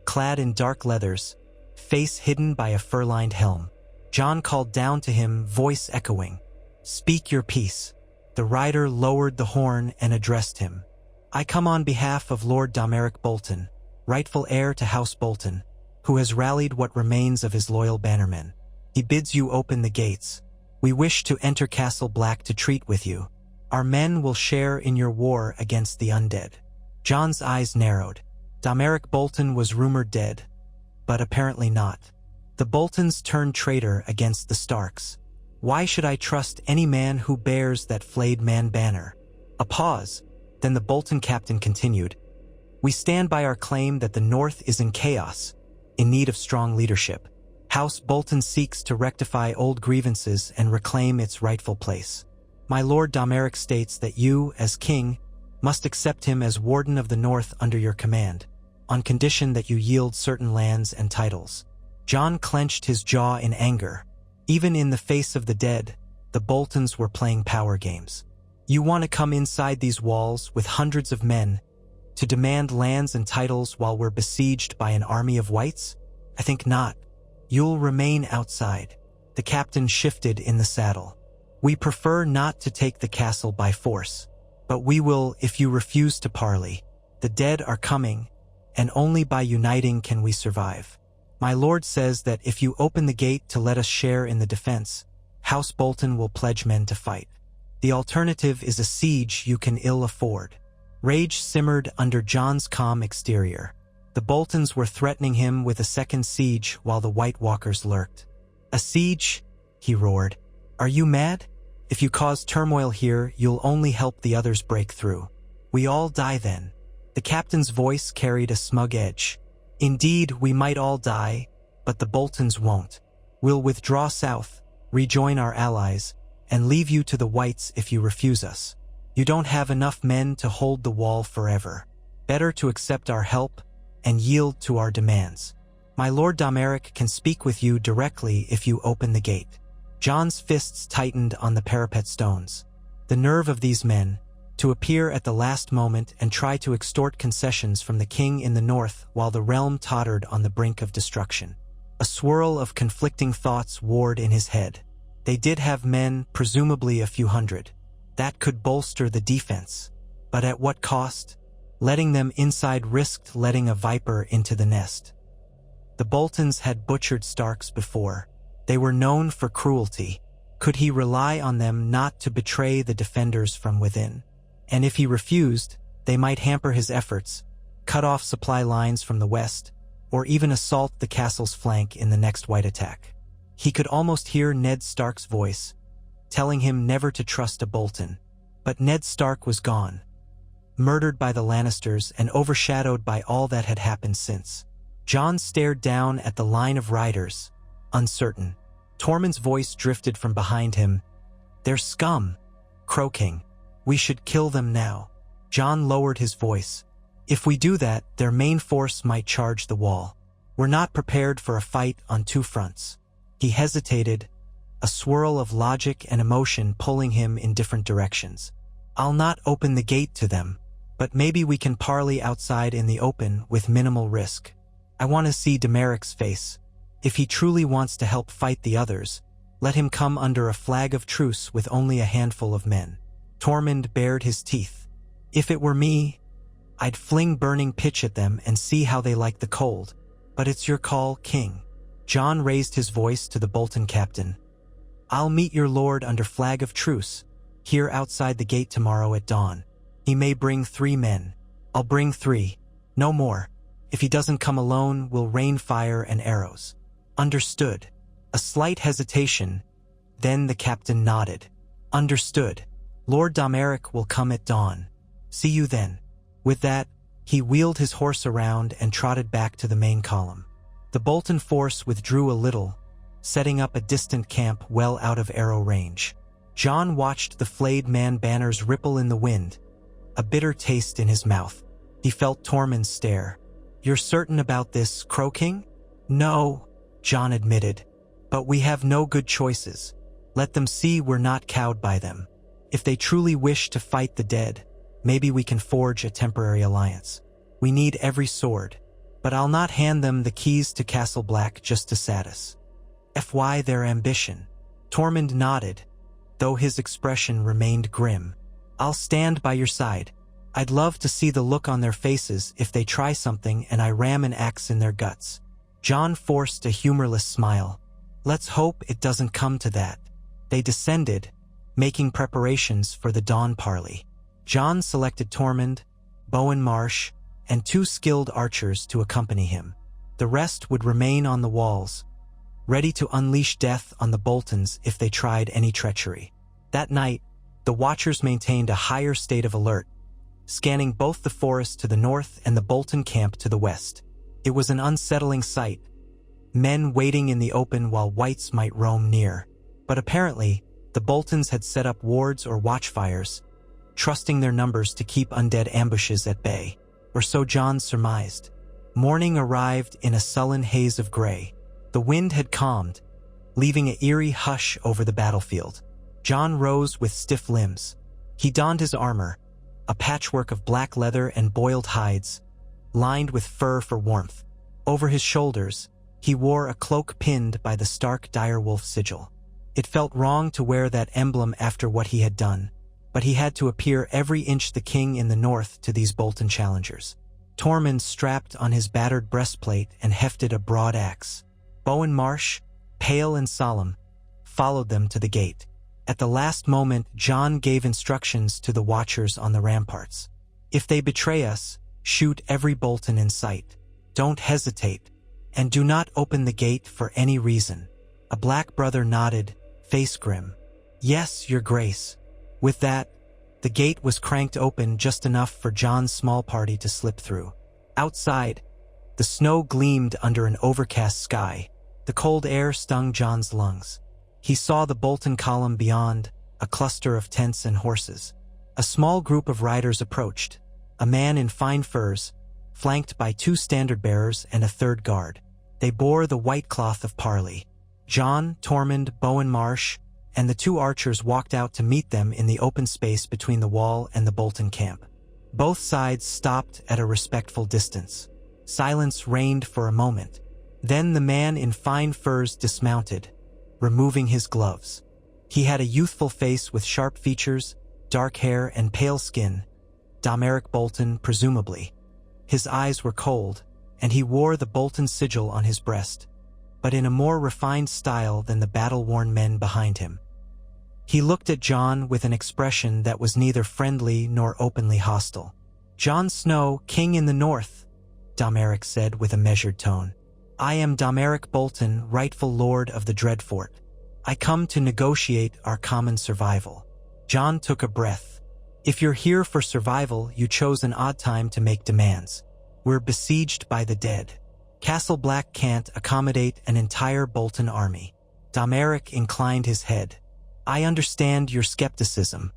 clad in dark leathers, face hidden by a fur-lined helm. John called down to him, voice echoing, "Speak your piece." The rider lowered the horn and addressed him. "I come on behalf of Lord Domeric Bolton, rightful heir to House Bolton, who has rallied what remains of his loyal bannermen. He bids you open the gates. We wish to enter Castle Black to treat with you. Our men will share in your war against the undead." John's eyes narrowed. Domeric Bolton was rumored dead, but apparently not. The Boltons turned traitor against the Starks. Why should I trust any man who bears that flayed man banner? A pause, then the Bolton captain continued, "We stand by our claim that the North is in chaos, in need of strong leadership. House Bolton seeks to rectify old grievances and reclaim its rightful place. My Lord Domeric states that you, as king, must accept him as warden of the North under your command, on condition that you yield certain lands and titles." John clenched his jaw in anger. Even in the face of the dead, the Boltons were playing power games. You want to come inside these walls with hundreds of men to demand lands and titles while we're besieged by an army of whites? I think not. You'll remain outside. The captain shifted in the saddle. "We prefer not to take the castle by force, but we will if you refuse to parley. The dead are coming, and only by uniting can we survive. My lord says that if you open the gate to let us share in the defense, House Bolton will pledge men to fight. The alternative is a siege you can ill afford." Rage simmered under John's calm exterior. The Boltons were threatening him with a second siege while the White Walkers lurked. "A siege?" he roared. "Are you mad? If you cause turmoil here, you'll only help the others break through. We all die then." The captain's voice carried a smug edge. "Indeed, we might all die, but the Boltons won't. We'll withdraw south, rejoin our allies, and leave you to the whites if you refuse us. You don't have enough men to hold the wall forever. Better to accept our help and yield to our demands. My Lord Domeric can speak with you directly if you open the gate." John's fists tightened on the parapet stones. The nerve of these men, to appear at the last moment and try to extort concessions from the king in the north while the realm tottered on the brink of destruction. A swirl of conflicting thoughts warred in his head. They did have men, presumably a few hundred. That could bolster the defense. But at what cost? Letting them inside risked letting a viper into the nest. The Boltons had butchered Starks before. They were known for cruelty. Could he rely on them not to betray the defenders from within? And if he refused, they might hamper his efforts, cut off supply lines from the west, or even assault the castle's flank in the next white attack. He could almost hear Ned Stark's voice, telling him never to trust a Bolton. But Ned Stark was gone, murdered by the Lannisters and overshadowed by all that had happened since. John stared down at the line of riders, uncertain. Tormund's voice drifted from behind him. "They're scum," croaking. "We should kill them now." John lowered his voice. "If we do that, their main force might charge the wall. We're not prepared for a fight on two fronts." He hesitated, a swirl of logic and emotion pulling him in different directions. "I'll not open the gate to them, but maybe we can parley outside in the open with minimal risk. I want to see Domeric's face. If he truly wants to help fight the others, let him come under a flag of truce with only a handful of men." Tormund bared his teeth. "If it were me, I'd fling burning pitch at them and see how they like the cold. But it's your call, King." John raised his voice to the Bolton captain. "I'll meet your lord under flag of truce, here outside the gate tomorrow at dawn. He may bring 3 men. I'll bring 3, no more. If he doesn't come alone, we'll rain fire and arrows." "Understood." A slight hesitation, then the captain nodded. "Understood. Lord Domeric will come at dawn. See you then." With that, he wheeled his horse around and trotted back to the main column. The Bolton force withdrew a little, setting up a distant camp well out of arrow range. John watched the flayed man banners ripple in the wind, a bitter taste in his mouth. He felt Tormund's stare. "You're certain about this, Crow King?" "No," John admitted, But we have no good choices. Let them see we're not cowed by them. If they truly wish to fight the dead, maybe we can forge a temporary alliance. We need every sword, but I'll not hand them the keys to Castle Black just to satisfy their ambition. Tormund nodded, though his expression remained grim. I'll stand by your side. I'd love to see the look on their faces if they try something and I ram an axe in their guts. Jon forced a humorless smile. Let's hope it doesn't come to that. They descended, making preparations for the dawn parley. Jon selected Tormund, Bowen Marsh, and 2 skilled archers to accompany him. The rest would remain on the walls, ready to unleash death on the Boltons if they tried any treachery. That night, the Watchers maintained a higher state of alert, scanning both the forest to the north and the Bolton camp to the west. It was an unsettling sight, men waiting in the open while wights might roam near. But apparently, the Boltons had set up wards or watchfires, trusting their numbers to keep undead ambushes at bay, or so Jon surmised. Morning arrived in a sullen haze of gray. The wind had calmed, leaving an eerie hush over the battlefield. Jon rose with stiff limbs. He donned his armor, a patchwork of black leather and boiled hides, lined with fur for warmth. Over his shoulders, he wore a cloak pinned by the Stark direwolf sigil. It felt wrong to wear that emblem after what he had done, but he had to appear every inch the king in the north to these Bolton challengers. Tormund strapped on his battered breastplate and hefted a broad axe. Bowen Marsh, pale and solemn, followed them to the gate. At the last moment, Jon gave instructions to the Watchers on the ramparts. If they betray us, shoot every Bolton in sight. Don't hesitate, and do not open the gate for any reason. A black brother nodded, face grim. Yes, your grace. With that, the gate was cranked open just enough for Jon's small party to slip through. Outside, the snow gleamed under an overcast sky. The cold air stung Jon's lungs. He saw the Bolton column beyond, a cluster of tents and horses. A small group of riders approached, a man in fine furs, flanked by 2 standard-bearers and a 3rd guard. They bore the white cloth of parley. Jon, Tormund, Bowen Marsh, and the 2 archers walked out to meet them in the open space between the wall and the Bolton camp. Both sides stopped at a respectful distance. Silence reigned for a moment. Then the man in fine furs dismounted, removing his gloves. He had a youthful face with sharp features, dark hair, and pale skin. Domeric Bolton, presumably. His eyes were cold, and he wore the Bolton sigil on his breast, but in a more refined style than the battle-worn men behind him. He looked at Jon with an expression that was neither friendly nor openly hostile. "Jon Snow, king in the north," Domeric said with a measured tone. "I am Domeric Bolton, rightful lord of the Dreadfort. I come to negotiate our common survival." Jon took a breath. "If you're here for survival, you chose an odd time to make demands. We're besieged by the dead. Castle Black can't accommodate an entire Bolton army." Domeric inclined his head. "I understand your skepticism.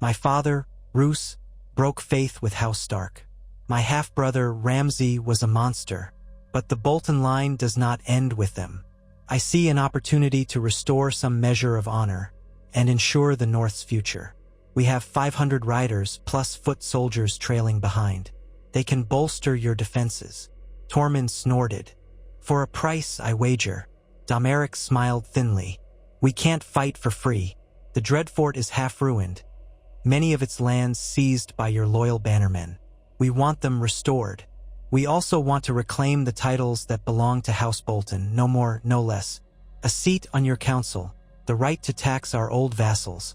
My father, Roose, broke faith with House Stark. My half-brother, Ramsay, was a monster, but the Bolton line does not end with them. I see an opportunity to restore some measure of honor and ensure the North's future. We have 500 riders plus foot soldiers trailing behind. They can bolster your defenses." Tormund snorted. "For a price, I wager." Domeric smiled thinly. "We can't fight for free. The Dreadfort is half ruined, many of its lands seized by your loyal bannermen. We want them restored. We also want to reclaim the titles that belong to House Bolton, no more, no less. A seat on your council, the right to tax our old vassals,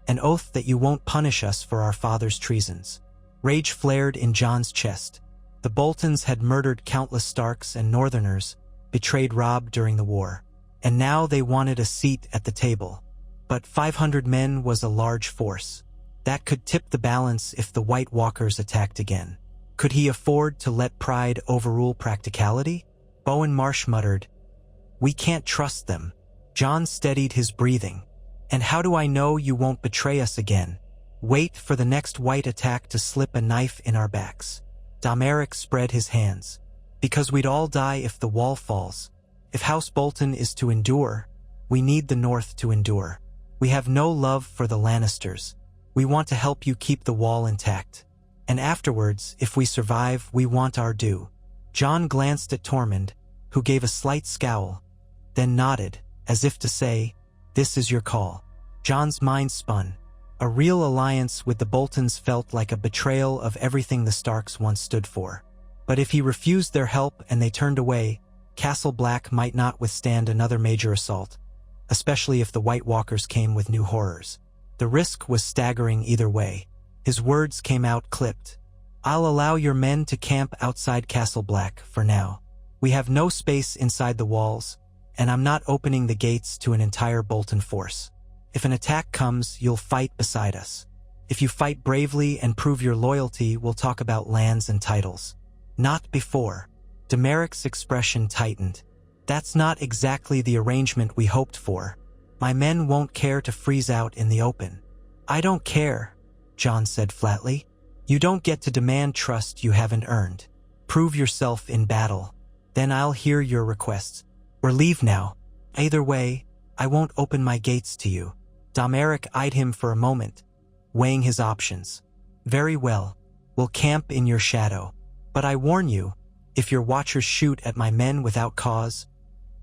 an oath that you won't punish us for our father's treasons." Rage flared in Jon's chest. The Boltons had murdered countless Starks and Northerners, betrayed Robb during the war, and now they wanted a seat at the table. But 500 men was a large force. That could tip the balance if the White Walkers attacked again. Could he afford to let pride overrule practicality? Bowen Marsh muttered, "We can't trust them." Jon steadied his breathing. "And how do I know you won't betray us again? Wait for the next White attack to slip a knife in our backs." Domeric spread his hands. "Because we'd all die if the wall falls. If House Bolton is to endure, we need the North to endure. We have no love for the Lannisters. We want to help you keep the wall intact. And afterwards, if we survive, we want our due." Jon glanced at Tormund, who gave a slight scowl, then nodded, as if to say, "This is your call." Jon's mind spun. A real alliance with the Boltons felt like a betrayal of everything the Starks once stood for. But if he refused their help and they turned away, Castle Black might not withstand another major assault, especially if the White Walkers came with new horrors. The risk was staggering either way. His words came out clipped. "I'll allow your men to camp outside Castle Black for now. We have no space inside the walls, and I'm not opening the gates to an entire Bolton force. If an attack comes, you'll fight beside us. If you fight bravely and prove your loyalty, we'll talk about lands and titles. Not before." Demeric's expression tightened. "That's not exactly the arrangement we hoped for. My men won't care to freeze out in the open." "I don't care," Jon said flatly. "You don't get to demand trust you haven't earned. Prove yourself in battle. Then I'll hear your requests. Or leave now. Either way, I won't open my gates to you." Demeric eyed him for a moment, weighing his options. "Very well. We'll camp in your shadow. But I warn you, if your watchers shoot at my men without cause,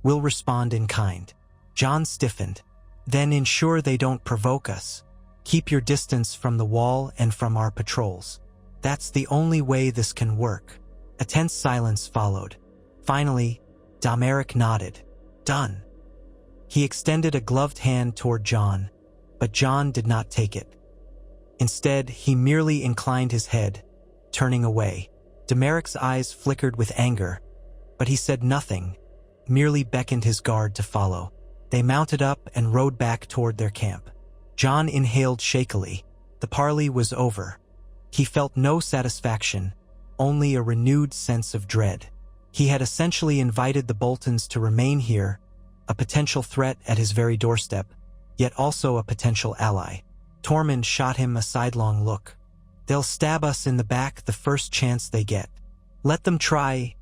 we'll respond in kind." Jon stiffened. "Then ensure they don't provoke us. Keep your distance from the wall and from our patrols. That's the only way this can work." A tense silence followed. Finally, Demeric nodded. "Done." He extended a gloved hand toward Jon, but Jon did not take it. Instead, he merely inclined his head, turning away. Demeric's eyes flickered with anger, but he said nothing, merely beckoned his guard to follow. They mounted up and rode back toward their camp. Jon inhaled shakily. The parley was over. He felt no satisfaction, only a renewed sense of dread. He had essentially invited the Boltons to remain here, a potential threat at his very doorstep, yet also a potential ally. Tormund shot him a sidelong look. "They'll stab us in the back the first chance they get." "Let them try,"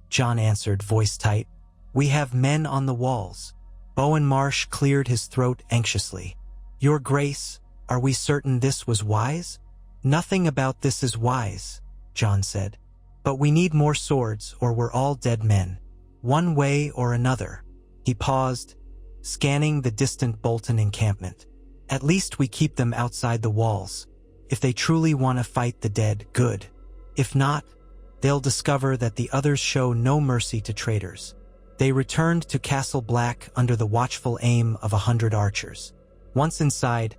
Jon answered, voice tight. "We have men on the walls." Bowen Marsh cleared his throat anxiously. "Your Grace, are we certain this was wise?" "Nothing about this is wise," Jon said. "But we need more swords or we're all dead men. One way or another." He paused, scanning the distant Bolton encampment. "At least we keep them outside the walls. If they truly want to fight the dead, good. If not, they'll discover that the others show no mercy to traitors." They returned to Castle Black under the watchful aim of 100 archers. Once inside,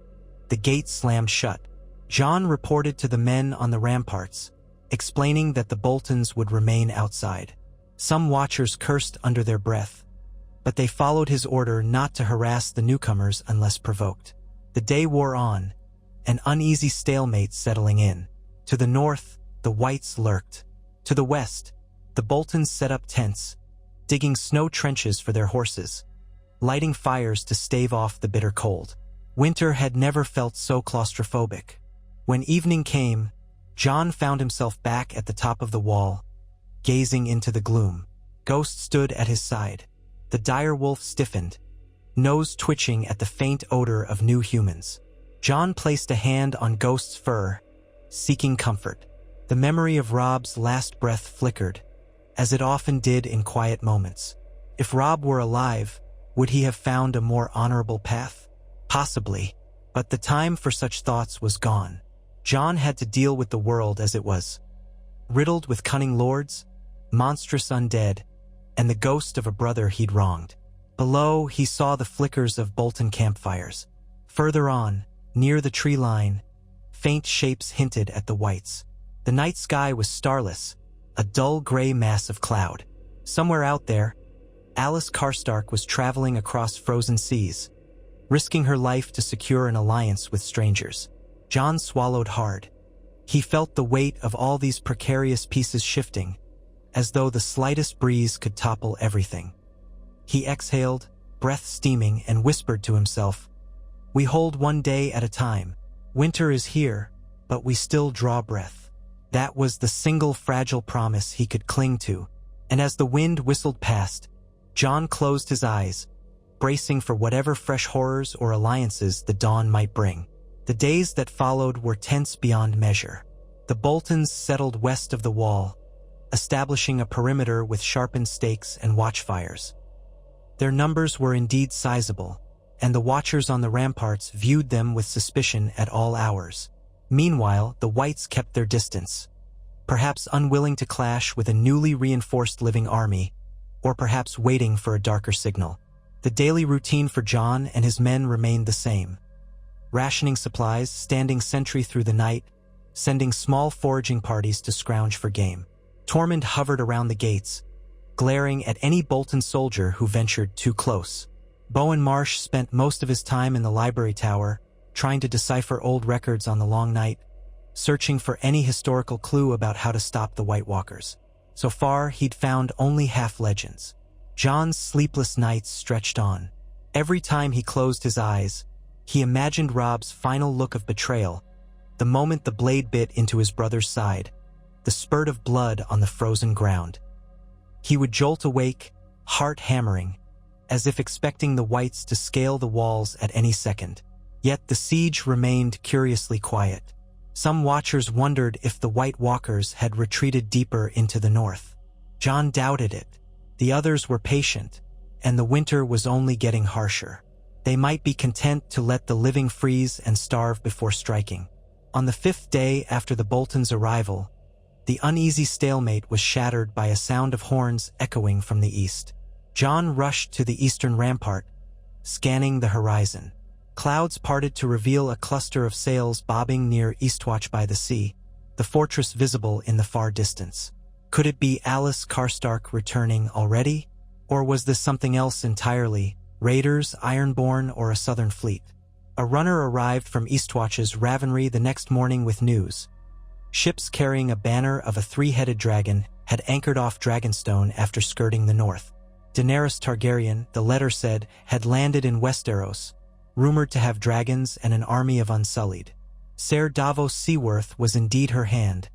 the gate slammed shut. Jon reported to the men on the ramparts, explaining that the Boltons would remain outside. Some watchers cursed under their breath, but they followed his order not to harass the newcomers unless provoked. The day wore on, an uneasy stalemate settling in. To the north, the Whites lurked. To the west, the Boltons set up tents, digging snow trenches for their horses, lighting fires to stave off the bitter cold. Winter had never felt so claustrophobic. When evening came, Jon found himself back at the top of the wall, gazing into the gloom. Ghost stood at his side. The dire wolf stiffened, nose twitching at the faint odor of new humans. Jon placed a hand on Ghost's fur, seeking comfort. The memory of Robb's last breath flickered, as it often did in quiet moments. If Robb were alive, would he have found a more honorable path? Possibly, but the time for such thoughts was gone. Jon had to deal with the world as it was, riddled with cunning lords, monstrous undead, and the ghost of a brother he'd wronged. Below, he saw the flickers of Bolton campfires. Further on, near the tree line, faint shapes hinted at the Whites. The night sky was starless, a dull gray mass of cloud. Somewhere out there, Alice Karstark was traveling across frozen seas, risking her life to secure an alliance with strangers. Jon swallowed hard. He felt the weight of all these precarious pieces shifting, as though the slightest breeze could topple everything. He exhaled, breath steaming, and whispered to himself, "We hold one day at a time. Winter is here, but we still draw breath." That was the single fragile promise he could cling to, and as the wind whistled past, Jon closed his eyes, bracing for whatever fresh horrors or alliances the dawn might bring. The days that followed were tense beyond measure. The Boltons settled west of the wall, establishing a perimeter with sharpened stakes and watchfires. Their numbers were indeed sizable, and the watchers on the ramparts viewed them with suspicion at all hours. Meanwhile, the Whites kept their distance, perhaps unwilling to clash with a newly reinforced living army, or perhaps waiting for a darker signal. The daily routine for Jon and his men remained the same. Rationing supplies, standing sentry through the night, sending small foraging parties to scrounge for game. Tormund hovered around the gates, glaring at any Bolton soldier who ventured too close. Bowen Marsh spent most of his time in the library tower, trying to decipher old records on the long night, searching for any historical clue about how to stop the White Walkers. So far, he'd found only half-legends. Jon's sleepless nights stretched on. Every time he closed his eyes, he imagined Robb's final look of betrayal, the moment the blade bit into his brother's side, the spurt of blood on the frozen ground. He would jolt awake, heart hammering, as if expecting the Whites to scale the walls at any second. Yet the siege remained curiously quiet. Some watchers wondered if the White Walkers had retreated deeper into the north. Jon doubted it. The others were patient, and the winter was only getting harsher. They might be content to let the living freeze and starve before striking. On the 5th day after the Boltons' arrival, the uneasy stalemate was shattered by a sound of horns echoing from the east. Jon rushed to the eastern rampart, scanning the horizon. Clouds parted to reveal a cluster of sails bobbing near Eastwatch by the sea, the fortress visible in the far distance. Could it be Alys Karstark returning already? Or was this something else entirely, raiders, Ironborn, or a southern fleet? A runner arrived from Eastwatch's Ravenry the next morning with news. Ships carrying a banner of a three-headed dragon had anchored off Dragonstone after skirting the north. Daenerys Targaryen, the letter said, had landed in Westeros, rumored to have dragons and an army of Unsullied. Ser Davos Seaworth was indeed her hand,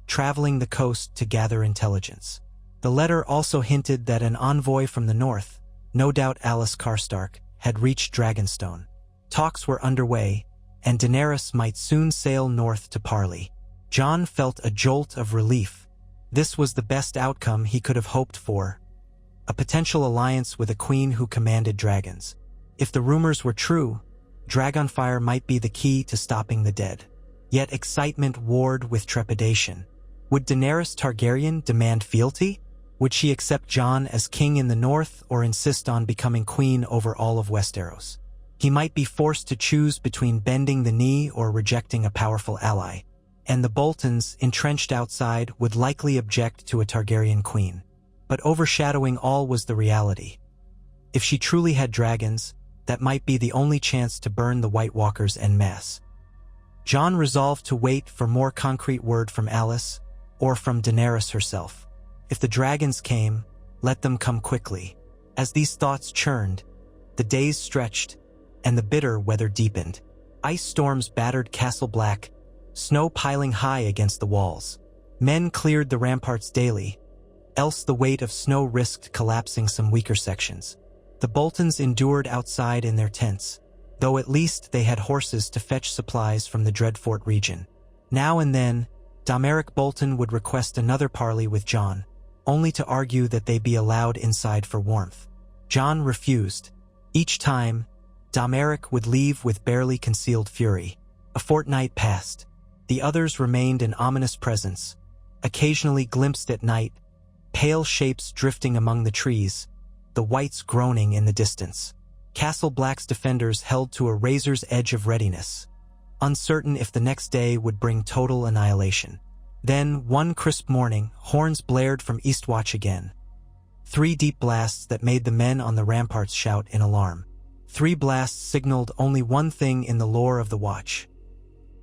traveling the coast to gather intelligence. The letter also hinted that an envoy from the north, no doubt Alys Karstark, had reached Dragonstone. Talks were underway, and Daenerys might soon sail north to parley. Jon felt a jolt of relief. This was the best outcome he could have hoped for. A potential alliance with a queen who commanded dragons. If the rumors were true, Dragonfire might be the key to stopping the dead. Yet excitement warred with trepidation. Would Daenerys Targaryen demand fealty? Would she accept Jon as king in the north or insist on becoming queen over all of Westeros? He might be forced to choose between bending the knee or rejecting a powerful ally. And the Boltons, entrenched outside, would likely object to a Targaryen queen. But overshadowing all was the reality. If she truly had dragons, that might be the only chance to burn the White Walkers en masse. Jon resolved to wait for more concrete word from Alys, or from Daenerys herself. If the dragons came, let them come quickly. As these thoughts churned, the days stretched, and the bitter weather deepened. Ice storms battered Castle Black, snow piling high against the walls. Men cleared the ramparts daily, else the weight of snow risked collapsing some weaker sections. The Boltons endured outside in their tents, though at least they had horses to fetch supplies from the Dreadfort region. Now and then, Domeric Bolton would request another parley with Jon, only to argue that they be allowed inside for warmth. Jon refused. Each time, Domeric would leave with barely concealed fury. A fortnight passed. The others remained an ominous presence, occasionally glimpsed at night, pale shapes drifting among the trees, the Whites groaning in the distance. Castle Black's defenders held to a razor's edge of readiness, uncertain if the next day would bring total annihilation. Then, one crisp morning, horns blared from Eastwatch again. 3 deep blasts that made the men on the ramparts shout in alarm. 3 blasts signaled only one thing in the lore of the Watch: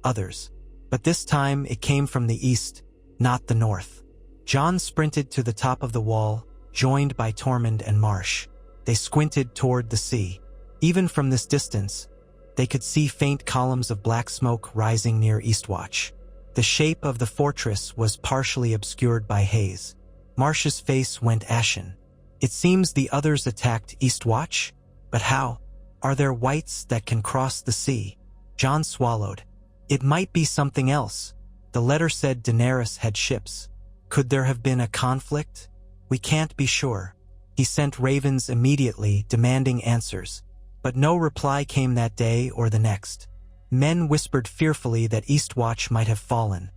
others. But this time it came from the east, not the north. Jon sprinted to the top of the wall, joined by Tormund and Marsh. They squinted toward the sea. Even from this distance, they could see faint columns of black smoke rising near Eastwatch. The shape of the fortress was partially obscured by haze. Marsh's face went ashen. It seems the others attacked Eastwatch? But how? Are there whites that can cross the sea? Jon swallowed. It might be something else. The letter said Daenerys had ships. Could there have been a conflict? We can't be sure. He sent ravens immediately, demanding answers. But no reply came that day or the next. Men whispered fearfully that Eastwatch might have fallen,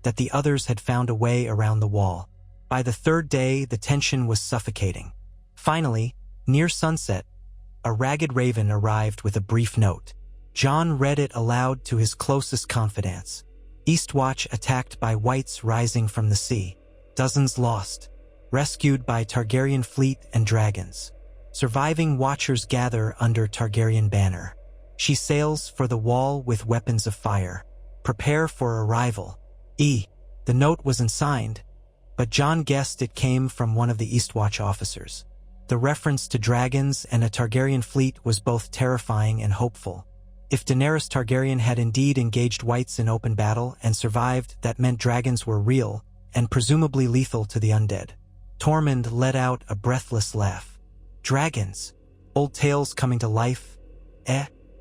that the others had found a way around the wall. By the third day, the tension was suffocating. Finally, near sunset, a ragged raven arrived with a brief note. Jon read it aloud to his closest confidants. Eastwatch attacked by whites rising from the sea. Dozens lost. Rescued by Targaryen fleet and dragons. Surviving watchers gather under Targaryen banner. She sails for the wall with weapons of fire. Prepare for arrival. The note wasn't signed, but Jon guessed it came from one of the Eastwatch officers. The reference to dragons and a Targaryen fleet was both terrifying and hopeful. If Daenerys Targaryen had indeed engaged whites in open battle and survived, that meant dragons were real and presumably lethal to the undead. Tormund let out a breathless laugh. Dragons? Old tales coming to life?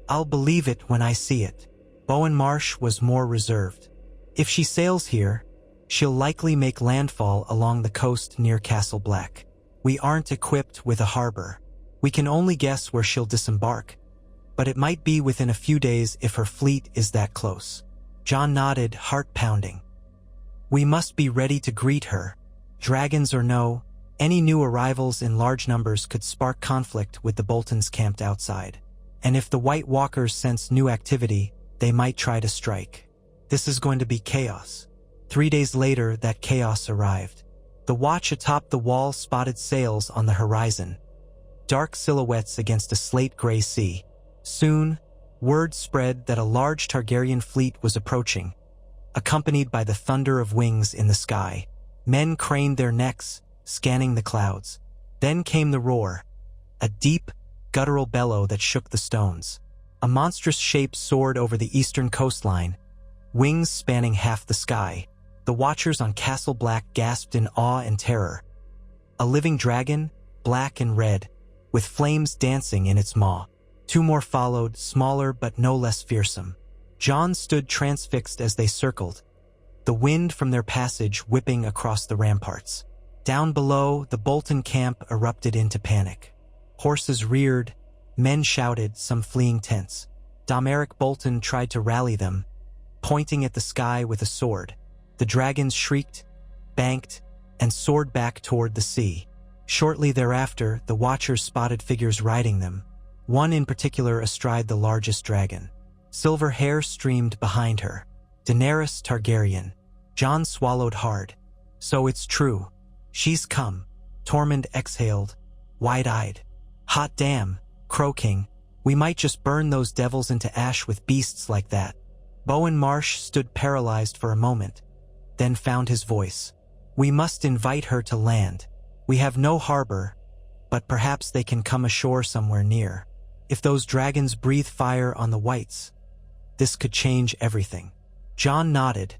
I'll believe it when I see it. Bowen Marsh was more reserved. If she sails here, she'll likely make landfall along the coast near Castle Black. We aren't equipped with a harbor. We can only guess where she'll disembark, but it might be within a few days if her fleet is that close. Jon nodded, heart pounding. We must be ready to greet her. Dragons or no, any new arrivals in large numbers could spark conflict with the Boltons camped outside. And if the White Walkers sense new activity, they might try to strike. This is going to be chaos. 3 days later, that chaos arrived. The watch atop the wall spotted sails on the horizon, dark silhouettes against a slate-gray sea. Soon, word spread that a large Targaryen fleet was approaching, accompanied by the thunder of wings in the sky. Men craned their necks, scanning the clouds. Then came the roar, a deep, guttural bellow that shook the stones. A monstrous shape soared over the eastern coastline, wings spanning half the sky. The watchers on Castle Black gasped in awe and terror. A living dragon, black and red, with flames dancing in its maw. 2 more followed, smaller but no less fearsome. Jon stood transfixed as they circled, the wind from their passage whipping across the ramparts. Down below, the Bolton camp erupted into panic. Horses reared, men shouted, some fleeing tents. Domeric Bolton tried to rally them, pointing at the sky with a sword. The dragons shrieked, banked, and soared back toward the sea. Shortly thereafter, the watchers spotted figures riding them, one in particular astride the largest dragon. Silver hair streamed behind her. Daenerys Targaryen. Jon swallowed hard. So it's true. She's come. Tormund exhaled, wide-eyed. Hot damn, Crow King. We might just burn those devils into ash with beasts like that. Bowen Marsh stood paralyzed for a moment, then found his voice. We must invite her to land. We have no harbor, but perhaps they can come ashore somewhere near. If those dragons breathe fire on the whites, this could change everything. Jon nodded,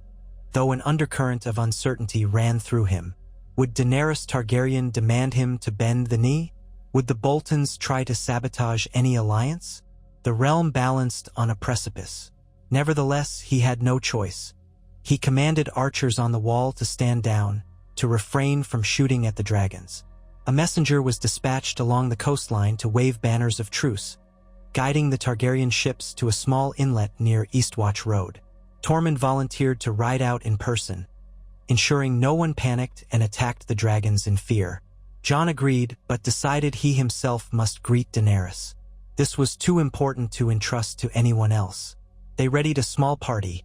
though an undercurrent of uncertainty ran through him. Would Daenerys Targaryen demand him to bend the knee? Would the Boltons try to sabotage any alliance? The realm balanced on a precipice. Nevertheless, he had no choice. He commanded archers on the wall to stand down, to refrain from shooting at the dragons. A messenger was dispatched along the coastline to wave banners of truce, guiding the Targaryen ships to a small inlet near Eastwatch Road. Tormund volunteered to ride out in person, ensuring no one panicked and attacked the dragons in fear. Jon agreed, but decided he himself must greet Daenerys. This was too important to entrust to anyone else. They readied a small party.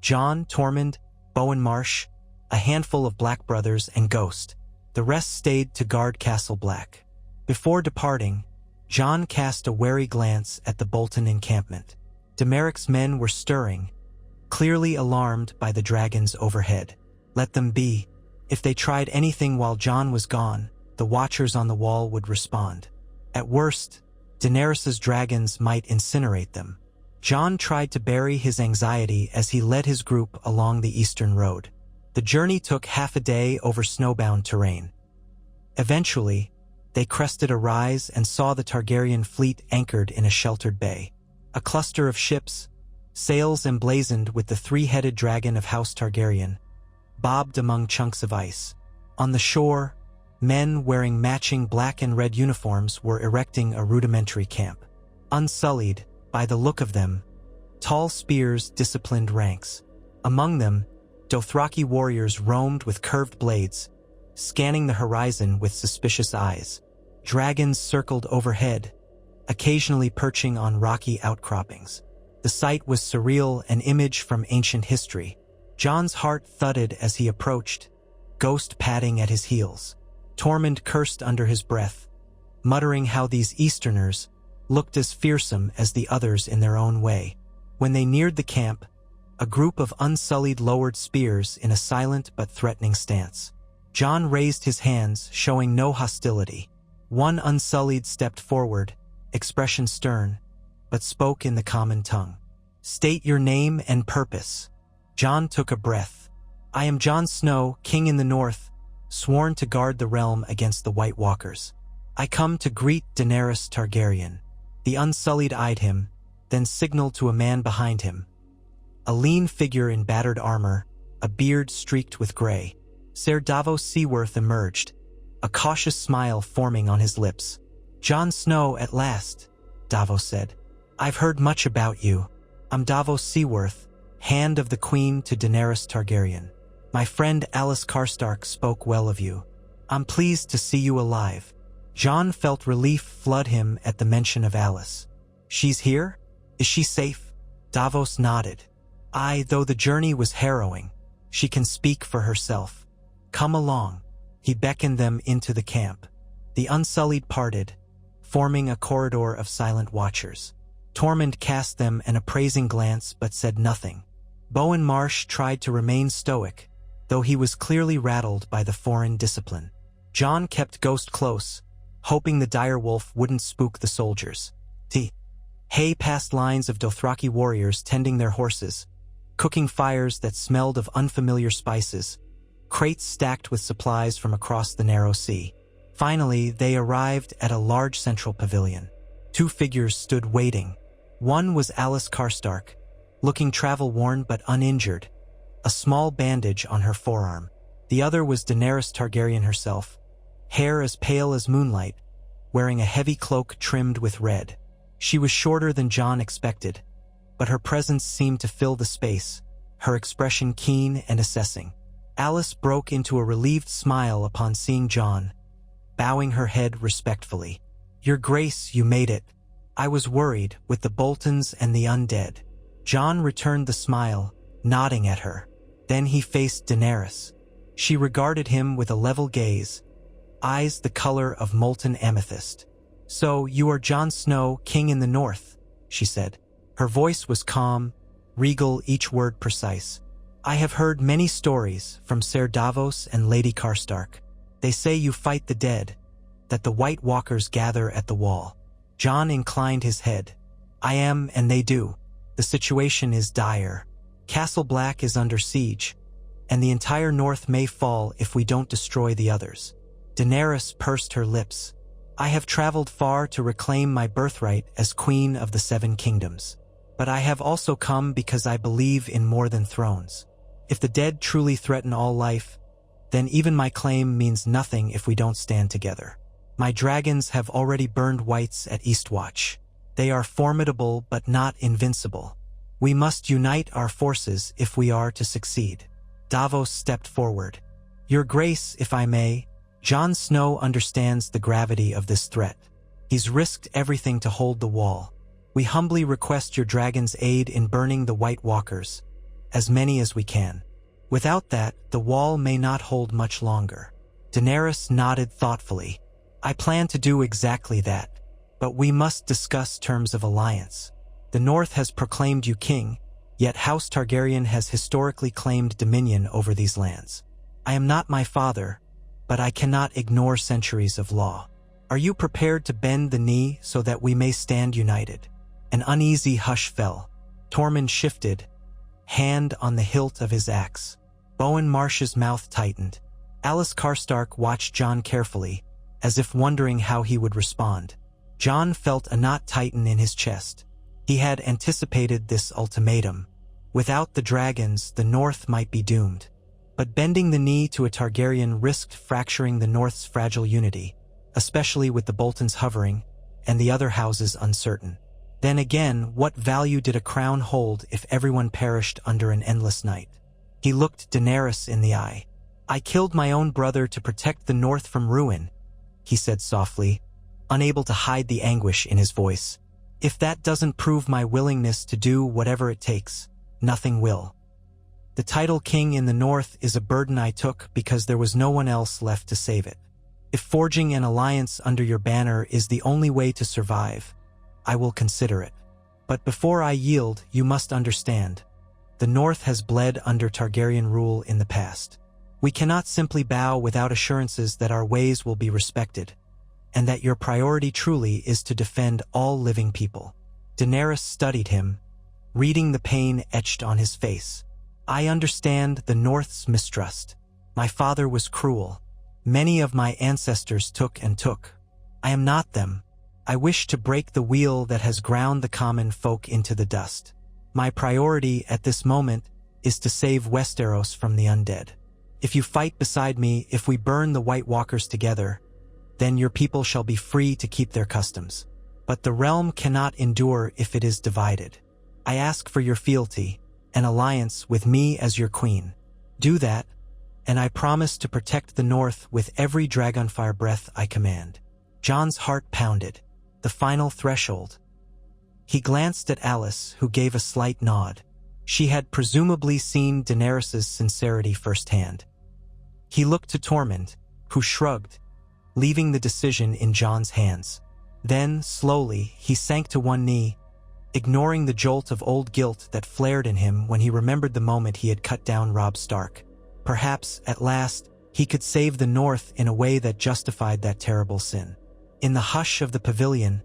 Jon, Tormund, Bowen Marsh, a handful of Black brothers, and Ghost. The rest stayed to guard Castle Black. Before departing, Jon cast a wary glance at the Bolton encampment. Demeric's men were stirring, clearly alarmed by the dragons overhead. Let them be. If they tried anything while Jon was gone, the watchers on the wall would respond. At worst, Daenerys's dragons might incinerate them. Jon tried to bury his anxiety as he led his group along the eastern road. The journey took half a day over snowbound terrain. Eventually, They crested a rise and saw the Targaryen fleet anchored in a sheltered bay. A cluster of ships, sails emblazoned with the three-headed dragon of House Targaryen, bobbed among chunks of ice. On the shore, men wearing matching black and red uniforms were erecting a rudimentary camp. Unsullied, by the look of them, tall spears disciplined ranks. Among them, Dothraki warriors roamed with curved blades, scanning the horizon with suspicious eyes. Dragons circled overhead, occasionally perching on rocky outcroppings. The sight was surreal, an image from ancient history. Jon's heart thudded as he approached, Ghost padding at his heels. Tormund cursed under his breath, muttering how these Easterners looked as fearsome as the others in their own way. When they neared the camp, a group of Unsullied lowered spears in a silent but threatening stance. Jon raised his hands, showing no hostility. One Unsullied stepped forward, expression stern, but spoke in the common tongue. "State your name and purpose." Jon took a breath. "I am Jon Snow, king in the north, sworn to guard the realm against the White Walkers. I come to greet Daenerys Targaryen." The Unsullied eyed him, then signaled to a man behind him. A lean figure in battered armor, a beard streaked with gray. Ser Davos Seaworth emerged, a cautious smile forming on his lips. "Jon Snow at last," Davos said. "I've heard much about you. I'm Davos Seaworth, hand of the Queen to Daenerys Targaryen. My friend Alice Karstark spoke well of you. I'm pleased to see you alive." Jon felt relief flood him at the mention of Alice. "She's here? Is she safe?" Davos nodded. "Aye, though the journey was harrowing. She can speak for herself. Come along." He beckoned them into the camp. The Unsullied parted, forming a corridor of silent watchers. Tormund cast them an appraising glance but said nothing. Bowen Marsh tried to remain stoic, though he was clearly rattled by the foreign discipline. Jon kept Ghost close, hoping the direwolf wouldn't spook the soldiers. Hay passed lines of Dothraki warriors tending their horses, cooking fires that smelled of unfamiliar spices, crates stacked with supplies from across the narrow sea. Finally, they arrived at a large central pavilion. Two figures stood waiting. One was Alice Karstark, looking travel-worn but uninjured, a small bandage on her forearm. The other was Daenerys Targaryen herself, hair as pale as moonlight, wearing a heavy cloak trimmed with red. She was shorter than Jon expected, but her presence seemed to fill the space, her expression keen and assessing. Alice broke into a relieved smile upon seeing Jon, bowing her head respectfully. "Your Grace, you made it. I was worried, with the Boltons and the undead." Jon returned the smile, nodding at her. Then he faced Daenerys. She regarded him with a level gaze, eyes the color of molten amethyst. "So, you are Jon Snow, king in the north," she said. Her voice was calm, regal, each word precise. "I have heard many stories from Ser Davos and Lady Karstark. They say you fight the dead, that the White Walkers gather at the wall." Jon inclined his head. "I am, and they do. The situation is dire. Castle Black is under siege, and the entire north may fall if we don't destroy the others." Daenerys pursed her lips. "I have traveled far to reclaim my birthright as Queen of the Seven Kingdoms. But I have also come because I believe in more than thrones. If the dead truly threaten all life, then even my claim means nothing if we don't stand together. My dragons have already burned whites at Eastwatch. They are formidable but not invincible. We must unite our forces if we are to succeed." Davos stepped forward. "Your Grace, if I may, Jon Snow understands the gravity of this threat. He's risked everything to hold the wall. We humbly request your dragon's aid in burning the White Walkers, as many as we can. Without that, the wall may not hold much longer." Daenerys nodded thoughtfully. "I plan to do exactly that, but we must discuss terms of alliance. The North has proclaimed you king, yet House Targaryen has historically claimed dominion over these lands. I am not my father, but I cannot ignore centuries of law. Are you prepared to bend the knee so that we may stand united?" An uneasy hush fell. Tormund shifted, hand on the hilt of his axe. Bowen Marsh's mouth tightened. Alice Karstark watched Jon carefully, as if wondering how he would respond. Jon felt a knot tighten in his chest. He had anticipated this ultimatum. Without the dragons, the North might be doomed. But bending the knee to a Targaryen risked fracturing the North's fragile unity, especially with the Boltons hovering and the other houses uncertain. Then again, what value did a crown hold if everyone perished under an endless night? He looked Daenerys in the eye. "I killed my own brother to protect the North from ruin," he said softly, unable to hide the anguish in his voice. "If that doesn't prove my willingness to do whatever it takes, nothing will. The title king in the North is a burden I took because there was no one else left to save it. If forging an alliance under your banner is the only way to survive, I will consider it. But before I yield, you must understand. The North has bled under Targaryen rule in the past. We cannot simply bow without assurances that our ways will be respected, and that your priority truly is to defend all living people." Daenerys studied him, reading the pain etched on his face. "I understand the North's mistrust. My father was cruel. Many of my ancestors took and took. I am not them. I wish to break the wheel that has ground the common folk into the dust. My priority at this moment is to save Westeros from the undead. If you fight beside me, if we burn the White Walkers together, then your people shall be free to keep their customs. But the realm cannot endure if it is divided. I ask for your fealty, an alliance with me as your queen. Do that, and I promise to protect the North with every dragonfire breath I command." Jon's heart pounded. The final threshold. He glanced at Alice, who gave a slight nod. She had presumably seen Daenerys' sincerity firsthand. He looked to Tormund, who shrugged, leaving the decision in Jon's hands. Then, slowly, he sank to one knee, ignoring the jolt of old guilt that flared in him when he remembered the moment he had cut down Robb Stark. Perhaps, at last, he could save the North in a way that justified that terrible sin. In the hush of the pavilion,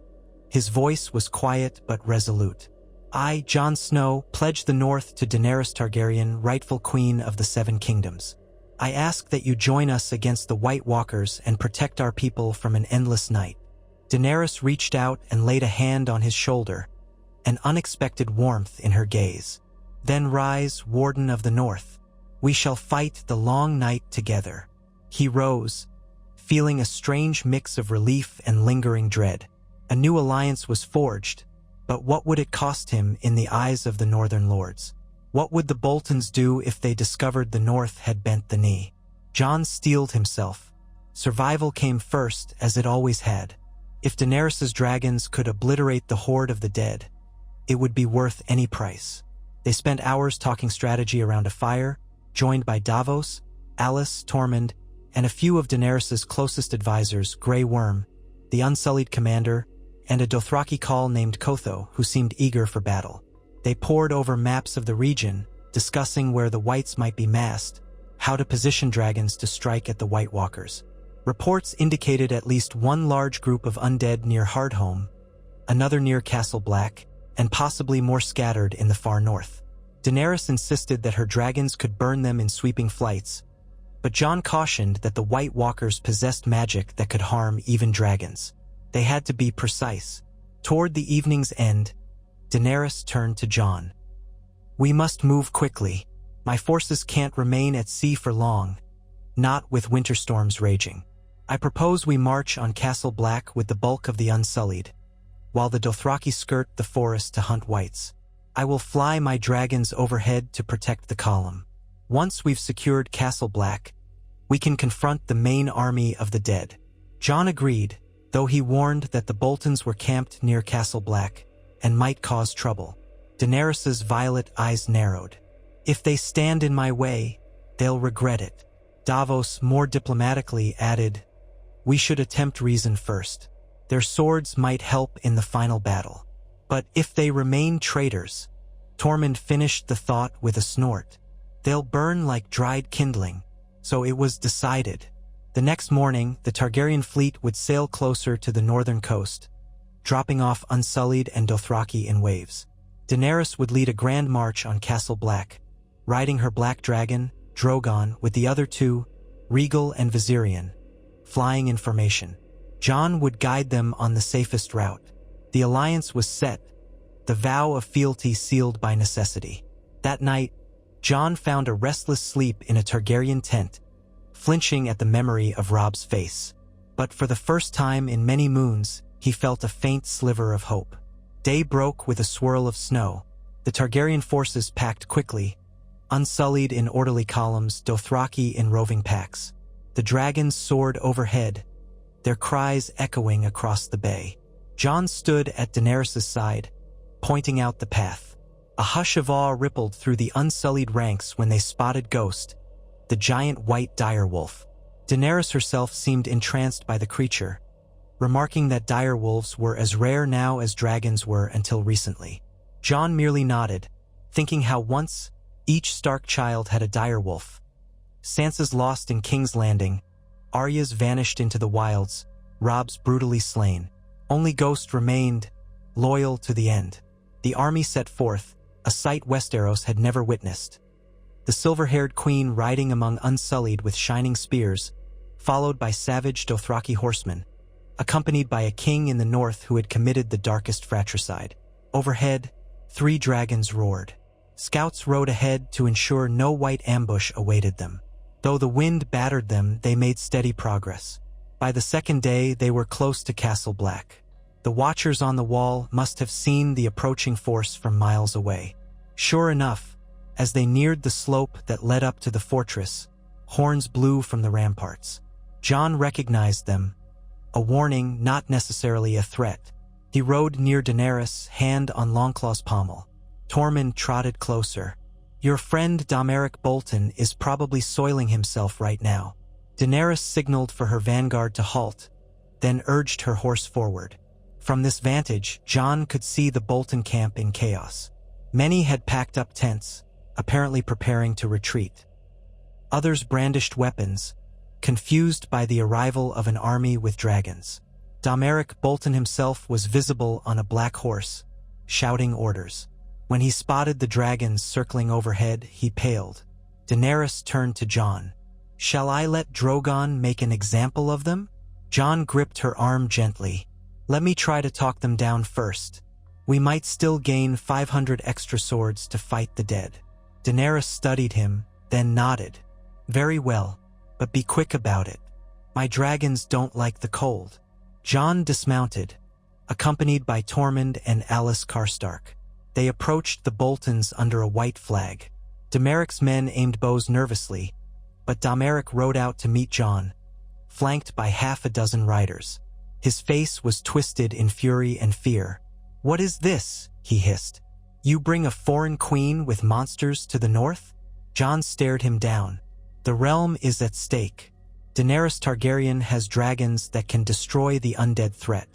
his voice was quiet but resolute. "I, Jon Snow, pledge the North to Daenerys Targaryen, rightful queen of the Seven Kingdoms. I ask that you join us against the White Walkers and protect our people from an endless night." Daenerys reached out and laid a hand on his shoulder, an unexpected warmth in her gaze. "Then rise, Warden of the North. We shall fight the long night together." He rose, feeling a strange mix of relief and lingering dread. A new alliance was forged, but what would it cost him in the eyes of the Northern Lords? What would the Boltons do if they discovered the North had bent the knee? Jon steeled himself. Survival came first, as it always had. If Daenerys' dragons could obliterate the horde of the dead, it would be worth any price. They spent hours talking strategy around a fire, joined by Davos, Alice, Tormund, and a few of Daenerys' closest advisors, Grey Worm, the Unsullied commander, and a Dothraki Khal named Kotho, who seemed eager for battle. They pored over maps of the region, discussing where the Whites might be massed, how to position dragons to strike at the White Walkers. Reports indicated at least one large group of undead near Hardhome, another near Castle Black, and possibly more scattered in the far north. Daenerys insisted that her dragons could burn them in sweeping flights, but Jon cautioned that the White Walkers possessed magic that could harm even dragons. They had to be precise. Toward the evening's end, Daenerys turned to Jon. "We must move quickly. My forces can't remain at sea for long, not with winter storms raging. I propose we march on Castle Black with the bulk of the Unsullied, while the Dothraki skirt the forest to hunt Whites. I will fly my dragons overhead to protect the column. Once we've secured Castle Black, we can confront the main army of the dead." Jon agreed, though he warned that the Boltons were camped near Castle Black and might cause trouble. Daenerys' violet eyes narrowed. "If they stand in my way, they'll regret it." Davos more diplomatically added, "We should attempt reason first. Their swords might help in the final battle. But if they remain traitors," Tormund finished the thought with a snort, "they'll burn like dried kindling." So it was decided. The next morning, the Targaryen fleet would sail closer to the northern coast, dropping off Unsullied and Dothraki in waves. Daenerys would lead a grand march on Castle Black, riding her black dragon, Drogon, with the other two, Rhaegal and Viserion, flying in formation. Jon would guide them on the safest route. The alliance was set, the vow of fealty sealed by necessity. That night, Jon found a restless sleep in a Targaryen tent, flinching at the memory of Robb's face. But for the first time in many moons, he felt a faint sliver of hope. Day broke with a swirl of snow. The Targaryen forces packed quickly, unsullied in orderly columns, Dothraki in roving packs. The dragons soared overhead, their cries echoing across the bay. Jon stood at Daenerys' side, pointing out the path. A hush of awe rippled through the unsullied ranks when they spotted Ghost, the giant white direwolf. Daenerys herself seemed entranced by the creature, remarking that direwolves were as rare now as dragons were until recently. Jon merely nodded, thinking how once each Stark child had a direwolf. Sansa's lost in King's Landing, Arya's vanished into the wilds, Robb's brutally slain. Only Ghost remained, loyal to the end. The army set forth, a sight Westeros had never witnessed. The silver-haired queen riding among unsullied with shining spears, followed by savage Dothraki horsemen, accompanied by a king in the north who had committed the darkest fratricide. Overhead, 3 dragons roared. Scouts rode ahead to ensure no white ambush awaited them. Though the wind battered them, they made steady progress. By the second day, they were close to Castle Black. The watchers on the wall must have seen the approaching force from miles away. Sure enough, as they neared the slope that led up to the fortress, horns blew from the ramparts. Jon recognized them, a warning, not necessarily a threat. He rode near Daenerys, hand on Longclaw's pommel. Tormund trotted closer. "Your friend Domeric Bolton is probably soiling himself right now." Daenerys signaled for her vanguard to halt, then urged her horse forward. From this vantage, Jon could see the Bolton camp in chaos. Many had packed up tents, apparently preparing to retreat. Others brandished weapons, confused by the arrival of an army with dragons. Domeric Bolton himself was visible on a black horse, shouting orders. When he spotted the dragons circling overhead, he paled. Daenerys turned to Jon. "Shall I let Drogon make an example of them?" Jon gripped her arm gently. "Let me try to talk them down first. We might still gain 500 extra swords to fight the dead." Daenerys studied him, then nodded. "Very well, but be quick about it. My dragons don't like the cold." Jon dismounted, accompanied by Tormund and Alis Karstark. They approached the Boltons under a white flag. Domeric's men aimed bows nervously, but Domeric rode out to meet Jon, flanked by half a dozen riders. His face was twisted in fury and fear. "What is this?" he hissed. "You bring a foreign queen with monsters to the north?" Jon stared him down. "The realm is at stake. Daenerys Targaryen has dragons that can destroy the undead threat.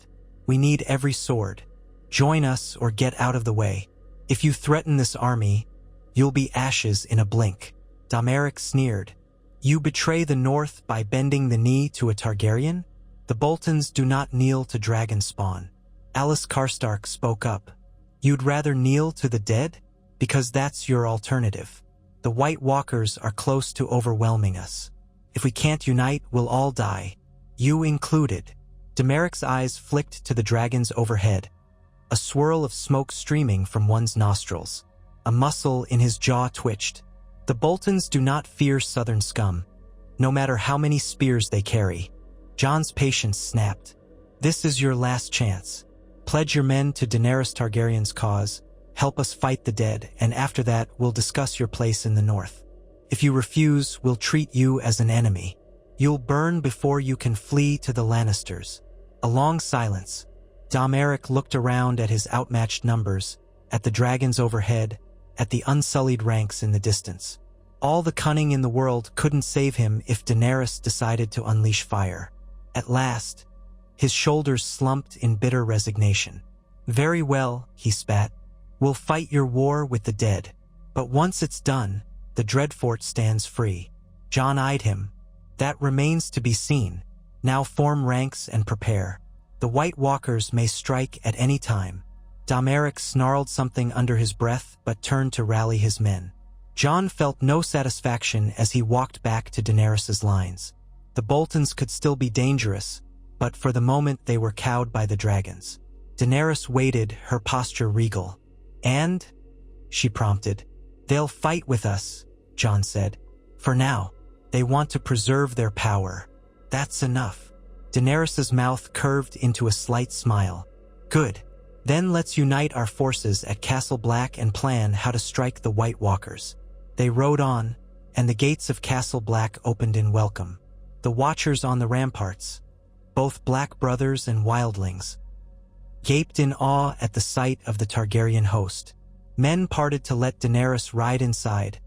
We need every sword. Join us or get out of the way. If you threaten this army, you'll be ashes in a blink." Domeric sneered. "You betray the north by bending the knee to a Targaryen? The Boltons do not kneel to dragon spawn." Alis Karstark spoke up. "You'd rather kneel to the dead? Because that's your alternative. The White Walkers are close to overwhelming us. If we can't unite, we'll all die. You included." Domeric's eyes flicked to the dragons overhead, a swirl of smoke streaming from one's nostrils. A muscle in his jaw twitched. "The Boltons do not fear southern scum, no matter how many spears they carry." Jon's patience snapped. "This is your last chance. Pledge your men to Daenerys Targaryen's cause, help us fight the dead, and after that we'll discuss your place in the north. If you refuse, we'll treat you as an enemy. You'll burn before you can flee to the Lannisters." A long silence. Domeric looked around at his outmatched numbers, at the dragons overhead, at the unsullied ranks in the distance. All the cunning in the world couldn't save him if Daenerys decided to unleash fire. At last, his shoulders slumped in bitter resignation. "Very well," he spat. "We'll fight your war with the dead. But once it's done, the Dreadfort stands free." Jon eyed him. "That remains to be seen. Now form ranks and prepare. The White Walkers may strike at any time." Domeric snarled something under his breath but turned to rally his men. Jon felt no satisfaction as he walked back to Daenerys' lines. The Boltons could still be dangerous, but for the moment they were cowed by the dragons. Daenerys waited, her posture regal. "And?" she prompted. "They'll fight with us," Jon said. "For now. They want to preserve their power. That's enough." Daenerys's mouth curved into a slight smile. "Good. Then let's unite our forces at Castle Black and plan how to strike the White Walkers." They rode on, and the gates of Castle Black opened in welcome. The watchers on the ramparts, both Black brothers and wildlings, gaped in awe at the sight of the Targaryen host. Men parted to let Daenerys ride inside,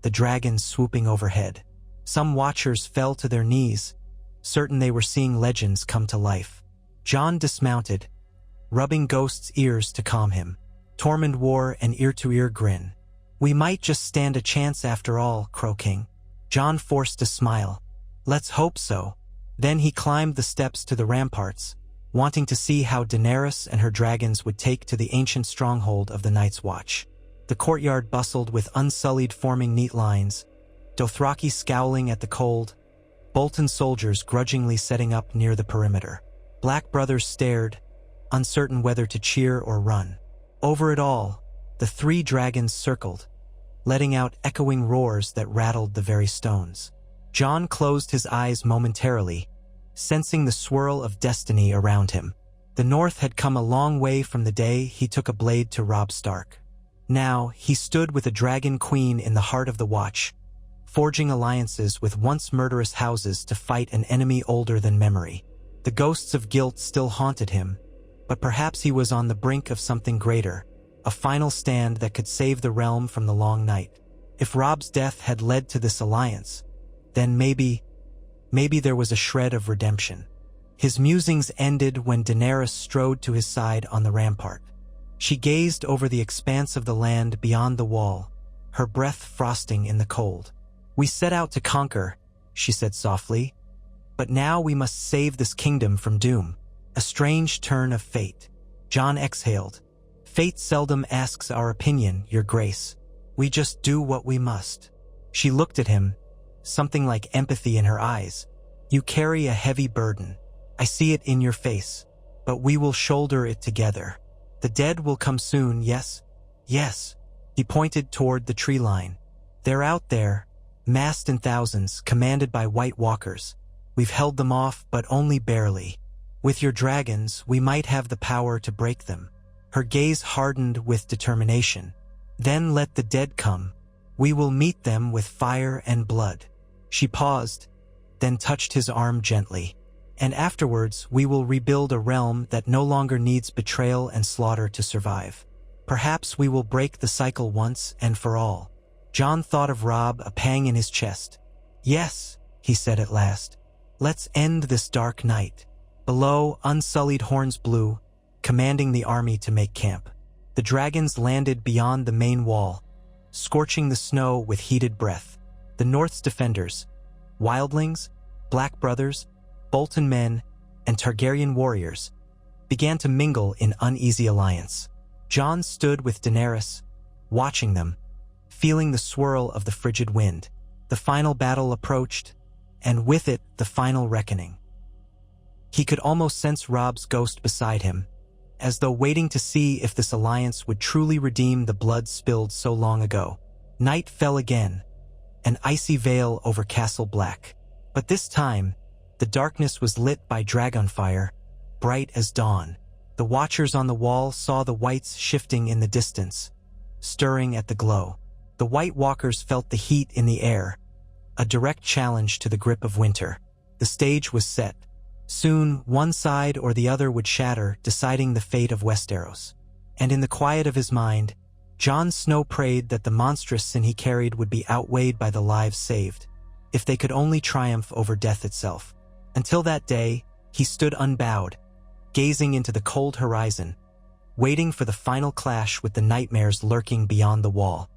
the dragons swooping overhead. Some watchers fell to their knees, certain they were seeing legends come to life. Jon dismounted, rubbing Ghost's ears to calm him. Tormund wore an ear-to-ear grin. "We might just stand a chance after all, Crow King." Jon forced a smile. "Let's hope so." Then he climbed the steps to the ramparts, wanting to see how Daenerys and her dragons would take to the ancient stronghold of the Night's Watch. The courtyard bustled with unsullied forming neat lines, Dothraki scowling at the cold, Bolton soldiers grudgingly setting up near the perimeter. Black brothers stared, uncertain whether to cheer or run. Over it all, the three dragons circled, letting out echoing roars that rattled the very stones. Jon closed his eyes momentarily, sensing the swirl of destiny around him. The North had come a long way from the day he took a blade to Robb Stark. Now, he stood with a dragon queen in the heart of the Watch, forging alliances with once murderous houses to fight an enemy older than memory. The ghosts of guilt still haunted him, but perhaps he was on the brink of something greater, a final stand that could save the realm from the long night. If Robb's death had led to this alliance, then maybe there was a shred of redemption. His musings ended when Daenerys strode to his side on the rampart. She gazed over the expanse of the land beyond the wall, her breath frosting in the cold. "We set out to conquer," she said softly, "but now we must save this kingdom from doom." A strange turn of fate. Jon exhaled. "Fate seldom asks our opinion, Your Grace. We just do what we must." She looked at him, something like empathy in her eyes. "You carry a heavy burden. I see it in your face. But we will shoulder it together. The dead will come soon, yes? Yes." He pointed toward the tree line. "They're out there, massed in thousands, commanded by White Walkers. We've held them off, but only barely. With your dragons, we might have the power to break them." Her gaze hardened with determination. "Then let the dead come. We will meet them with fire and blood." She paused, then touched his arm gently. "And afterwards, we will rebuild a realm that no longer needs betrayal and slaughter to survive. Perhaps we will break the cycle once and for all." Jon thought of Robb, a pang in his chest. "Yes," he said at last. "Let's end this dark night." Below, unsullied horns blew, commanding the army to make camp. The dragons landed beyond the main wall, scorching the snow with heated breath. The North's defenders, wildlings, Black brothers, Bolton men, and Targaryen warriors, began to mingle in uneasy alliance. Jon stood with Daenerys, watching them, feeling the swirl of the frigid wind. The final battle approached, and with it the final reckoning. He could almost sense Robb's ghost beside him, as though waiting to see if this alliance would truly redeem the blood spilled so long ago. Night fell again, an icy veil over Castle Black. But this time, the darkness was lit by dragonfire, bright as dawn. The watchers on the wall saw the whites shifting in the distance, stirring at the glow. The White Walkers felt the heat in the air, a direct challenge to the grip of winter. The stage was set. Soon, one side or the other would shatter, deciding the fate of Westeros. And in the quiet of his mind, Jon Snow prayed that the monstrous sin he carried would be outweighed by the lives saved, if they could only triumph over death itself. Until that day, he stood unbowed, gazing into the cold horizon, waiting for the final clash with the nightmares lurking beyond the wall.